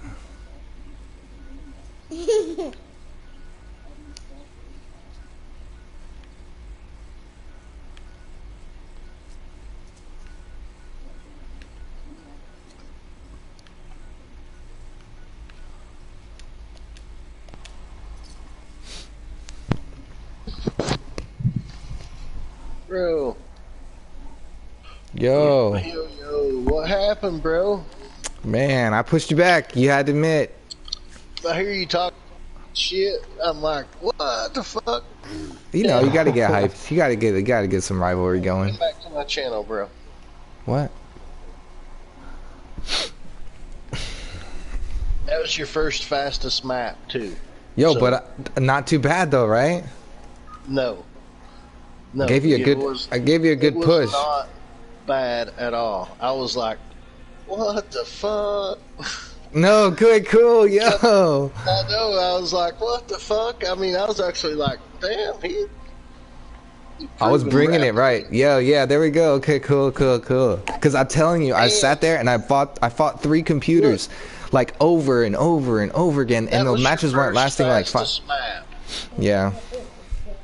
Bro. Yo. Yo, what happened, bro? Man, I pushed you back. You had to admit. I hear you talk shit. I'm like, what the fuck? You know, you gotta get hyped. You gotta get some rivalry going. Come back to my channel, bro. What? That was your first fastest map, too. Yo, So- but not too bad though, right? No. No. I gave you a it good. was- I gave you a good it was push. Not bad at all. I was like, what the fuck? No, good, cool, yo. I know. I was like, what the fuck? I mean, I was actually like, damn, he. I was bringing it right. Yeah, there we go. Okay, cool. Because I'm telling you, I sat there and I fought 3 computers, like over and over and over again, and the matches weren't lasting like 5. Map. Yeah.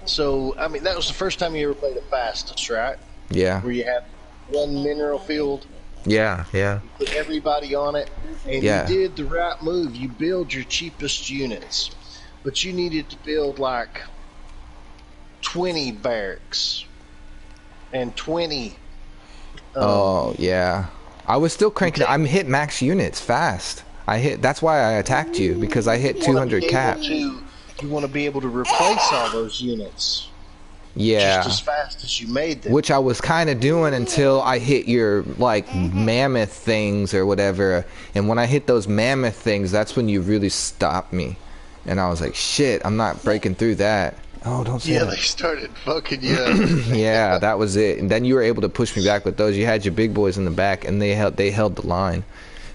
So, I mean, that was the first time you ever played the fastest, right? Yeah. Where you had one mineral field, Yeah. put everybody on it, and Yeah. you did the right move. You build your cheapest units, but you needed to build like 20 barracks and 20. Oh yeah. I was still cranking. I'm hit max units fast. That's why I attacked you, because I hit 200 cap. You want to be able to replace all those units. Yeah. Just as fast as you made them. Which I was kind of doing until I hit your like mammoth things or whatever. And when I hit those mammoth things, that's when you really stopped me. And I was like, shit, I'm not breaking through that. Oh, don't say Yeah, that. they started fucking you up. Yeah, that was it. And then you were able to push me back with those. You had your big boys in the back, and they held the line.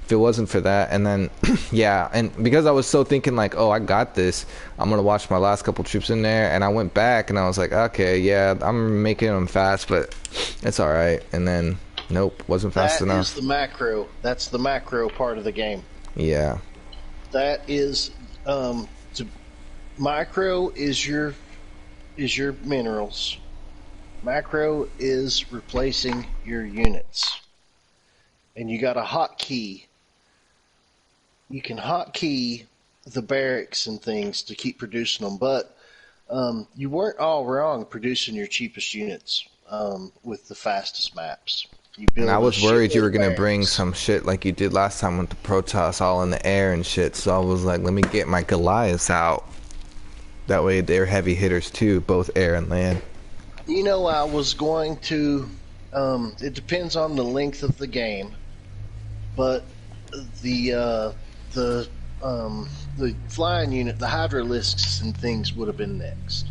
If it wasn't for that, and then yeah, and because I was so thinking like, oh, I got this. I'm gonna watch my last couple troops in there, and I went back and I was like, okay, yeah, I'm making them fast, but it's all right. And then nope, wasn't fast That enough. is the macro. That's the macro part of the game. Yeah. That is micro is your minerals. Macro is replacing your units. And you got a hotkey. You can hotkey the barracks and things to keep producing them, but you weren't all wrong producing your cheapest units with the fastest maps. You And build I a was worried you shitload were of gonna bring barracks. some shit like you did last time with the Protoss all in the air and shit. So I was like, let me get my Goliaths out. That way they're heavy hitters too, both air and land. You know, I was going to. It depends on the length of the game, but the flying unit, the Hydralisks and things would have been next.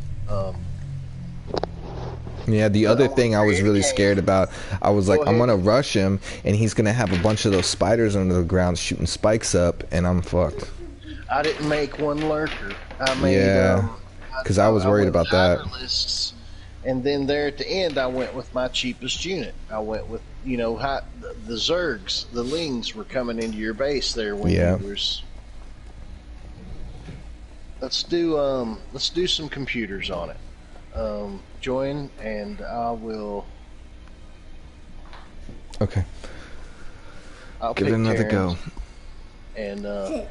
Yeah, the But other I wanna thing I was create a really game. scared about, I was like, Go I'm ahead. gonna rush him, and he's gonna have a bunch of those spiders under the ground shooting spikes up, and I'm fucked. I didn't make one lurker. I made. Yeah, because I was worried went with about that. Hydralisks, and then there at the end, I went with my cheapest unit. I went with the Zergs, the Lings were coming into your base there when Yeah. you was. Let's do some computers on it. Join and I will. Okay, I'll give it pick another Terrence, go. and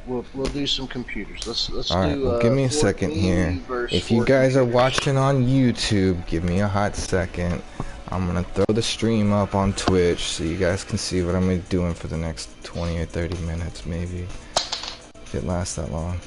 we'll do some computers. Let's All right, do. well, give me a Fort second here. Lee versus If you Fort guys are Computers. watching on YouTube, give me a hot second. I'm gonna throw the stream up on Twitch so you guys can see what I'm gonna be doing for the next 20 or 30 minutes, maybe, if it lasts that long.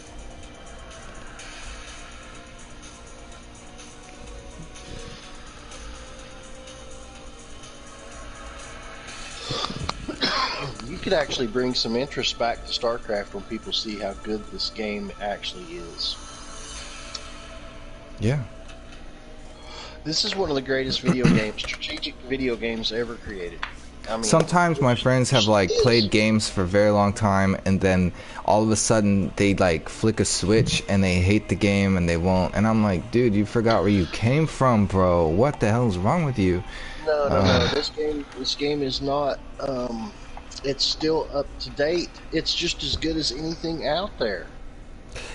You could actually bring some interest back to StarCraft when people see how good this game actually is. Yeah. This is one of the greatest video games, strategic video games ever created. I mean, Sometimes my friends have like played games for a very long time, and then all of a sudden they like flick a switch and they hate the game and they won't. And I'm like, dude, you forgot where you came from, bro. What the hell is wrong with you? No. This game is not. It's still up to date. It's just as good as anything out there.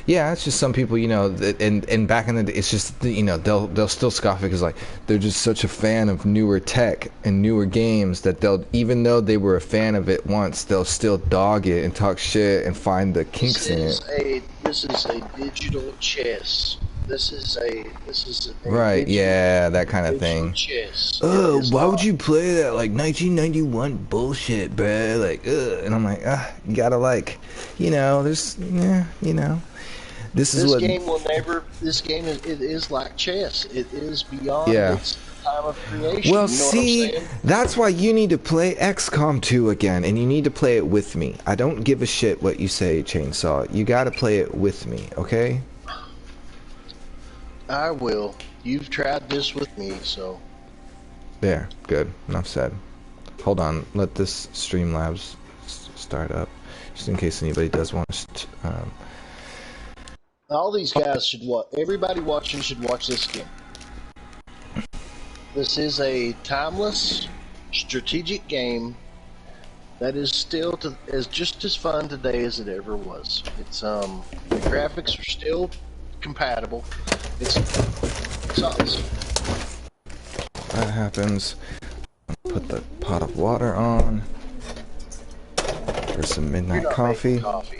Yeah, it's just some people, you know, and back in the day, it's just, you know, they'll still scoff because like they're just such a fan of newer tech and newer games that they'll, even though they were a fan of it once, they'll still dog it and talk shit and find the kinks in it. This is a digital chess. This is a Right? digital, Yeah, that kind of digital thing. chess. Oh, It is why would not- you play that like 1991 bullshit, bruh? Like, and I'm like, you gotta like, you know, there's, yeah, you know, this is This what. game will never. This game is like chess. It is beyond Yeah. its time of creation. Well, you know see, what I'm saying? that's why you need to play XCOM 2 again, and you need to play it with me. I don't give a shit what you say, Chainsaw. You gotta play it with me, okay? I will. You've tried this with me, so. There, good. Enough said. Hold on, let this Streamlabs start up, just in case anybody does want to. All these guys should watch. Everybody watching should watch this game. This is a timeless, strategic game that is still is just as fun today as it ever was. It's the graphics are still compatible. It's awesome. That happens. Put the pot of water on for some midnight You're not coffee. making coffee.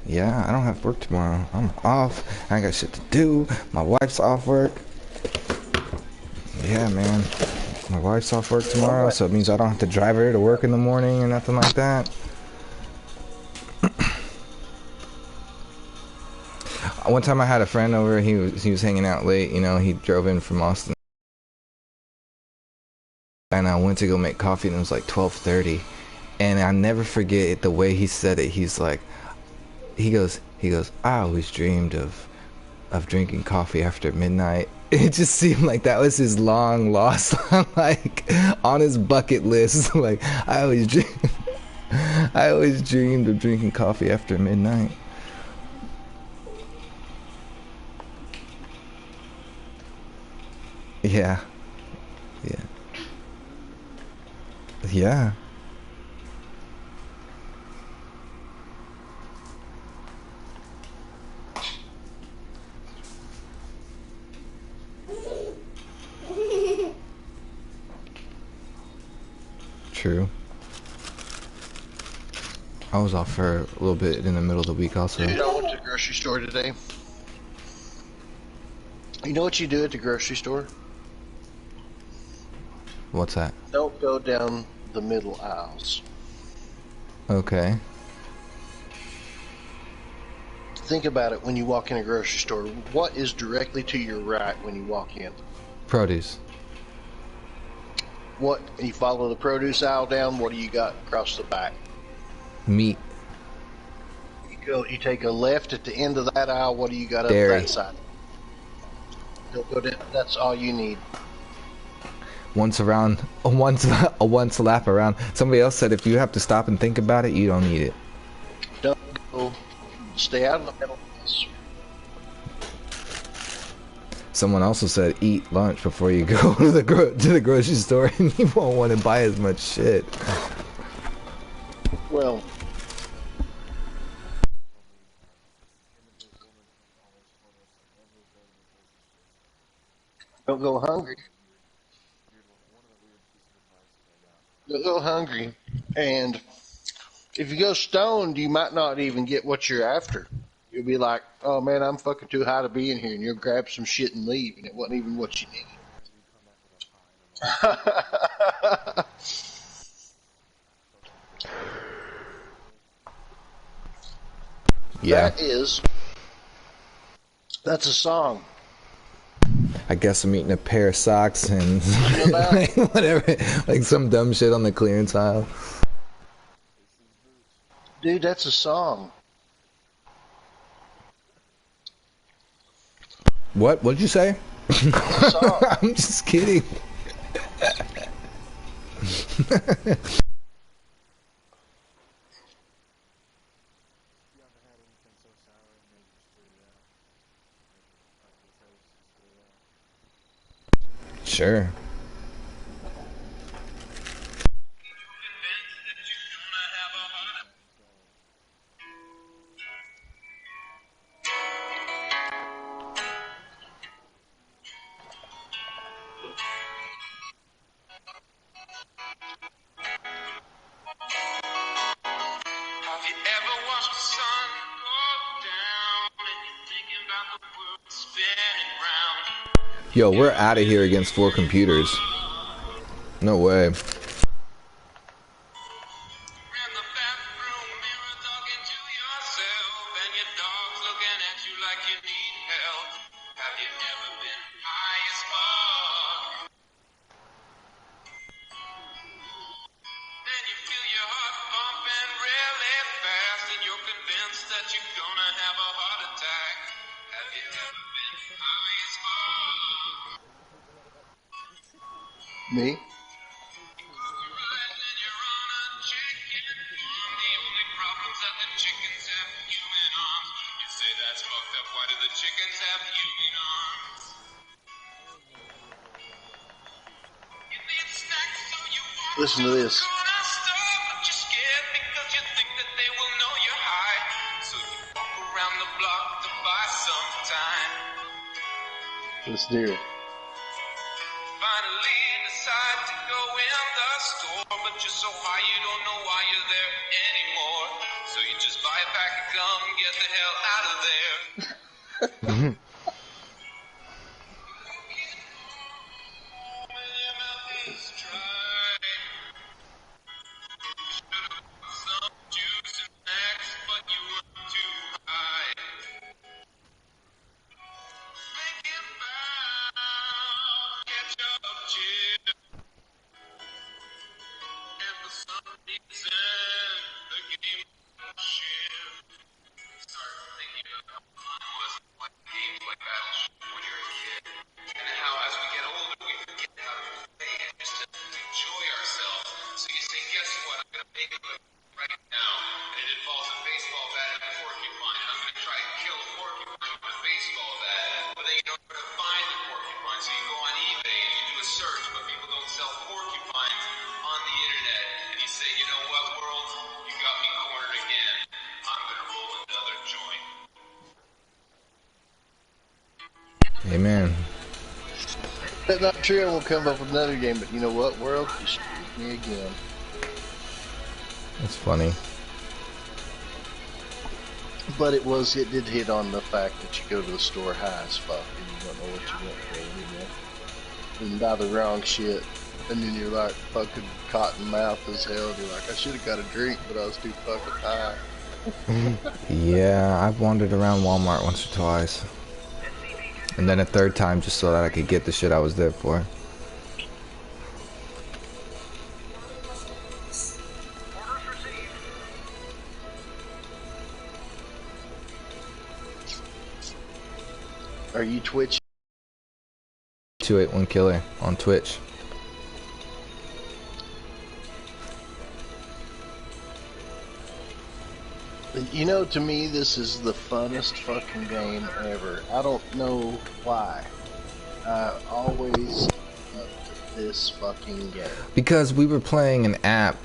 Yeah, I don't have work tomorrow. I'm off. I ain't got shit to do. My wife's off work. Yeah, man. My wife's off work tomorrow, so it means I don't have to drive her to work in the morning or nothing like that. One time I had a friend over. He was hanging out late. You know, he drove in from Austin, and I went to go make coffee, and it was like 12:30. And I never forget the way he said it. He's like, he goes, I always dreamed of of drinking coffee after midnight. It just seemed like that was his long lost, like, on his bucket list. Like, I always dreamed of drinking coffee after midnight. Yeah. Yeah. Yeah. True. I was off for a little bit in the middle of the week also. Dude, I went to the grocery store today. You know what you do at the grocery store? What's that? Don't go down the middle aisles. Okay. Think about it when you walk in a grocery store. What is directly to your right when you walk in? Produce. What? You follow the produce aisle down, what do you got across the back? Meat. You take a left at the end of that aisle, what do you got Dairy. up that side? Don't go down, that's all you need. Once a lap around. Somebody else said if you have to stop and think about it, you don't need it. Don't go, stay out of the middle. Someone also said eat lunch before you go to the grocery store, and you won't want to buy as much shit. Well, don't go hungry. Don't go hungry. And if you go stoned, you might not even get what you're after. You'll be like, oh man, I'm fucking too high to be in here, and you'll grab some shit and leave, and it wasn't even what you needed. Yeah. That's a song. I guess I'm eating a pair of socks and like, whatever, like some dumb shit on the clearance aisle. Dude, that's a song. What? What'd you say? That's a song. I'm just kidding. Sure. Have you ever watched the sun go down and you're thinking about the world spinning round? Yo, we're out of here against 4 computers. No way. In the bathroom mirror talking to yourself and your dog's looking at you like you need help. Have you ever been high as fuck? Then you feel your heart pumping really fast and you're convinced that you're gonna have a heart attack. Have you ever been high as fuck? Me? Listen to this. Let's do it. Finally decide to go in the store, but you're so high you don't know why you're there anymore. So you just buy a pack of gum and get the hell out of there. Some juice and snacks, but you were too high. Thinking about ketchup chips. And for some reason, the game shit. Started thinking about fun was what game Amen. That's not true. I won't come up with another game, but you know what, world? You screwed me again. That's funny. But it did hit on the fact that you go to the store high as fuck and you don't know what you went for anymore. And buy the wrong shit. And then you're like fucking cotton mouth as hell. You're like, I should have got a drink, but I was too fucking high. Yeah, I've wandered around Walmart once or twice. And then a third time just so that I could get the shit I was there for. Are you Twitch? 281 Killer on Twitch. You know, to me, this is the funnest fucking game ever. I don't know why. I always loved this fucking game. Because we were playing an app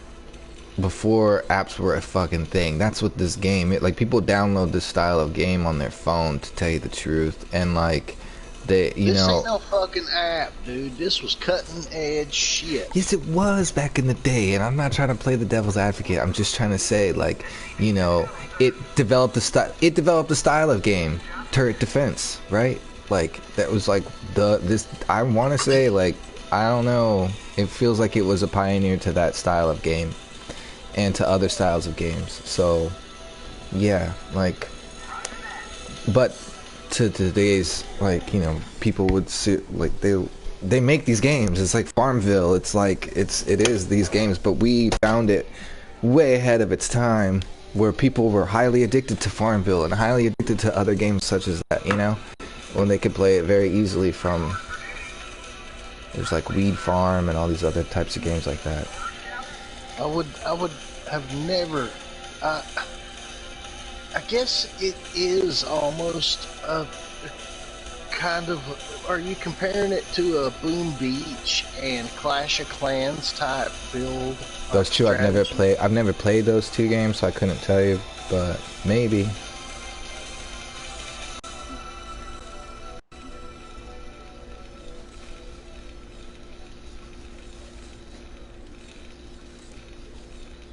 before apps were a fucking thing. That's what this game is. Like, people download this style of game on their phone, to tell you the truth. And, like, they, you know... This ain't no fucking app, dude. This was cutting edge shit. Yes, it was back in the day, and I'm not trying to play the devil's advocate. I'm just trying to say, like, you know, it developed a style of game, turret defense, right? Like, that was like I want to say, like, I don't know, it feels like it was a pioneer to that style of game and to other styles of games. So yeah, like, but to today's, like, you know, people would see, like, they make these games. It's like Farmville. It's like it is these games, but we found it way ahead of its time, where people were highly addicted to Farmville and highly addicted to other games such as that, you know, when they could play it very easily from, there's like Weed Farm and all these other types of games like that. I would have never, I guess it is almost a kind of, are you comparing it to a Boom Beach and Clash of Clans type build? Those two I've never played those two games, so I couldn't tell you, but maybe.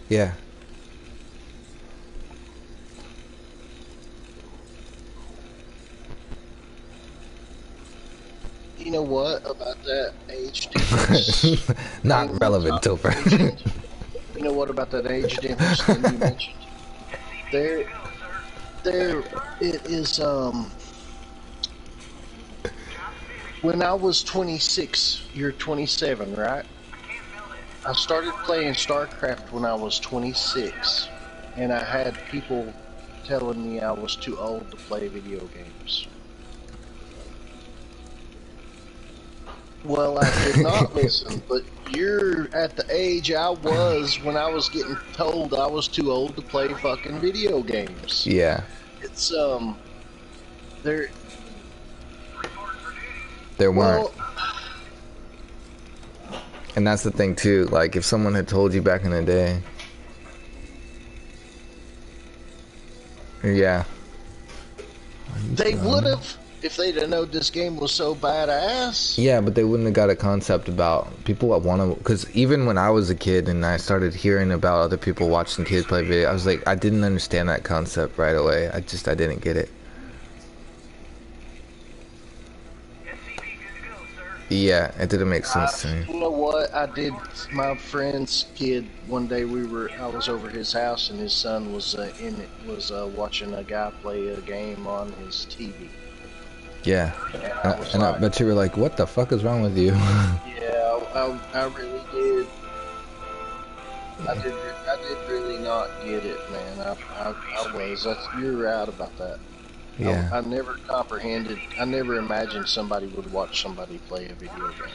Yeah. You know what about that age difference? Not relevant, Topher. You know what about that age difference that you mentioned? There it is, when I was 26, you're 27, right? I started playing StarCraft when I was 26, and I had people telling me I was too old to play video games. Well, I did not listen, but you're at the age I was when I was getting told I was too old to play fucking video games. Yeah. It's, there weren't. Well, and that's the thing too, like, if someone had told you back in the day. Yeah. They would have, if they'd have known this game was so badass. Yeah, but they wouldn't have got a concept about people that want to, because even when I was a kid and I started hearing about other people watching kids play video, I was like, I didn't understand that concept right away. I didn't get it. Yeah, it didn't make sense to me. You know what? I did. My friend's kid. One day I was over his house, and his son was watching a guy play a game on his TV. Yeah, and I bet you were like, "What the fuck is wrong with you?" Yeah, I really did. I did really not get it, man. I was. You're right about that. Yeah. I never comprehended. I never imagined somebody would watch somebody play a video game.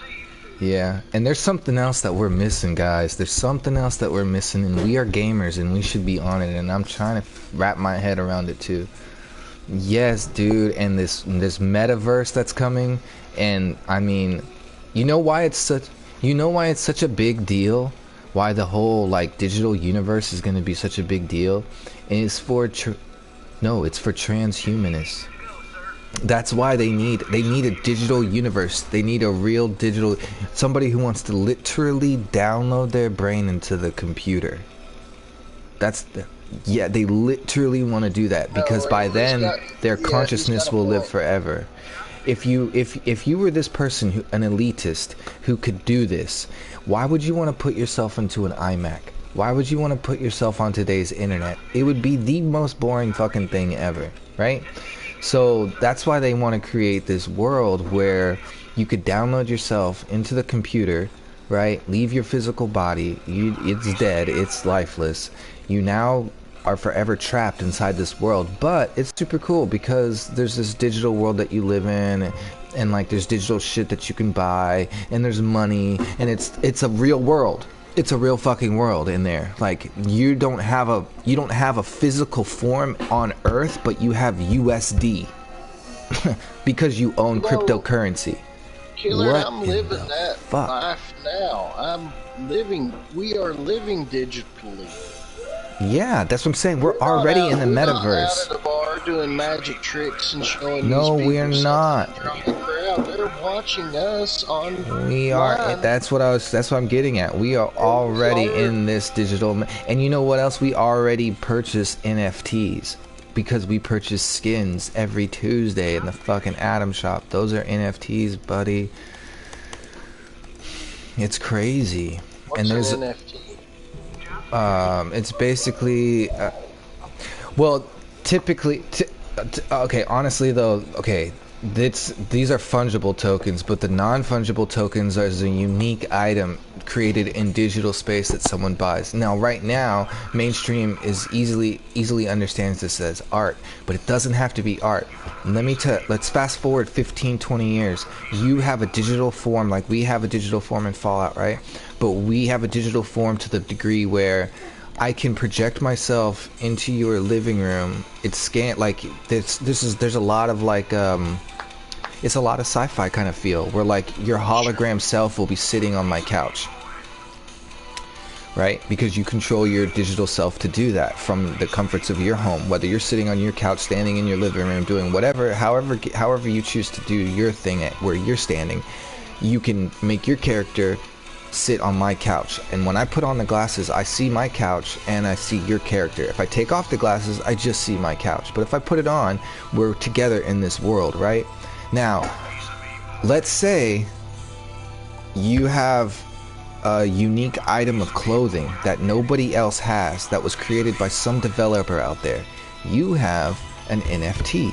Yeah, and there's something else that we're missing, guys. There's something else that we're missing, and we are gamers, and we should be on it. And I'm trying to wrap my head around it too. Yes, dude, and this metaverse that's coming, and I mean, you know why it's such a big deal? Why the whole, like, digital universe is going to be such a big deal? And it's for it's for transhumanists. That's why they need a digital universe. They need a real digital, somebody who wants to literally download their brain into the computer. Yeah, they literally want to do that, because by then their consciousness will live forever. If you were this person, an elitist who could do this, why would you want to put yourself into an iMac? Why would you want to put yourself on today's internet? It would be the most boring fucking thing ever, right? So that's why they want to create this world where you could download yourself into the computer, right? Leave your physical body. It's dead. It's lifeless. You now are forever trapped inside this world. But it's super cool because there's this digital world that you live in, and like there's digital shit that you can buy, and there's money, and it's a real world. It's a real fucking world in there. Like you don't have a physical form on Earth, but you have USD because you own cryptocurrency. Killer, I'm living that life now. We are living digitally. Yeah, that's what I'm saying. We're already in the metaverse. Out at the bar doing magic tricks and showing no, these people we're not. They're watching us on. We are. That's what I'm getting at. We are already in this digital. And you know what else? We already purchase NFTs because we purchase skins every Tuesday in the fucking Atom Shop. Those are NFTs, buddy. It's crazy. What's and there's an NFT? It's basically, well, typically, okay, honestly though, okay, these are fungible tokens, but the non-fungible tokens are a unique item created in digital space that someone buys. Now, right now, mainstream is easily understands this as art, but it doesn't have to be art. Let's fast forward 15, 20 years. You have a digital form, like we have a digital form in Fallout, right? But we have a digital form to the degree where I can project myself into your living room. It's scanned like there's a lot of like it's a lot of sci-fi kind of feel where like your hologram self will be sitting on my couch, right? Because you control your digital self to do that from the comforts of your home, whether you're sitting on your couch, standing in your living room, doing whatever, however you choose to do your thing at where you're standing. You can make your character sit on my couch, and when I put on the glasses, I see my couch and I see your character. If I take off the glasses, I just see my couch. But if I put it on, we're together in this world, right? Now, let's say you have a unique item of clothing that nobody else has, that was created by some developer out there. You have an NFT.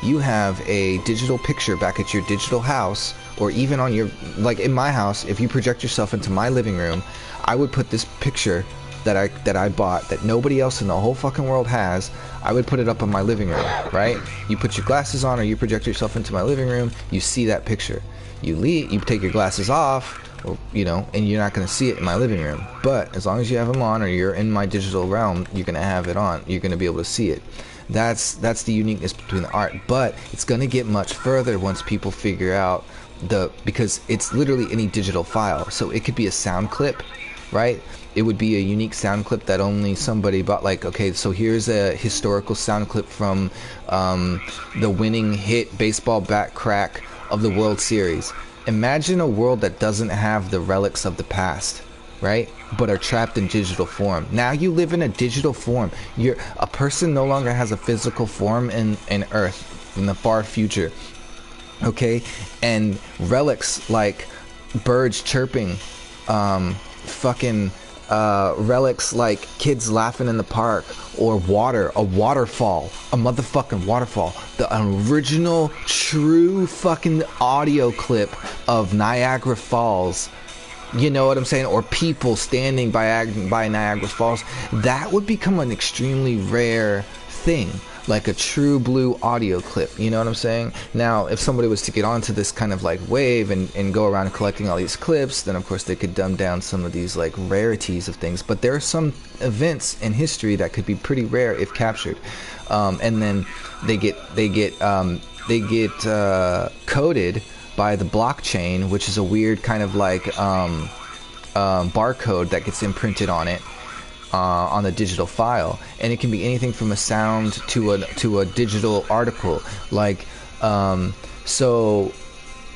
You have a digital picture back at your digital house, or even on your, like in my house, if you project yourself into my living room, I would put this picture that I bought that nobody else in the whole fucking world has. I would put it up in my living room, right? You put your glasses on, or you project yourself into my living room, you see that picture. You leave, you take your glasses off, or, you know, and you're not going to see it in my living room. But as long as you have them on, or you're in my digital realm, you're going to have it on. You're going to be able to see it. That's the uniqueness between the art. But it's going to get much further once people figure out because it's literally any digital file. So it could be a sound clip, right? It would be a unique sound clip that only somebody bought. Like, okay, so here's a historical sound clip from the winning hit baseball bat crack of the World Series. Imagine a world that doesn't have the relics of the past, right? But are trapped in digital form. Now you live in a digital form. A person no longer has a physical form in Earth in the far future. Okay? And relics like birds chirping, relics like kids laughing in the park, or a waterfall, a motherfucking waterfall. The original true fucking audio clip of Niagara Falls. You know what I'm saying? Or people standing by Niagara Falls. That would become an extremely rare thing, like a true blue audio clip. You know what I'm saying? Now, if somebody was to get onto this kind of like wave and go around collecting all these clips, then of course they could dumb down some of these like rarities of things. But there are some events in history that could be pretty rare if captured, and then they get coded by the blockchain, which is a weird kind of like barcode that gets imprinted on it, on the digital file. And it can be anything from a sound to a digital article. Like So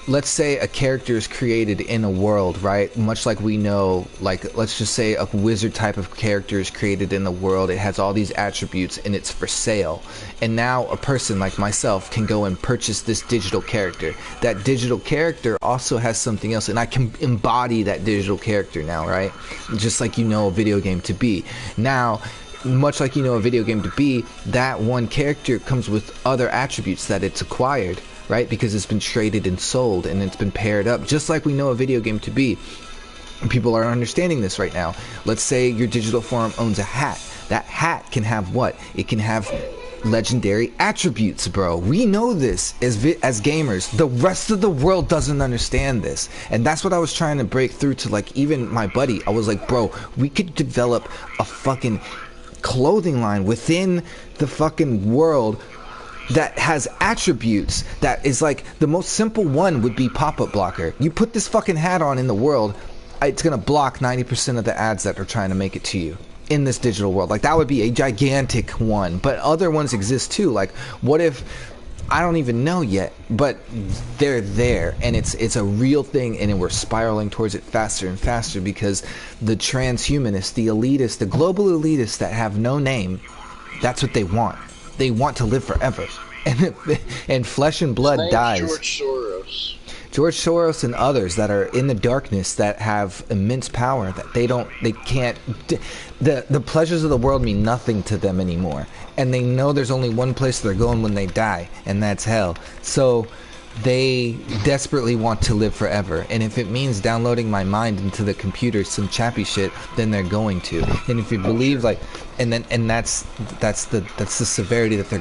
let's say a character is created in a world, right? Much like we know, like, let's just say a wizard type of character is created in the world. It has all these attributes and it's for sale. And now a person like myself can go and purchase this digital character. That digital character also has something else, and I can embody that digital character now, right? Just like you know a video game to be. Now, much like you know a video game to be, that one character comes with other attributes that it's acquired, right? Because it's been traded and sold and it's been paired up, just like we know a video game to be. And people are understanding this right now. Let's say your digital form owns a hat. That hat can have what? It can have legendary attributes, bro. We know this as gamers. The rest of the world doesn't understand this. And that's what I was trying to break through to, like, even my buddy. I was like, bro, we could develop a fucking clothing line within the fucking world that has attributes that is like, the most simple one would be pop-up blocker. You put this fucking hat on in the world, it's gonna block 90% of the ads that are trying to make it to you in this digital world. Like, that would be a gigantic one, but other ones exist too. Like, what if, I don't even know yet, but they're there, and it's a real thing, and we're spiraling towards it faster and faster because the transhumanists, the elitists, the global elitists that have no name, that's what they want. They want to live forever, and flesh and blood dies. George Soros and others that are in the darkness that have immense power that they can't. The pleasures of the world mean nothing to them anymore, and they know there's only one place they're going when they die, and that's hell. So they desperately want to live forever, and if it means downloading my mind into the computer, some chappy shit, then they're going to. And if you believe, like, and that's the severity that they're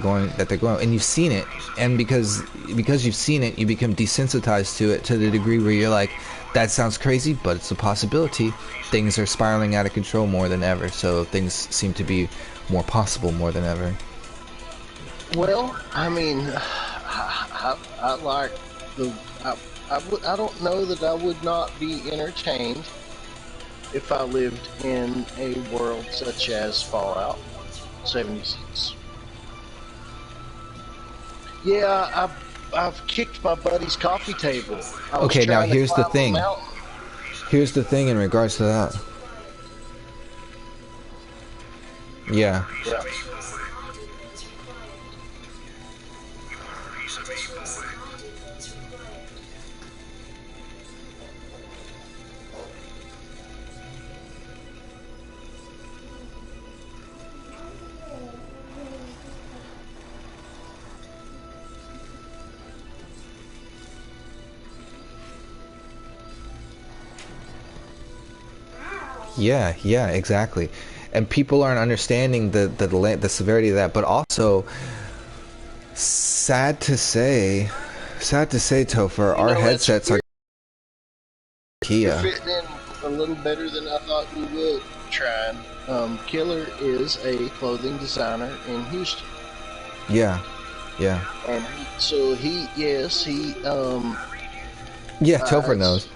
going, and you've seen it, and because you've seen it, you become desensitized to it to the degree where you're like, that sounds crazy, but it's a possibility. Things are spiraling out of control more than ever, so things seem to be more possible more than ever. Well, I mean, I like the. I don't know that I would not be entertained if I lived in a world such as Fallout 76. Yeah, I've kicked my buddy's coffee table. Okay, now here's the thing. Here's the thing in regards to that. Yeah. Yeah, exactly. And people aren't understanding the severity of that, but also sad to say, Topher, our headsets are Kia. You're fitting in a little better than I thought we would. Trying. Killer is a clothing designer in Houston. Yeah. And so yeah, Topher knows.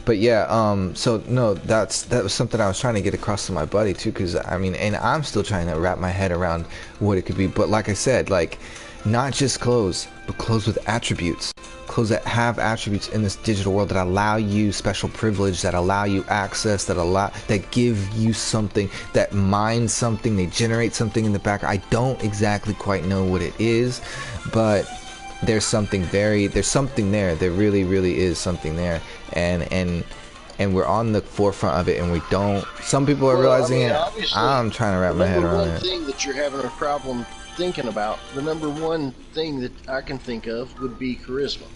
But yeah, so no, that was something I was trying to get across to my buddy too, because I mean, and I'm still trying to wrap my head around what it could be. But like I said, like, not just clothes, but clothes with attributes, clothes that have attributes in this digital world that allow you special privilege, that allow you access, that give you something, that mine something, they generate something in the back. I don't exactly quite know what it is, but there's something there. There really is something there, and we're on the forefront of it, and we don't. Some people are realizing it. I'm trying to wrap my head around it. The number one thing that you're having a problem thinking about, the number one thing that I can think of would be charisma.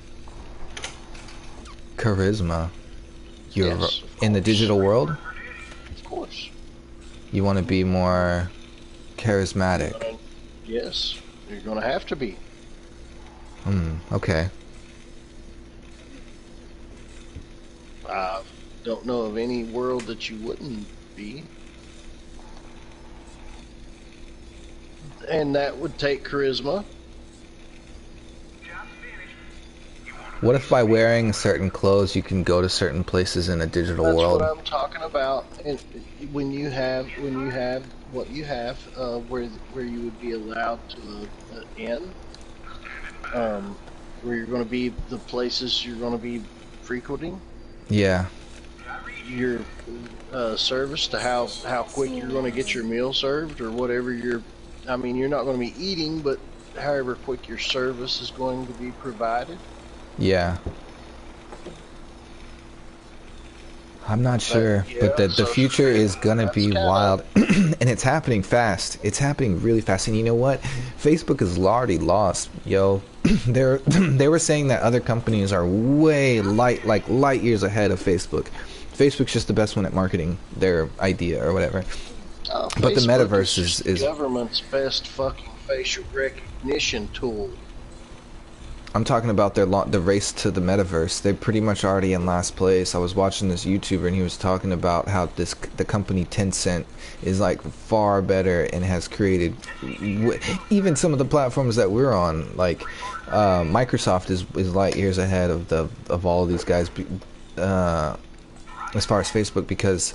Charisma. You're yes, in the digital world? Of course. You want to be more charismatic? Yes, you're going to have to be. Okay. I don't know of any world that you wouldn't be. And that would take charisma. What if by wearing certain clothes you can go to certain places in a digital world? That's what I'm talking about. And when you have what you have, where you would be allowed to in, where you're going to be, the places you're going to be frequenting, Yeah. your service to how quick you're going to get your meal served or whatever I mean, you're not going to be eating, but however quick your service is going to be provided. Yeah. I'm not sure, but the future is gonna be wild, and it's happening fast. It's happening really fast, and you know what? Facebook is already lost, yo. They were saying that other companies are way light years ahead of Facebook. Facebook's just the best one at marketing their idea or whatever. But the metaverse is government's best fucking facial recognition tool. I'm talking about the race to the metaverse. They're pretty much already in last place. I was watching this YouTuber and he was talking about how the company Tencent is like far better and has created even some of the platforms that we're on. Like Microsoft is light years ahead of all of these guys as far as Facebook, because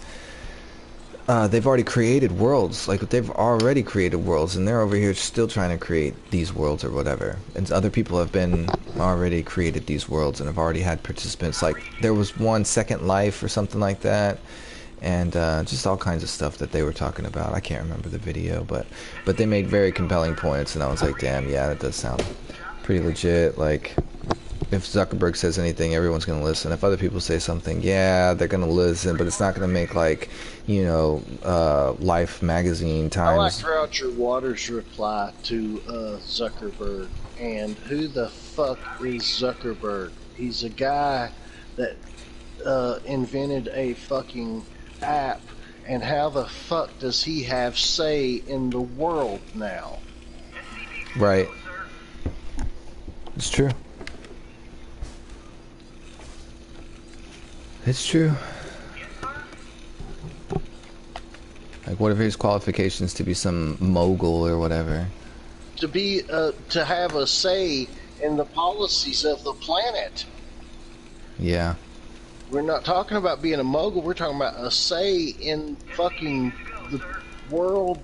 they've already created worlds. Like they've already created worlds, and they're over here still trying to create these worlds or whatever. And other people have been already created these worlds and have already had participants. Like there was one Second Life or something like that, and just all kinds of stuff that they were talking about. I can't remember the video, but they made very compelling points, and I was like, damn, yeah, that does sound pretty legit. Like if Zuckerberg says anything, everyone's going to listen. If other people say something, yeah, they're going to listen, but it's not going to make, like, you know, Life magazine times. I like Roger Waters' reply to Zuckerberg. And who the fuck is Zuckerberg? He's a guy that invented a fucking app, and how the fuck does he have say in the world now? Right. It's true. It's true. Like, what are his qualifications to be some mogul or whatever? To be, to have a say in the policies of the planet. Yeah. We're not talking about being a mogul, we're talking about a say in fucking the world.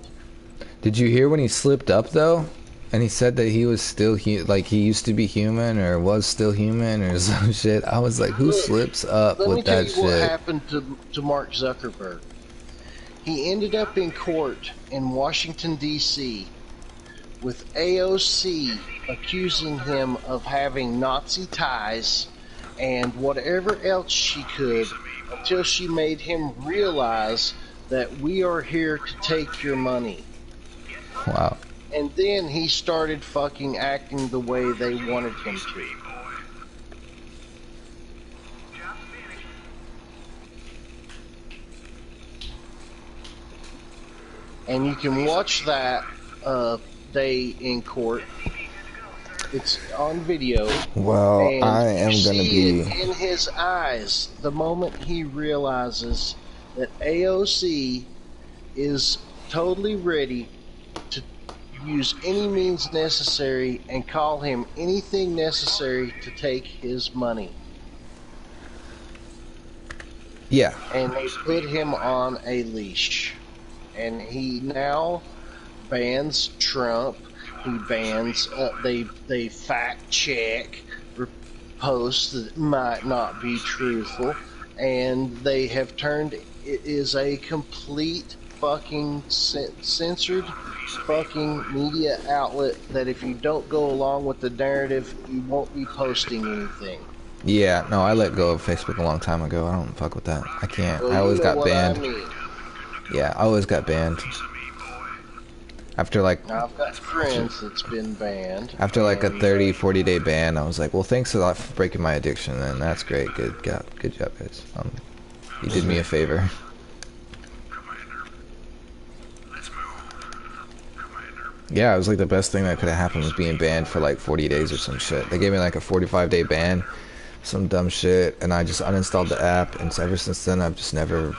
Did you hear when he slipped up, though? And he said that he was still, like, he used to be human, or was still human, or some shit. I was like, who slips up with that shit? Let me tell you what happened to Mark Zuckerberg. He ended up in court in Washington, D.C. with AOC accusing him of having Nazi ties and whatever else she could, until she made him realize that we are here to take your money. Wow. And then he started fucking acting the way they wanted him to. And you can watch that day in court. It's on video. Well, and I am going to be... in his eyes, the moment he realizes that AOC is totally ready to use any means necessary and call him anything necessary to take his money. Yeah. And they put him on a leash. And he now bans Trump. He bans, they fact check posts that might not be truthful. And they have turned, it is a complete fucking censored fucking media outlet that if you don't go along with the narrative, you won't be posting anything. Yeah, no, I let go of Facebook a long time ago. I don't fuck with that. I can't. Well, I always got banned. I mean. Yeah, I always got banned. After like... Now, I've got friends that's been banned. After like a 30, 40 day ban, I was like, well, thanks a lot for breaking my addiction, and that's great. Good job, guys. You did me a favor. Yeah, it was like the best thing that could have happened was being banned for like 40 days or some shit. They gave me like a 45-day ban, some dumb shit, and I just uninstalled the app, and ever since then I've just never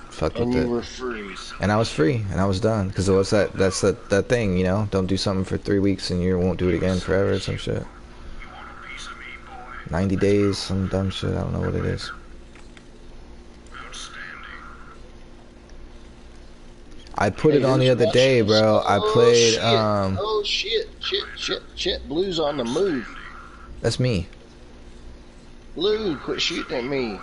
fucked with it. And you were free. And I was free, and I was done. Because that's that thing, you know? Don't do something for 3 weeks and you won't do it again forever or some shit. 90 days, some dumb shit, I don't know what it is. I put Hey, it on the who's other day, Russians? bro. I Oh played, shit! Oh shit! Blue's on the move. That's me. Blue, quit shooting at me.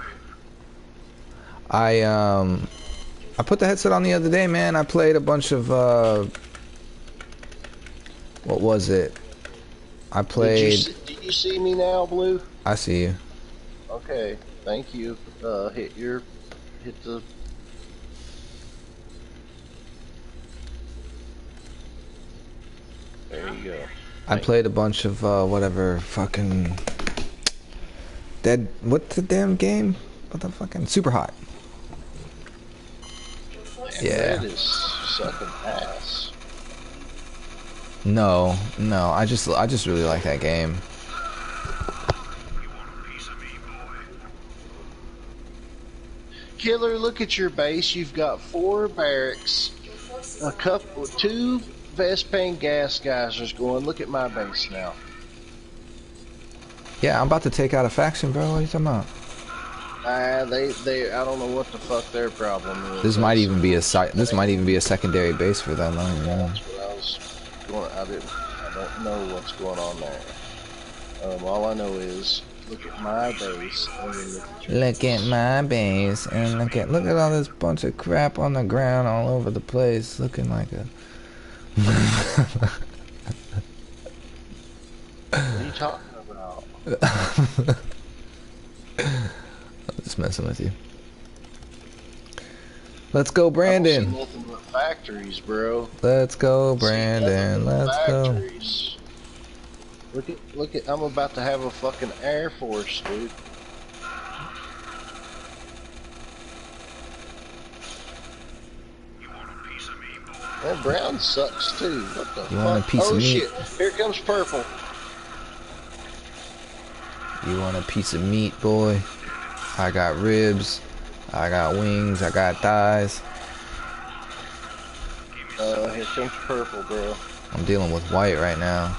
I put the headset on the other day, man. I played a bunch of, what was it? I played... Do you see me now, Blue? I see you. Okay, thank you. Hit the... There you go. I played a bunch of, whatever, fucking... What's the damn game? What the fucking... Super Hot. Yeah. That is sucking ass. No, I just really like that game. Killer, look at your base. You've got 4 barracks, two Vespane gas geysers going. Look at my base now. Yeah, I'm about to take out a faction, bro. What are you talking about? I don't know what the fuck their problem is. This might even be a secondary base for them. I don't know. That's what I was going. I don't know what's going on there. All I know is look at my base and then look at my base and look at all this bunch of crap on the ground all over the place, looking like a. What are you talking about? I'm just messing with you. Let's go, Brandon. I don't see nothing but factories, bro. Let's go, Brandon. Let's go. Look at. I'm about to have a fucking Air Force, dude. That brown sucks too. What the fuck? You want a piece of meat? Oh shit! Here comes purple. You want a piece of meat, boy? I got ribs. I got wings. I got thighs. Here comes purple, bro. I'm dealing with white right now.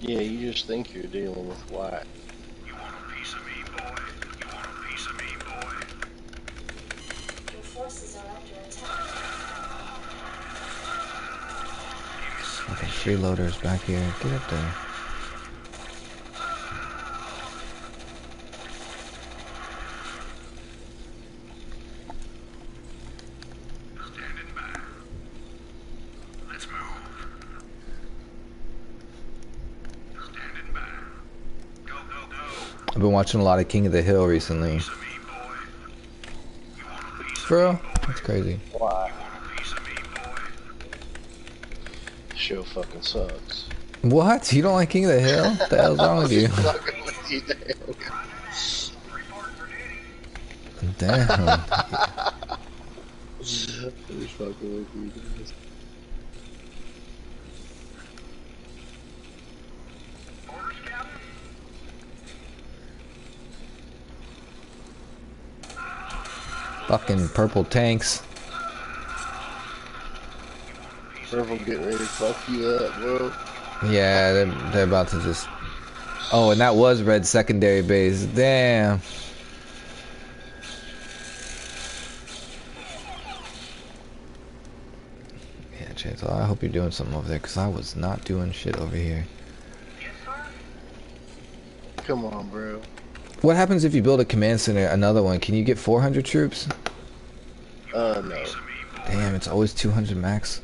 Yeah, you just think you're dealing with white. You want a piece of me, boy? You want a piece of me, boy? Your forces are under attack. Okay, freeloaders back here. Get up there. Standing by. Let's move. Standing by. Go, go, go. I've been watching a lot of King of the Hill recently. Bro, that's crazy. Why? Show fucking sucks. What? You don't like King of the Hill? What the hell's wrong with you? Damn. Who's fucking with you guys? Fucking purple tanks. Purple getting ready to fuck you up, bro. Yeah, they're about to just... Oh, and that was red secondary base. Damn. Yeah, Chainsaw, I hope you're doing something over there, because I was not doing shit over here. Come on, bro. What happens if you build a command center, another one? Can you get 400 troops? No. Damn, it's always 200 max.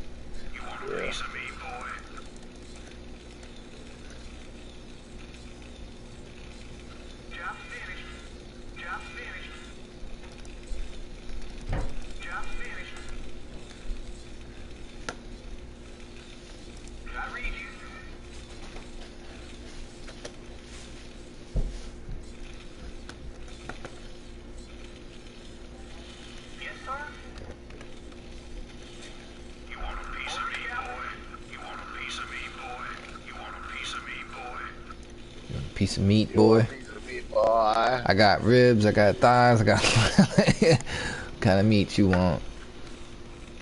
Yeah. Piece of meat, boy. Piece of meat, boy. I got ribs, I got thighs, I got... What kind of meat you want?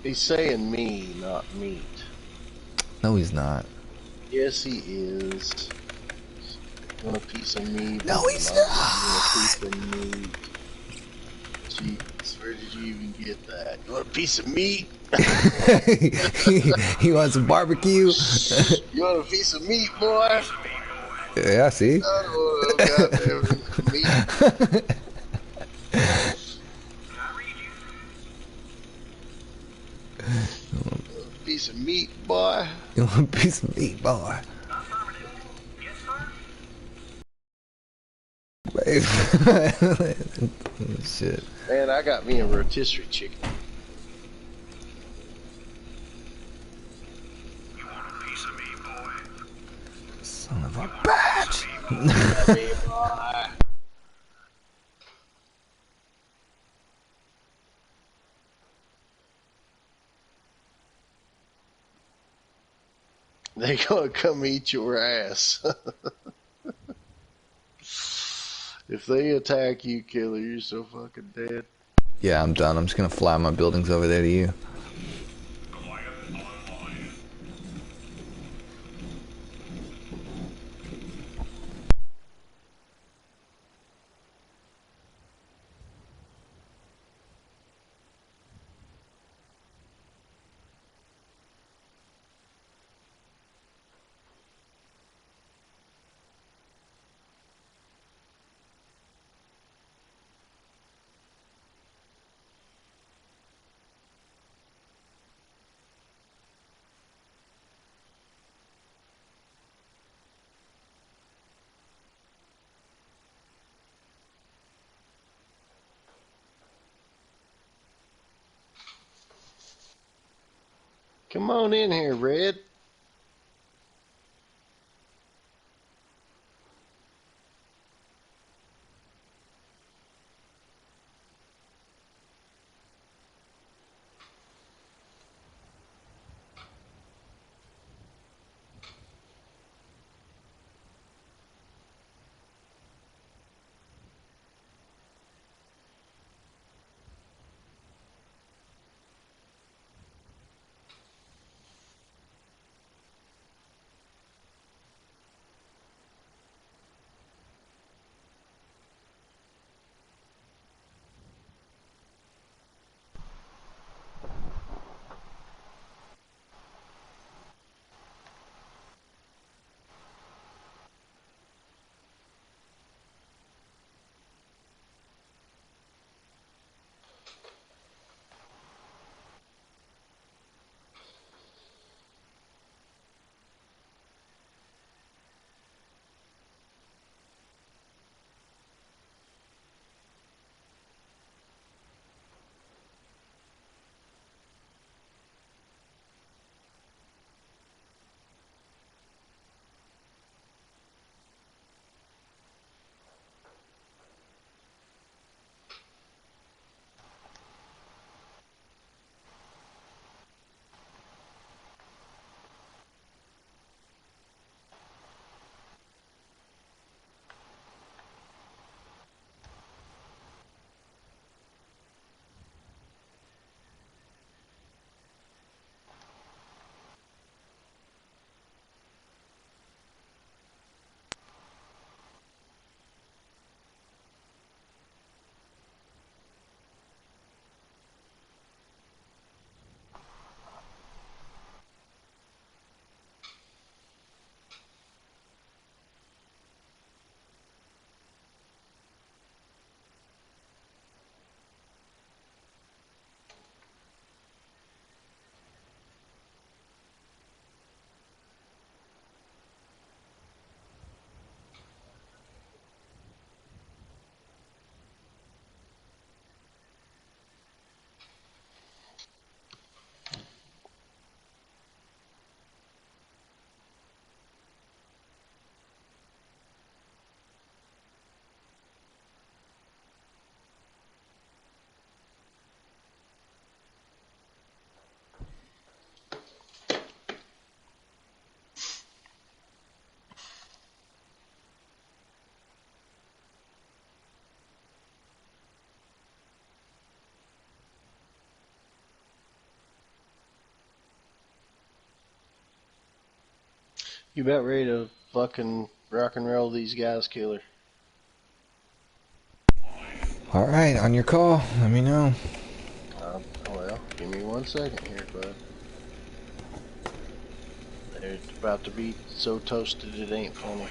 He's saying me, not meat. No, he's not. Yes, he is. You want a piece of me? No, he's You want a piece of meat? Jeez, where did you even get that? You want a piece of meat? he wants some barbecue. You want a piece of meat, boy? Yeah, see? Oh, goddamn meat. A piece of meat, boy. You want a piece of meat, boy? Shit. Man, I got me a rotisserie chicken. Son of a bitch. They gonna come eat your ass. If they attack you, killer, you're so fucking dead. Yeah, I'm done. I'm just gonna fly my buildings over there to you. Come on in here, Red. You about ready to fucking rock and roll these guys, Killer? Alright, on your call. Let me know. Well, give me 1 second here, bud. They're about to be so toasted it ain't funny.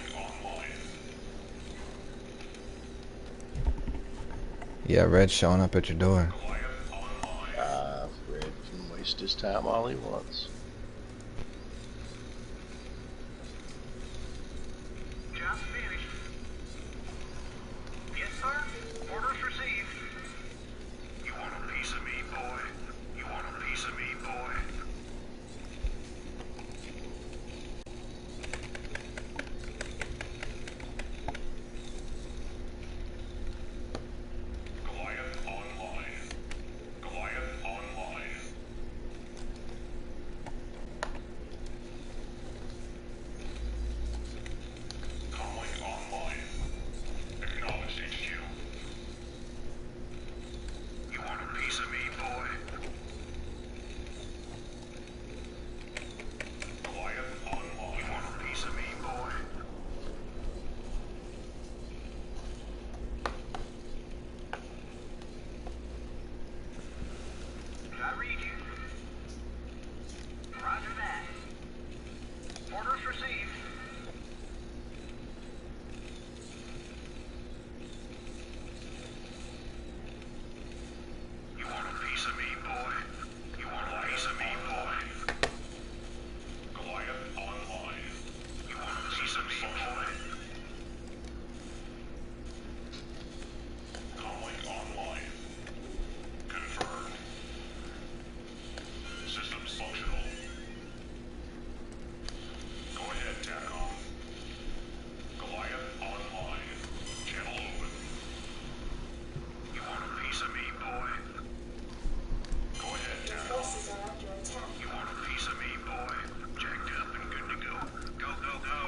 Yeah, Red's showing up at your door. Red can waste his time all he wants. Just finished. Yes, sir. Orders received. You want a piece of me, boy? You want a piece of me, boy? Goliath online. Goliath online. Comlink online. Acknowledged HQ. You want a piece of me, boy? Goliath online. You want a piece of me, boy? Did I read you? Roger that. Orders received. You want a piece of me, boy? You want a piece of me, boy? Goliath online. You want a piece of me, boy? Comlink online. Confirmed. Systems functional. Go ahead, TACOM. Goliath online. Channel open. You want a piece of me, boy? Go ahead, TACOM. You want a piece of me, boy? Jacked up and good to go. Go, go, go.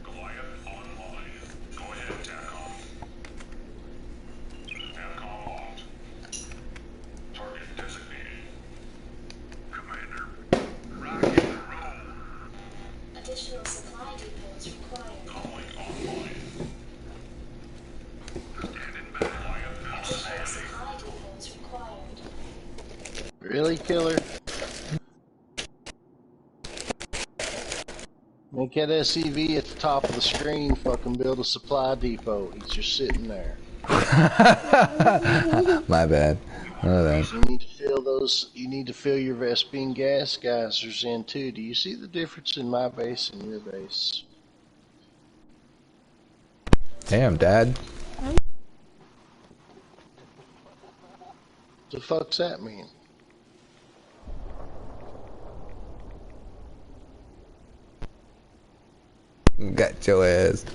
Goliath online. Go ahead, TACOM. TACOM locked. Target designated. Commander. Rock and roll. Additional supply depots required. Comlink online. Standing by. Goliath Additional online. supply depots required. Really, Killer? Make that SCV at the top of the screen fucking build a supply depot. He's just sitting there. My bad. My bad. You need to fill those. You need to fill your Vespine gas geysers in too. Do you see the difference in my base and your base? Damn, Dad. What the fuck's that mean? Got your ass.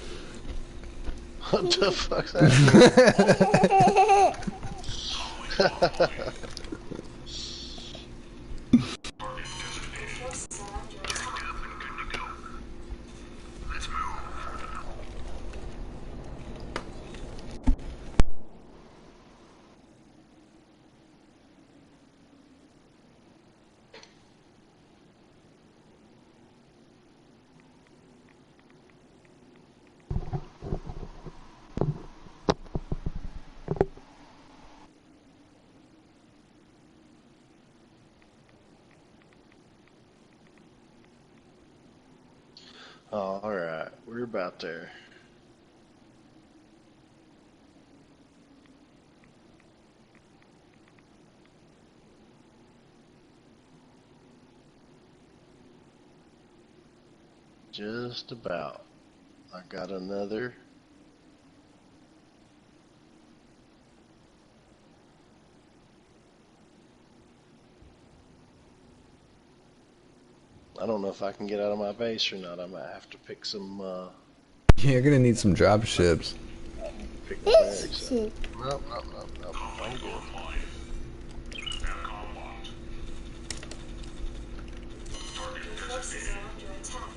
What the fuck's that mean? Forces are under attack. Let's move. Alright, we're about there. Just about. I got another. I don't know if I can get out of my base or not. I might have to pick some, You're gonna need some drop ships. pick the bags up. Nope, I'm good. Forces are under attack.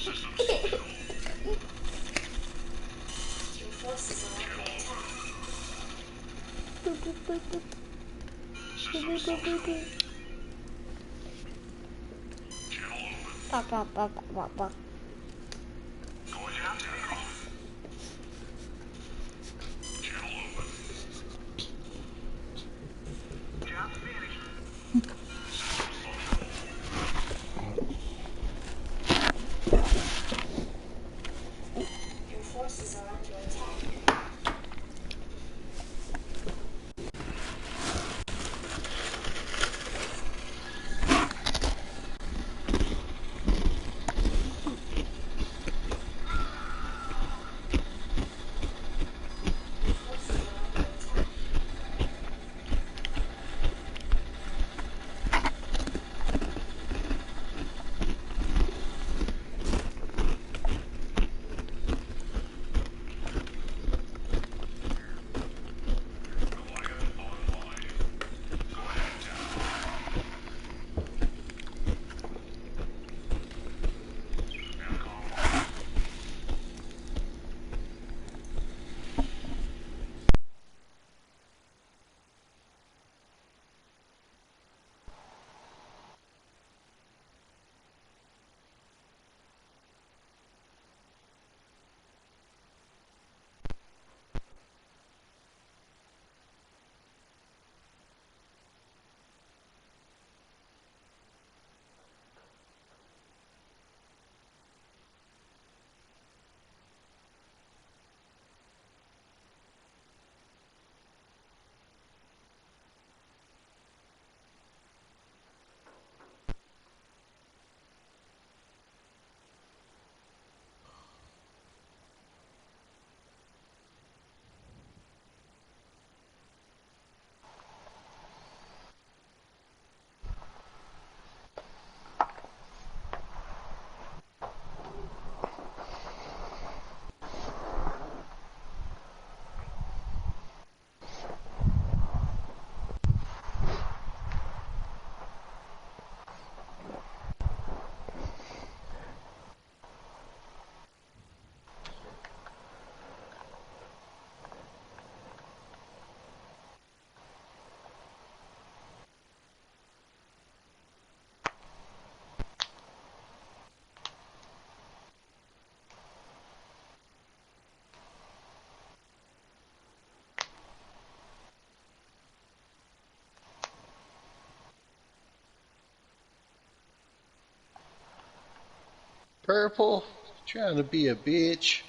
Your forces are under attack. Your forces are under attack. Your forces are under attack. Purple, trying to be a bitch.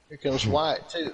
Here comes white too.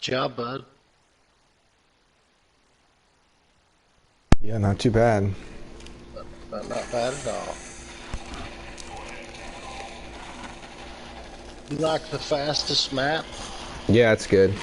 job, bud. Yeah, not too bad. Not bad at all. You like the fastest map? Yeah, it's good.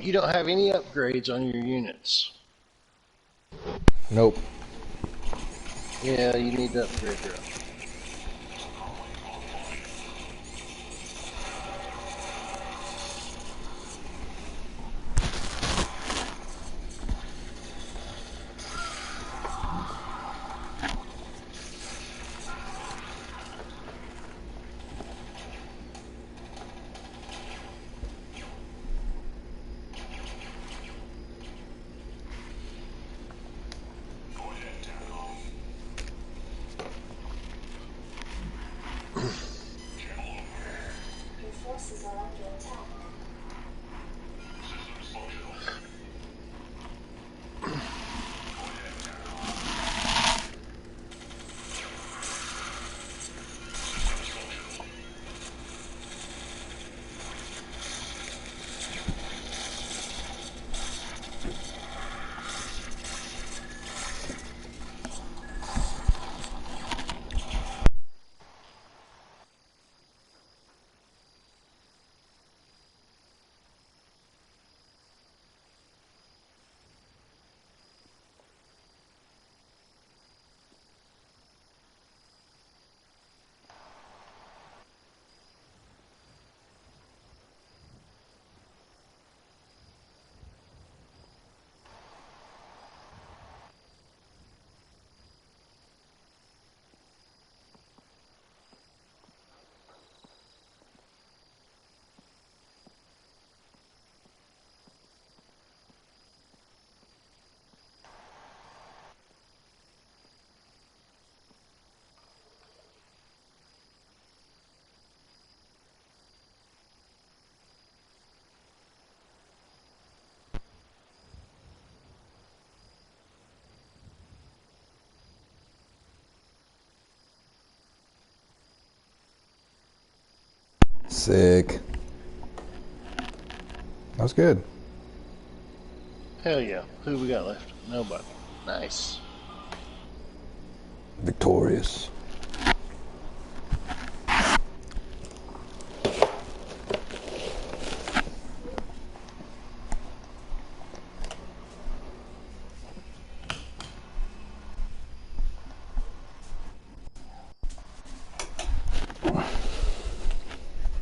You don't have any upgrades on your units. Nope. Yeah, you need to upgrade your own. Your forces are under attack. Sick. That was good. Hell yeah. Who we got left? Nobody. Nice. Victorious.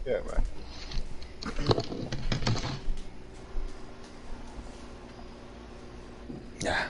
Yeah, right. Yeah.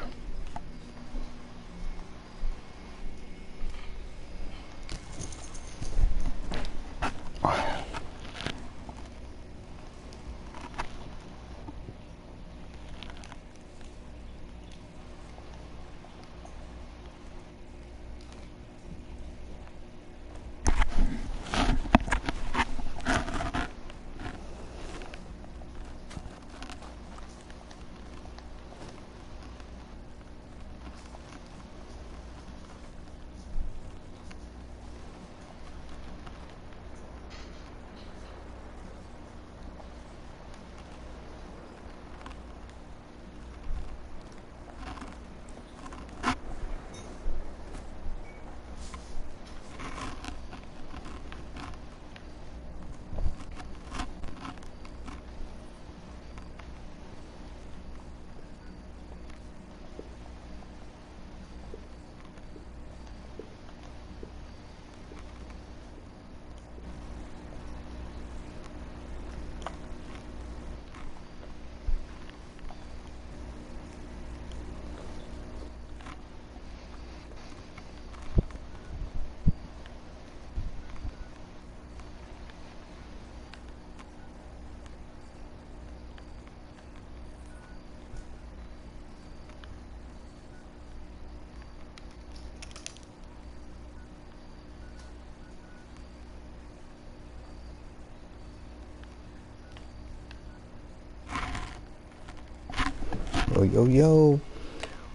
Yo, yo, yo.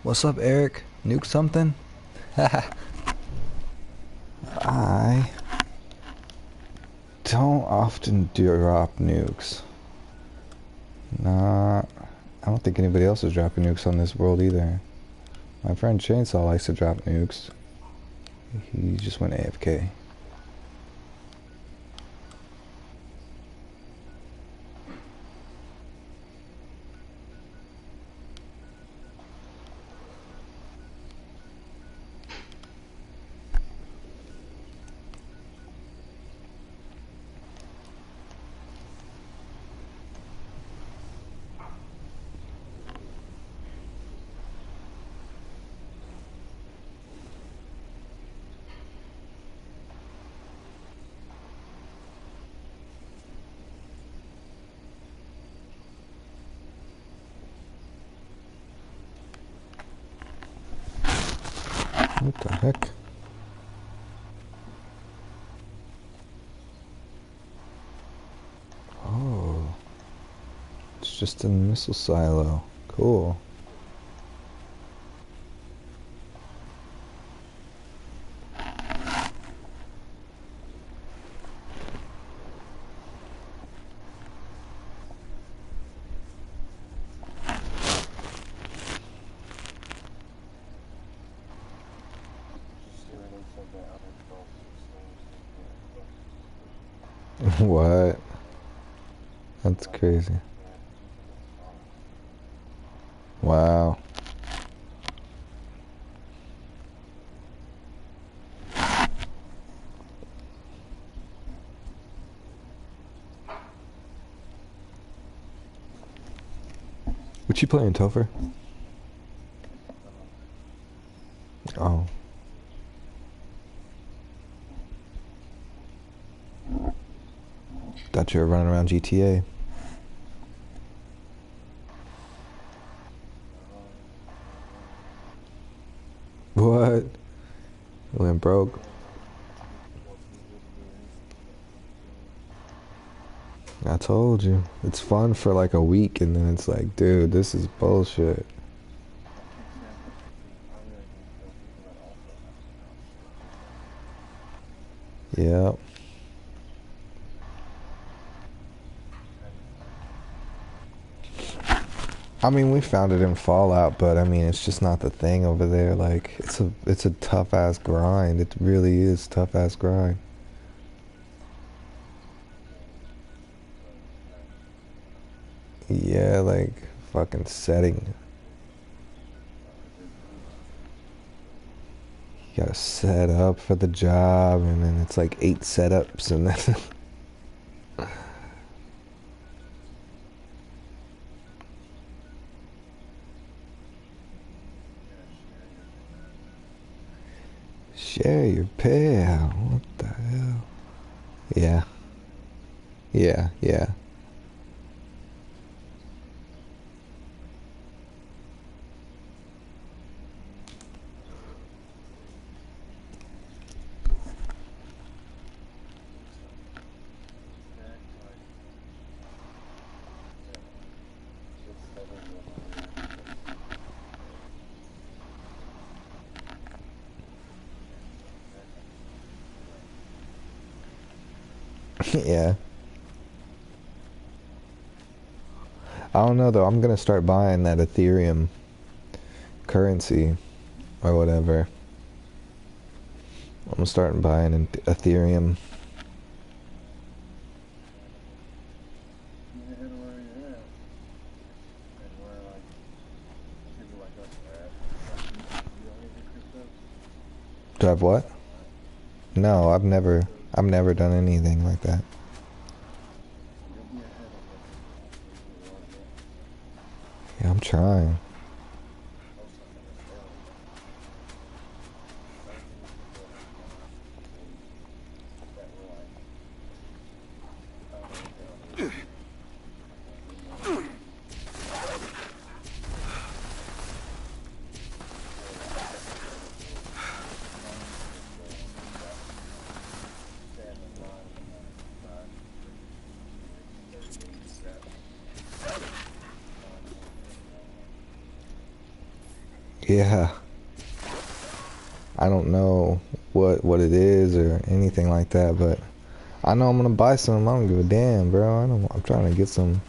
What's up, Eric? Nuke something? I don't often drop nukes. Nah, I don't think anybody else is dropping nukes on this world either. My friend Chainsaw likes to drop nukes. He just went AFK. What the heck? Oh, it's just a missile silo. Cool. What? That's crazy. Wow. What you playing, Topher? Oh. Thought you were running around GTA. What? Went broke. I told you. It's fun for like a week and then it's like, dude, this is bullshit. Yep. I mean, we found it in Fallout, but I mean, it's just not the thing over there. Like, it's a tough ass grind. It really is tough ass grind. Yeah, like fucking setting. You gotta set up for the job, and then it's like 8 setups, and then share your pal. What the hell? Yeah. Yeah, yeah. Yeah. I don't know though. I'm gonna start buying that Ethereum currency or whatever. I'm gonna start buying an Ethereum. Do I have what? No, I've never done anything like that. Yeah, I'm trying. Yeah. I don't know what it is or anything like that, but I know I'm gonna buy some. I don't give a damn, bro. I'm trying to get some.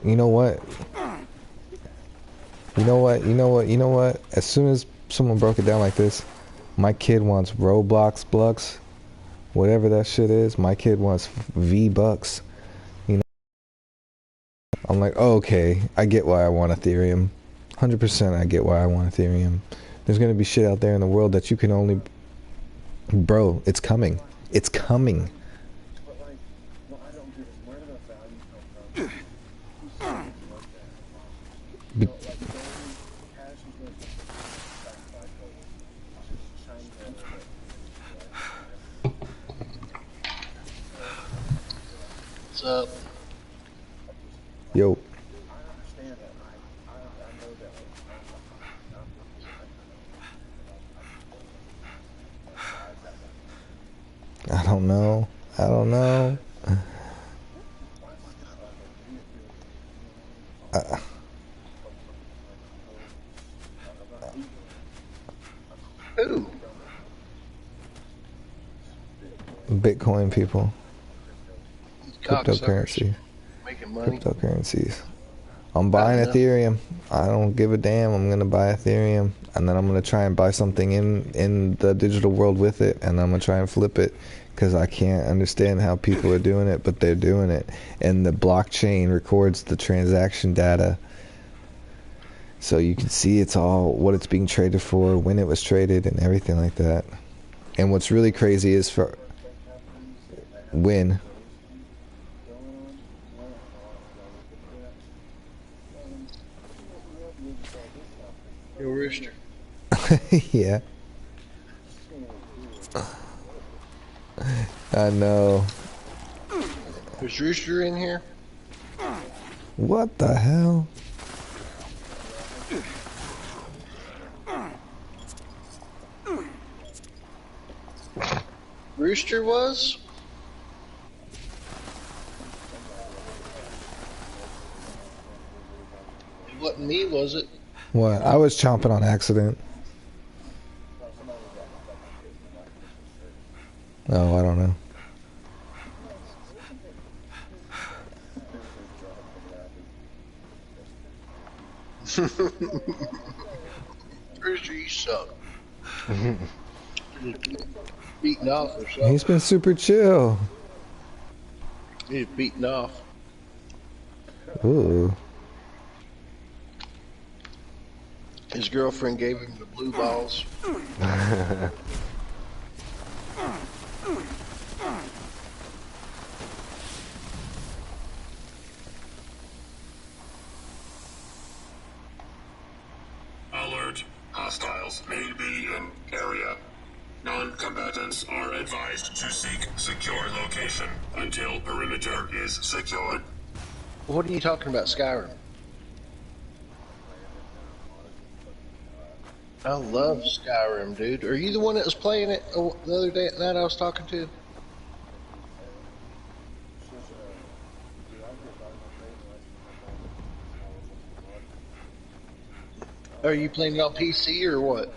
You know what? You know what? As soon as someone broke it down like this, my kid wants Roblox Blux, whatever that shit is. My kid wants V-Bucks. You know, I'm like, oh, okay, I get why I want Ethereum. 100% I get why I want Ethereum. There's gonna be shit out there in the world that you can only... Bro, it's coming. It's coming. Be What's up? Yo. I don't know. I don't know. Ooh. Bitcoin people. Cryptocurrency. Making money. Cryptocurrencies. I'm buying Ethereum. I don't give a damn. I'm gonna buy Ethereum, and then I'm gonna try and buy something in the digital world with it, and I'm gonna try and flip it, because I can't understand how people are doing it, but they're doing it. And the blockchain records the transaction data, so you can see it's all what it's being traded for, when it was traded, and everything like that. And what's really crazy is for when. Your rooster. Yeah. I know. Is Rooster in here? What the hell? Rooster was? It wasn't me, was it? What? I was chomping on accident. Oh, I don't know. Rooster, you suck. Beaten off or something. He's been super chill. He's beaten off. Ooh. His girlfriend gave him the blue balls. Alert. Hostiles may be in area. Non-combatants are advised to seek secure location until perimeter is secured. What are you talking about, Skyrim? I love Skyrim, dude. Are you the one that was playing it the other day at night I was talking to? Are you playing it on PC or what?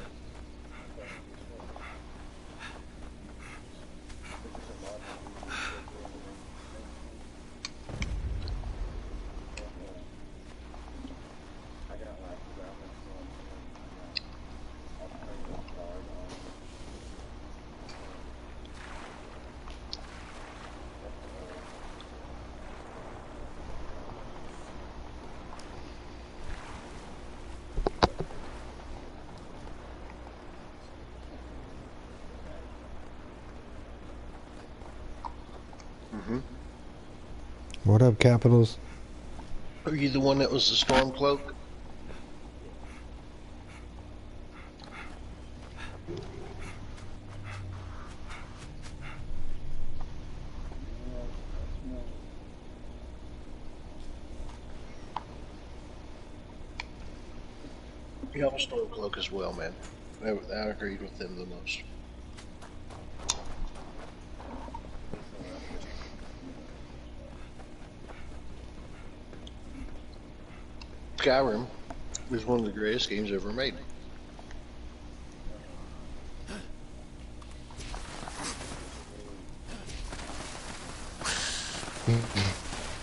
What up, Capitals? Are you the one that was the storm cloak? Yeah, I'm a storm cloak as well, man. I agreed with them the most. Skyrim is one of the greatest games ever made.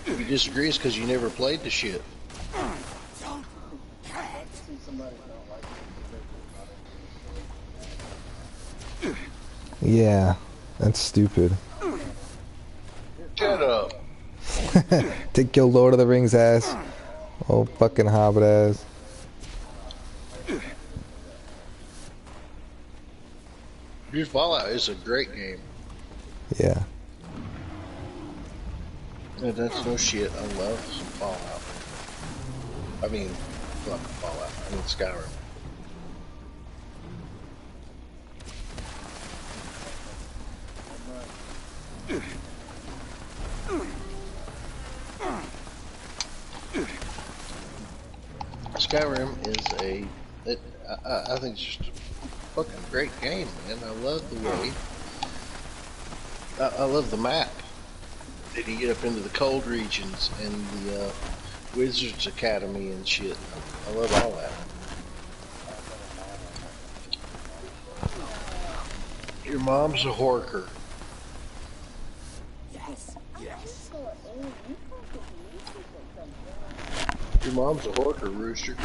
If you disagree, it's because you never played the shit. Yeah, that's stupid. Shut up. Take your Lord of the Rings ass. Oh, fucking Hobbit ass. Dude, Fallout is a great game. Yeah. Yeah, that's no shit. I love some Fallout. I mean, fuck Fallout. I mean Skyrim. Skyrim is I think it's just a fucking great game, man. I love the way, I love the map. That you get up into the cold regions and the Wizards Academy and shit. I love all that. Your mom's a horker. Yes. Yes. Your mom's a horker, Rooster.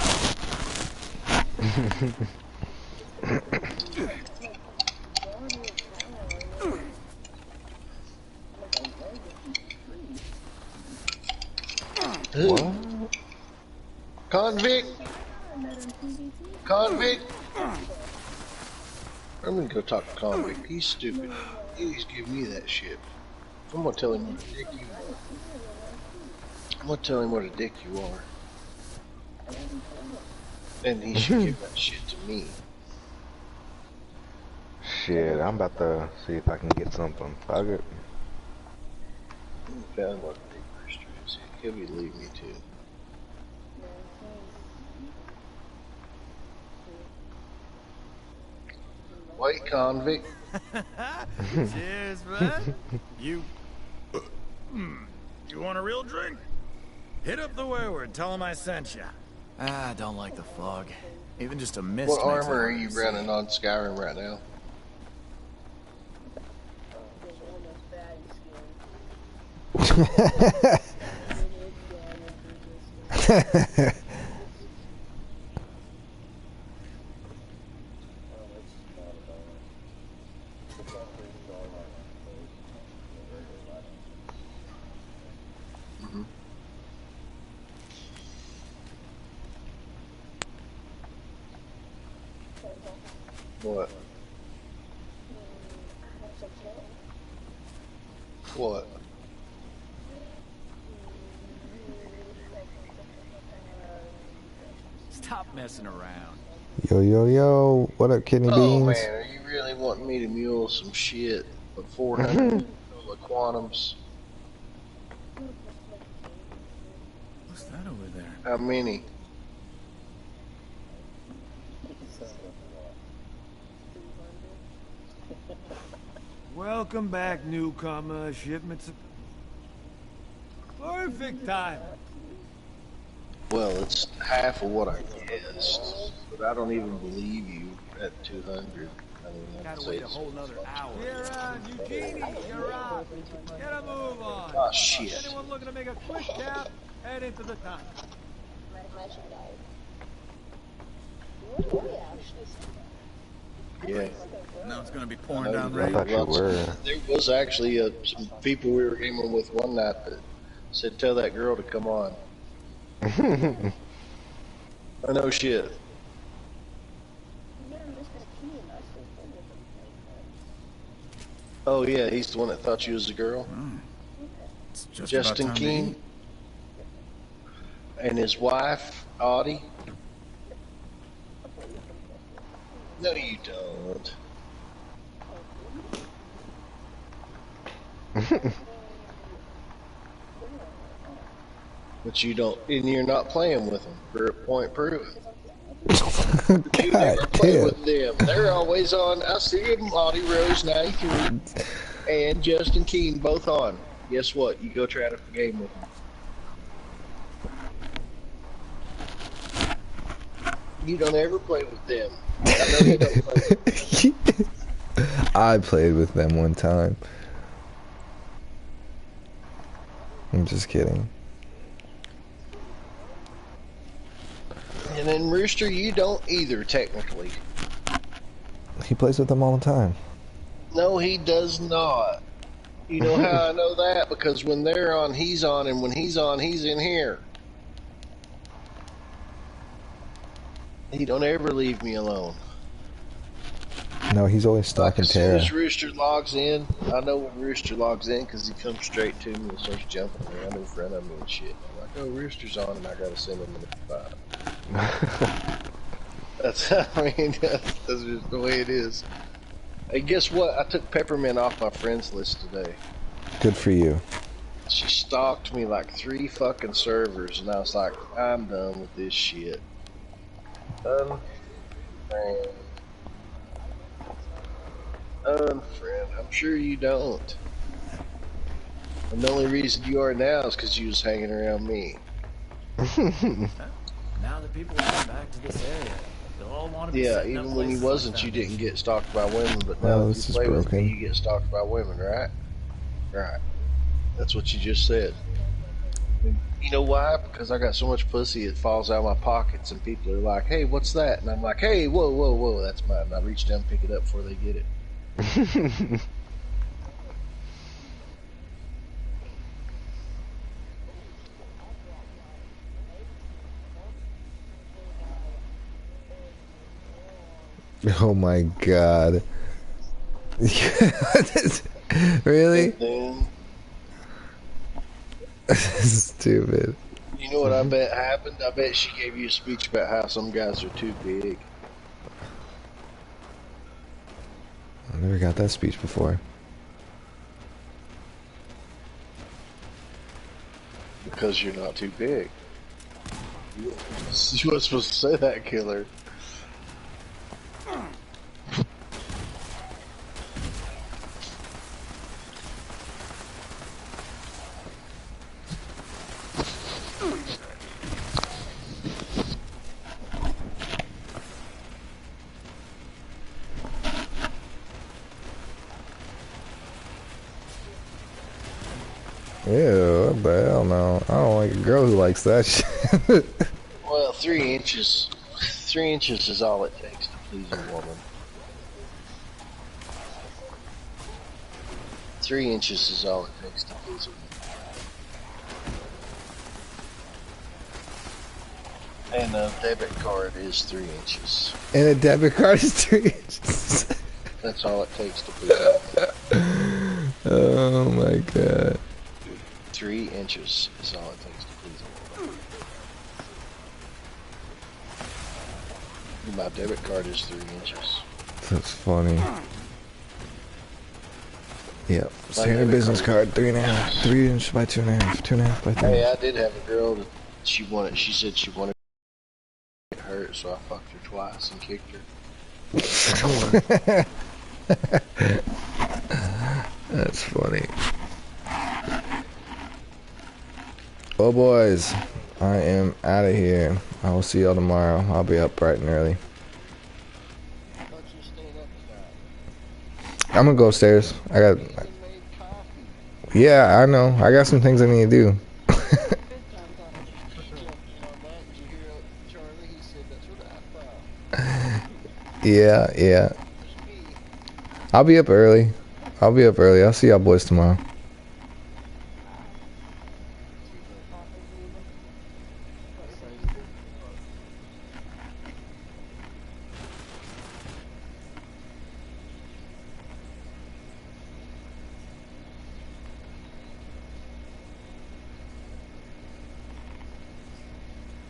What? Convict! Convict! I'm gonna go talk to Convict. He's stupid. He's giving me that shit. I'm gonna tell him what a dick you are. I'm gonna tell him what a dick you are. And he should give that shit to me. Shit, I'm about to see if I can get something. Fuck it. Found what a big Rooster is. He'll be leave me too. White convict. Cheers, man. You want a real drink? Hit up the wayward. Tell him I sent you. I don't like the fog. Even just a mist. What armor are you running on Skyrim right now? What? What? Stop messing around. Yo, yo, yo. What up, kidney Oh beans? man, are you really wanting me to mule some shit for 400 quantums? What's that over there? How many? Welcome back, newcomer. Shipments of... Perfect time. Well, it's half of what I guessed, but I don't even believe you at 200. I mean, Gotta wait a whole nother hour. You're on, Eugenie. You're on. Get a move on. Oh shit. Anyone looking to make a quick tap? Head into the time. Yeah. Now it's gonna be pouring down rain. There was actually some people we were gaming with one night that said, "Tell that girl to come on." I know shit. Oh yeah, he's the one that thought you was a girl. It's just Justin about time to Keene eat. and his wife Audie. No, you don't. But you don't, and you're not playing with them for a point proven. You never play with them. They're always on. I see them, Audie Rose 93 and Justin Keene both on. Guess what? You go try to game with them. You don't ever play with them. I know you don't play with them. I played with them one time. I'm just kidding. And then Rooster, you don't either, technically. He plays with them all the time. No, he does not. You know how I know that? Because when they're on, he's on, and when he's on, he's in here. He don't ever leave me alone. No, he's always stalking Tara. As soon as Rooster logs in, I know when Rooster logs in because he comes straight to me and starts jumping around in front of me and shit. I'm like, oh, Rooster's on, and I gotta send him an invite. That's, I mean, that's just the way it is. Hey, guess what? I took Peppermint off my friends list today. Good for you. She stalked me like 3 fucking servers, and I was like, I'm done with this shit. Unfriend. Unfriend. I'm sure you don't. And the only reason you are now is because you was hanging around me. Now that people are coming back to this area, they'll all want to be setting up even when you places wasn't, like you that. didn't get stalked by women, but now if you play with me, you get stalked by women, right? Right. That's what you just said. You know why? Because I got so much pussy it falls out of my pockets, and people are like, hey, what's that? And I'm like, hey, whoa, whoa, whoa, that's mine. And I reach down and pick it up before they get it. Oh my god. Really? Stupid. You know what I bet happened? I bet she gave you a speech about how some guys are too big. I never got that speech before. Because you're not too big. You weren't supposed to say that, killer. Ew, what the hell no. I don't like a girl who likes that shit. Well, 3 inches. 3 inches is all it takes to please a woman. 3 inches is all it takes to please a woman. And a debit card is 3 inches. And a debit card is 3 inches. That's all it takes to please a woman. Oh my god. 3 inches is all it takes to please a woman. My debit card is 3 inches. That's funny. Yep. Standard business card, 3.5. 3 inch by 2.5. 2.5 by 3. Hey, I did have a girl that she said she wanted to get hurt, so I fucked her twice and kicked her. That's funny. Well, boys, I am out of here. I will see y'all tomorrow. I'll be up bright and early. I'm gonna go upstairs. Yeah, I know. I got some things I need to do. Yeah. I'll be up early. I'll see y'all boys tomorrow.